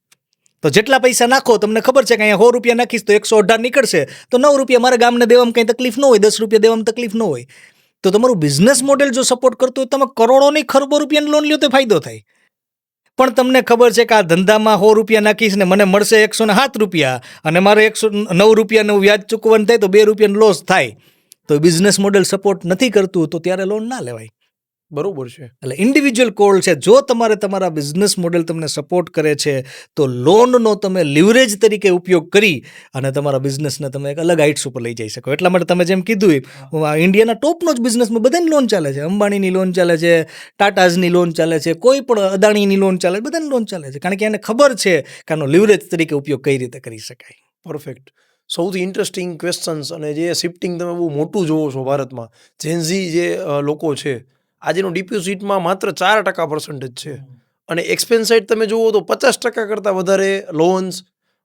તો જેટલા પૈસા નાખો, તમને ખબર છે કે અહીંયા 100 રૂપિયા નાખીશ તો 118 નીકળશે, તો 9 રૂપિયા મારા ગામને દેવામાં કંઈ તકલીફ ન હોય, 10 રૂપિયા દેવામાં તકલીફ ન હોય. તો તમારું બિઝનેસ મોડેલ જો સપોર્ટ કરતું હોય, તમે કરોડોની ખરબો રૂપિયાની લોન લ્યો તો ફાયદો થાય. પણ તમને ખબર છે કે આ ધંધામાં 100 રૂપિયા નાખીશ ને મને મળશે 107 રૂપિયા અને મારે 109 રૂપિયાનું વ્યાજ ચૂકવવાનું થાય તો 2 રૂપિયાનો લોસ થાય, તો બિઝનેસ મોડેલ સપોર્ટ નથી કરતું તો ત્યારે લોન ના લેવાય. બરોબર છે. એટલે ઇન્ડિવિજ્યુઅલ કોલ છે. જો તમારા બિઝનેસ મોડેલ તમને સપોર્ટ કરે છે તો લોનનો તમે લિવરેજ તરીકે ઉપયોગ કરી અને તમારા બિઝનેસને તમે એક અલગ હાઇટ્સ ઉપર લઈ જઈ શકો. એટલા માટે તમે જેમ કીધું, ઇન્ડિયાના ટોપનો જ બિઝનેસમાં બધાની લોન ચાલે છે. અંબાણીની લોન ચાલે છે, ટાટાઝની લોન ચાલે છે, કોઈ પણ અદાણીની લોન ચાલે છે, બધાની લોન ચાલે છે. કારણ કે એને ખબર છે કે આનો લિવરેજ તરીકે ઉપયોગ કઈ રીતે કરી શકાય. પરફેક્ટ. સૌથી ઇન્ટરેસ્ટિંગ ક્વેશ્ચન્સ, અને જે શિફ્ટિંગ તમે બહુ મોટું જોવો છો ભારતમાં, જેન્ઝી જે લોકો છે, આજેનું ડિપોઝિટમાં માત્ર 4% છે, અને એક્સપેન્સ સાઇડ તમે જુઓ તો 50% કરતાં વધારે લોન્સ,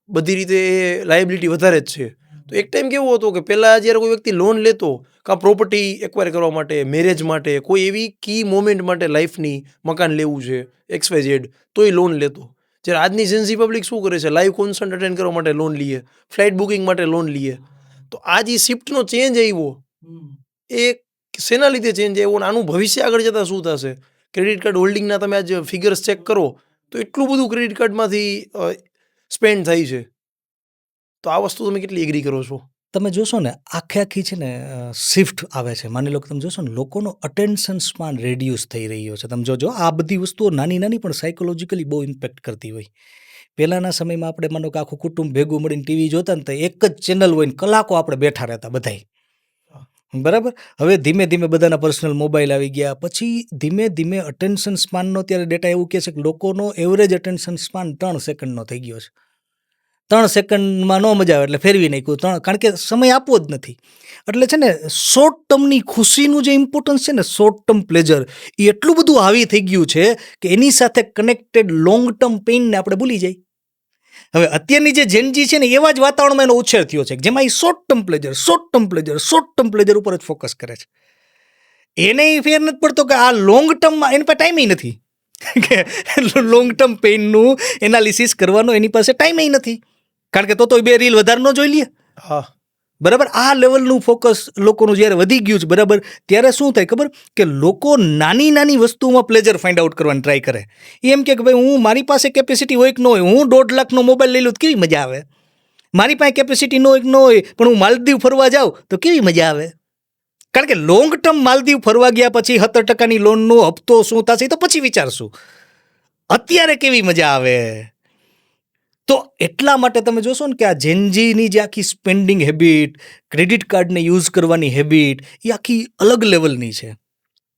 બધી રીતે એ લાયબિલિટી વધારે જ છે. તો એક ટાઈમ કેવો હતો કે પહેલાં જ્યારે કોઈ વ્યક્તિ લોન લેતો, કાં પ્રોપર્ટી એક્વાયર કરવા માટે, મેરેજ માટે, કોઈ એવી કી મોમેન્ટ માટે લાઈફની, મકાન લેવું છે, XYZ, તો એ લોન લેતો. જ્યારે આજની જેન્ઝી પબ્લિક શું કરે છે, લાઈવ કોન્સર્ટ અટેન્ડ કરવા માટે લોન લઈએ, ફ્લાઇટ બુકિંગ માટે લોન લઈએ. તો આ જે શિફ્ટનો ચેન્જ આવ્યો, એ શેના લીધે ચેન્જ આવ્યો, આનું ભવિષ્ય આગળ જતાં શું થશે? ક્રેડિટ કાર્ડ હોલ્ડિંગના તમે આજે ફિગર્સ ચેક કરો તો એટલું બધું ક્રેડિટ કાર્ડમાંથી સ્પેન્ડ થાય છે. તો આ વસ્તુ તમે કેટલી એગ્રી કરો છો? તમે જોશો ને આખી છે ને શિફ્ટ આવે છે. માની લો કે તમે જોશો ને લોકોનો અટેન્શન સ્પાન રેડ્યુસ થઈ રહ્યો છે. તમે જોજો આ બધી વસ્તુઓ નાની નાની પણ સાયકોલોજીકલી બહુ ઇમ્પેક્ટ કરતી હોય. પહેલાંના સમયમાં આપણે માનો કે આખું કુટુંબ ભેગું મળીને ટીવી જોતા ને તો એક જ ચેનલ હોય ને કલાકો આપણે બેઠા રહેતા બધાય. બરાબર. હવે ધીમે ધીમે બધાના પર્સનલ મોબાઈલ આવી ગયા પછી ધીમે ધીમે અટેન્શન સ્પાનનો અત્યારે ડેટા એવું કહે છે કે લોકોનો એવરેજ અટેન્શન સ્પાન 3 સેકન્ડનો થઈ ગયો છે. 3 સેકન્ડમાં ન મજા આવે એટલે ફેરવી નાખ્યું કારણ કે સમય આપવો જ નથી. એટલે છે ને શોર્ટ ટર્મની ખુશીનું જે ઇમ્પોર્ટન્સ છે ને શોર્ટ ટર્મ પ્લેઝર એ એટલું બધું હાવી થઈ ગયું છે કે એની સાથે કનેક્ટેડ લોંગ ટર્મ પેઇનને આપણે ભૂલી જાય. હવે અત્યારની જે જેનજી છે ને એવા જ વાતાવરણમાં એનો ઉછેર થયો છે જેમાં એ શોર્ટ ટર્મ પ્લેઝર ઉપર જ ફોકસ કરે છે. એને ફેર નથી પડતો કે આ લોંગ ટર્મમાં એની પાસે ટાઈમ નથી કે લોંગ ટર્મ પેઇનનું એનાલિસિસ કરવાનો એની પાસે ટાઈમ નથી. કારણ કે તો 2 રીલ વધારે ન જોઈ લે. હા, બરાબર. આ લેવલનું ફોકસ લોકોનું જ્યારે વધી ગયું છે બરાબર ત્યારે શું થાય ખબર કે લોકો નાની નાની વસ્તુમાં પ્લેઝર ફાઇન્ડ આઉટ કરવાની ટ્રાય કરે. એમ કે ભાઈ હું મારી પાસે કેપેસિટી હોય કે ન હોય હું 1.5 લાખનો મોબાઈલ લઈ લઉં તો કેવી મજા આવે. મારી પાસે કેપેસિટી ન હોય કે ન હોય પણ હું માલદીવ ફરવા જાઉં તો કેવી મજા આવે. કારણ કે લોંગ ટર્મ માલદીવ ફરવા ગયા પછી 17% લોનનો હપ્તો શું થશે તો પછી વિચારશું. અત્યારે કેવી મજા આવે. તો એટલા માટે તમે જોશો ને કે આ જેનજીની જે આખી સ્પેન્ડિંગ હેબિટ, ક્રેડિટ કાર્ડને યુઝ કરવાની હેબિટ એ આખી અલગ લેવલની છે.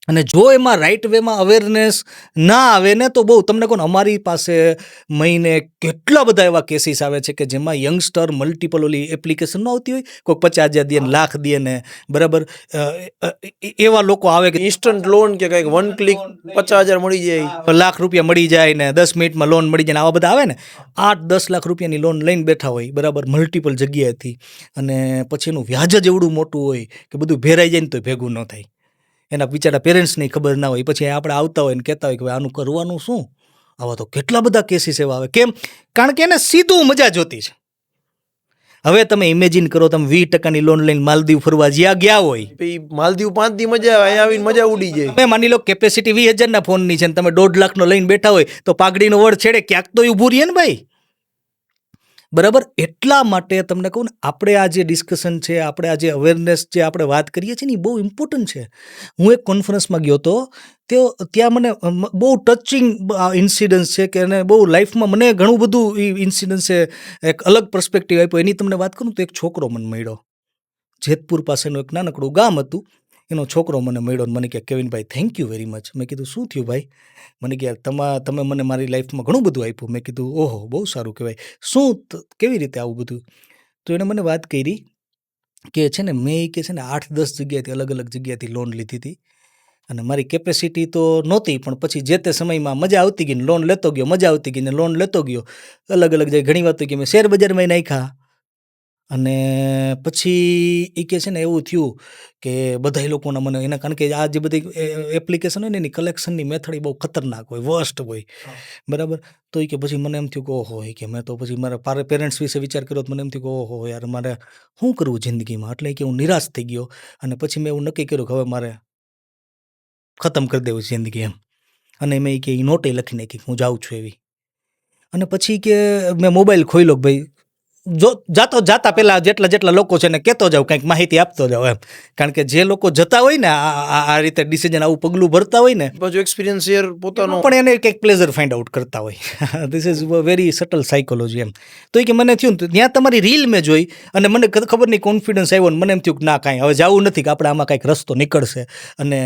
અને જો એમાં રાઇટ વેમાં અવેરનેસ ના આવે ને તો બહુ તમને કહું અમારી પાસે મહિને કેટલા બધા એવા કેસીસ આવે છે કે જેમાં યંગસ્ટર મલ્ટિપલ ઓલી એપ્લિકેશન ન આવતી હોય કોઈક 50,000 દે ને લાખ દે ને બરાબર એવા લોકો આવે કે ઇન્સ્ટન્ટ લોન કે કંઈક 1 ક્લિક 50,000 મળી જાય, લાખ રૂપિયા મળી જાય ને 10 મિનિટમાં લોન મળી જાય ને આવા બધા આવે ને 8-10 લાખ રૂપિયાની લોન લઈને બેઠા હોય બરાબર મલ્ટિપલ જગ્યાએથી અને પછી એનું વ્યાજ જ એવડું મોટું હોય કે બધું ભેરાઈ જાય ને તો ભેગું ન થાય. એના બિચારા પેરેન્ટ્સની ખબર ના હોય પછી આપણે આવતા હોય ને કહેતા હોય કે ભાઈ આનું કરવાનું શું. આવા તો કેટલા બધા કેસીસ એવા આવે. કેમ? કારણ કે એને સીધું મજા જોતી છે. હવે તમે ઇમેજિન કરો તમે 20% લોન લઈને માલદીવ ફરવા જ્યાં ગયા હોય પછી માલદીવ 5 દી મજા આવે, અહીંયા આવીને મજા ઉડી જાય. તમે માની લો કેપેસિટી 20,000 ફોનની છે ને તમે 1.5 લાખનો લઈને બેઠા હોય તો પાઘડીનો વડ છેડે ક્યાંક તો ઊભું રહીએ ને ભાઈ. બરાબર. એટલા માટે તમને કહું ને આપણે આ જે ડિસ્કશન છે આપણે આ જે અવેરનેસ જે આપણે વાત કરીએ છીએ ને એ બહુ ઇમ્પોર્ટન્ટ છે. હું એક કોન્ફરન્સમાં ગયો હતો ત્યાં મને બહુ ટચિંગ ઇન્સિડન્સ છે કે એને બહુ લાઈફમાં મને ઘણું બધું એ ઇન્સિડન્સે એક અલગ પર્સપેક્ટિવ આપ્યો. એની તમને વાત કરું તો એક છોકરો મને મળ્યો જેતપુર પાસેનું એક નાનકડું ગામ હતું. એનો છોકરો મને મળ્યો મને કહે કેવિનભાઈ થેન્ક યુ વેરી મચ. મેં કીધું શું થયું ભાઈ. મને કહે તમે મને મારી લાઈફમાં ઘણું બધું આપ્યું. મેં કીધું ઓહો બહુ સારું કહેવાય. શું કેવી રીતે આવું બધું. તો એણે મને વાત કરી કે છે ને મેં કે છે ને 8-10 જગ્યાએથી અલગ અલગ જગ્યાએથી લોન લીધી હતી અને મારી કેપેસિટી તો નહોતી પણ પછી જે તે સમયમાં મજા આવતી ગઈ ને લોન લેતો ગયો, મજા આવતી ગઈ ને લોન લેતો ગયો. અલગ અલગ જગ્યાએ ઘણી વાત કે મેં શેર બજારમાં નાખ્યા અને પછી એ કે છે ને એવું થયું કે બધા લોકોના મને એના કારણ કે આ જે બધી એપ્લિકેશન હોય ને એની કલેક્શનની મેથડ બહુ ખતરનાક હોય, વર્સ્ટ હોય બરાબર. તો એ કે પછી મને એમ થયું કે ઓહો એ કે મેં તો પછી મારા પેરેન્ટ્સ વિશે વિચાર કર્યો તો મને એમ થયું કે ઓહો યાર મારે શું કરવું જિંદગીમાં. એટલે કે હું નિરાશ થઈ ગયો અને પછી મેં એવું નક્કી કર્યું કે હવે મારે ખતમ કરી દેવું જિંદગી એમ. અને મેં કે એ નોટે લખી નાખી હું જાઉં છું એવી. અને પછી કે મેં મોબાઈલ ખોલ્યો કે ભાઈ જાતા પહેલાં જેટલા લોકો છે ને કહેતો જાઉં કંઈક માહિતી આપતો જાઉં એમ. કારણ કે જે લોકો જતા હોય ને આ રીતે ડિસિઝન આવું પગલું ભરતા હોય ને પાછું એક્સપિરિયન્સ શેર પોતાનો પણ એને કંઈક પ્લેઝર ફાઇન્ડ આઉટ કરતા હોય. This is very subtle psychology એમ. તો એ કે મને થયું ને ત્યાં તમારી રીલ મેં જોઈ અને મને ખબર નહીં કોન્ફિડન્સ આવ્યો ને મને એમ થયું કે ના કાંઈ હવે જવું નથી કે આપણે આમાં કાંઈક રસ્તો નીકળશે. અને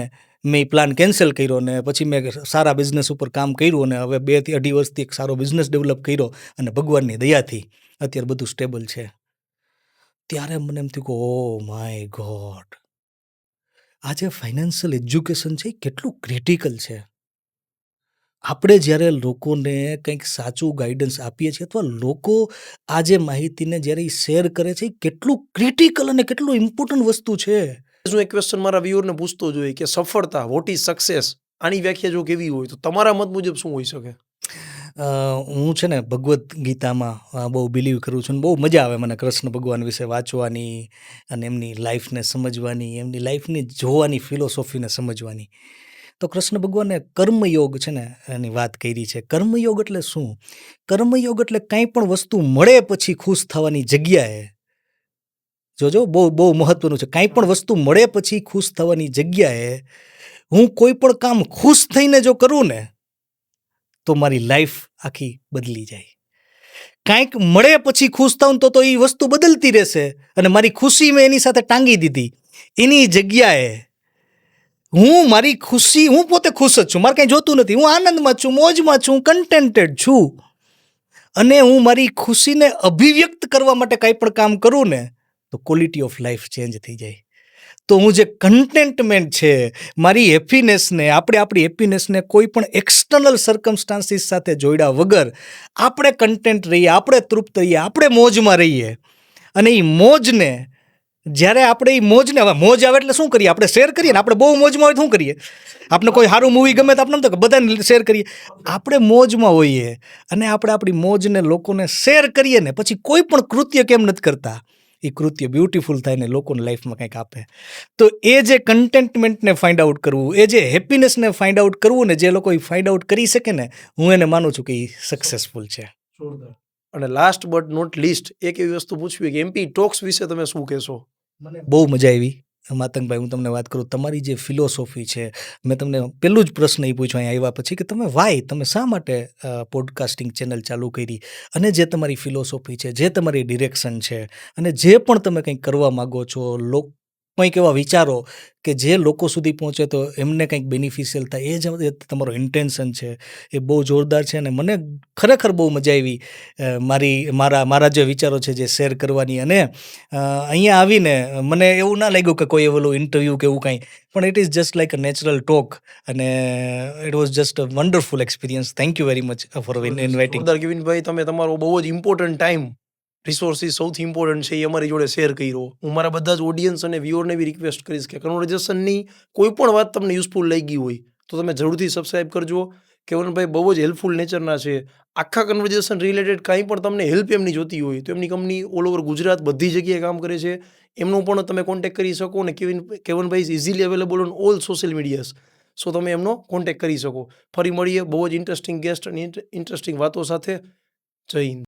મેં પ્લાન કેન્સલ કર્યો ને પછી મેં સારા બિઝનેસ ઉપર કામ કર્યું અને હવે 2-2.5 વર્ષથી એક સારો બિઝનેસ ડેવલપ કર્યો અને ભગવાનની દયાથી અત્યારે બધું સ્ટેબલ છે. ત્યારે મને એમ થયું કે ઓ માય ગોડ આ જે ફાઇનાન્શિયલ એજ્યુકેશન છે એ કેટલું ક્રિટિકલ છે. આપણે જ્યારે લોકોને કંઈક સાચું ગાઈડન્સ આપીએ છીએ અથવા લોકો આ જે માહિતીને જ્યારે શેર કરે છે એ કેટલું ક્રિટિકલ અને કેટલું ઇમ્પોર્ટન્ટ વસ્તુ છે. હું એક ક્વેશ્ચન મારા વ્યુઅરને પૂછતો જોઈએ કે સફળતા વોટ ઇઝ સક્સેસ આની વ્યાખ્યા જો કેવી હોય તો તમારા મત મુજબ શું હોઈ શકે? હું છે ને ભગવદ્ ગીતામાં બહુ બિલીવ કરું છું ને બહુ મજા આવે મને કૃષ્ણ ભગવાન વિશે વાંચવાની અને એમની લાઈફને સમજવાની, એમની લાઈફની જોવાની ફિલોસોફીને સમજવાની. તો તો કૃષ્ણ ભગવાને કર્મયોગ છે ને એની વાત કરી છે. કર્મયોગ એટલે શું? કર્મયોગ એટલે કાંઈ પણ વસ્તુ મળે પછી ખુશ થવાની જગ્યાએ, જોજો બહુ બહુ મહત્વનું છે, કાંઈ પણ વસ્તુ મળે પછી ખુશ થવાની જગ્યાએ હું કોઈ પણ કામ ખુશ થઈને જો કરું ને તો મારી લાઈફ આખી બદલી જાય. કાંઈક મળે પછી ખુશ થાઉં તો એ વસ્તુ બદલતી રહેશે અને મારી ખુશી મેં એની સાથે ટાંગી દીધી. એની જગ્યાએ હું મારી ખુશી, હું પોતે ખુશ જ છું, મારે કાંઈ જોતું નથી, હું આનંદમાં છું, મોજમાં છું, કન્ટેન્ટેડ છું, અને હું મારી ખુશીને અભિવ્યક્ત કરવા માટે કાંઈ પણ કામ કરું ને તો ક્વોલિટી ઓફ લાઈફ ચેન્જ થઈ જાય. તો હું જે કન્ટેન્ટમેન્ટ છે, મારી હેપીનેસને, આપણે આપણી હેપીનેસને કોઈ પણ એક્સટર્નલ સર્કમસ્ટાન્સીસ સાથે જોડ્યા વગર આપણે કન્ટેન્ટ રહીએ, આપણે તૃપ્ત રહીએ, આપણે મોજમાં રહીએ, અને એ મોજને જ્યારે આપણે એ મોજને, હવે મોજ આવે એટલે શું કરીએ? આપણે શેર કરીએ ને. આપણે બહુ મોજમાં હોય શું કરીએ? આપણે કોઈ સારું મૂવી ગમે તો આપણે એમ તો બધાને શેર કરીએ. આપણે મોજમાં હોઈએ અને આપણે આપણી મોજને લોકોને શેર કરીએ ને પછી કોઈ પણ કૃત્ય કેમ નથી કરતા? એ કૃત્ય બ્યુટીફુલ થાય ને લોકોને લાઈફમાં કંઈક આપે. તો એ જે કન્ટેન્ટમેન્ટને ફાઇન્ડ આઉટ કરવું, એ જે હેપીનેસને ફાઇન્ડ આઉટ કરવું ને, જે લોકો એ ફાઇન્ડ આઉટ કરી શકે ને, હું એને માનું છું કે એ સક્સેસફુલ છે. અને લાસ્ટ બટ નોટ લીસ્ટ એક એવી વસ્તુ પૂછવી કે એમપી ટોક્સ વિશે તમે શું કહેશો? મને બહુ મજા આવી માતંગભાઈ. હું તમને વાત કરું, તમારી જે ફિલોસોફી છે, મેં તમને પહેલું જ પ્રશ્ન એ પૂછ્યો અહીં આવ્યા પછી કે તમે શા માટે પોડકાસ્ટિંગ ચેનલ ચાલુ કરી, અને જે તમારી ફિલોસોફી છે, જે તમારી ડિરેક્શન છે, અને જે પણ તમે કંઈક કરવા માગો છો, કંઈક એવા વિચારો કે જે લોકો સુધી પહોંચે તો એમને કંઈક બેનિફિશિયલ થાય, એ જ તમારો ઇન્ટેન્શન છે, એ બહુ જોરદાર છે. અને મને ખરેખર બહુ મજા આવી મારા જે વિચારો છે જે શેર કરવાની. અને અહીંયા આવીને મને એવું ના લાગ્યું કે કોઈ એલું ઇન્ટરવ્યૂ કે એવું કાંઈ, પણ it is just like a natural talk, અને it was just a wonderful experience. Thank you very much for inviting. જોરદાર કેવિનભાઈ, તમે તમારો બહુ જ ઇમ્પોર્ટન્ટ ટાઈમ, રિસોર્સિસ સૌથી ઇમ્પોર્ટન્ટ છે એ અમારી જોડે શેર કર્યો. હું મારા બધા જ ઓડિયન્સ અને વ્યુઅરને બી રિક્વેસ્ટ કરીશ કે કન્વર્ઝેશનની કોઈ પણ વાત તમને યુઝફુલ લાગી હોય તો તમે જરૂરથી સબસ્ક્રાઇબ કરજો. કેવનભાઈ બહુ જ હેલ્પફુલ નેચરના છે. આખા કન્વર્ઝેશન રિલેટેડ કાંઈ પણ તમને હેલ્પ એમની જોતી હોય તો એમની કંપની ઓલ ઓવર ગુજરાત બધી જગ્યાએ કામ કરે છે. એમનો પણ તમે કોન્ટેક્ટ કરી શકો. અને કેવનભાઈ is easily available on all social medias, so તમે એમનો કોન્ટેક્ટ કરી શકો. ફરી મળીએ બહુ જ ઇન્ટરેસ્ટિંગ ગેસ્ટ અને ઇન્ટરેસ્ટિંગ વાતો સાથે. જય હિન્દ.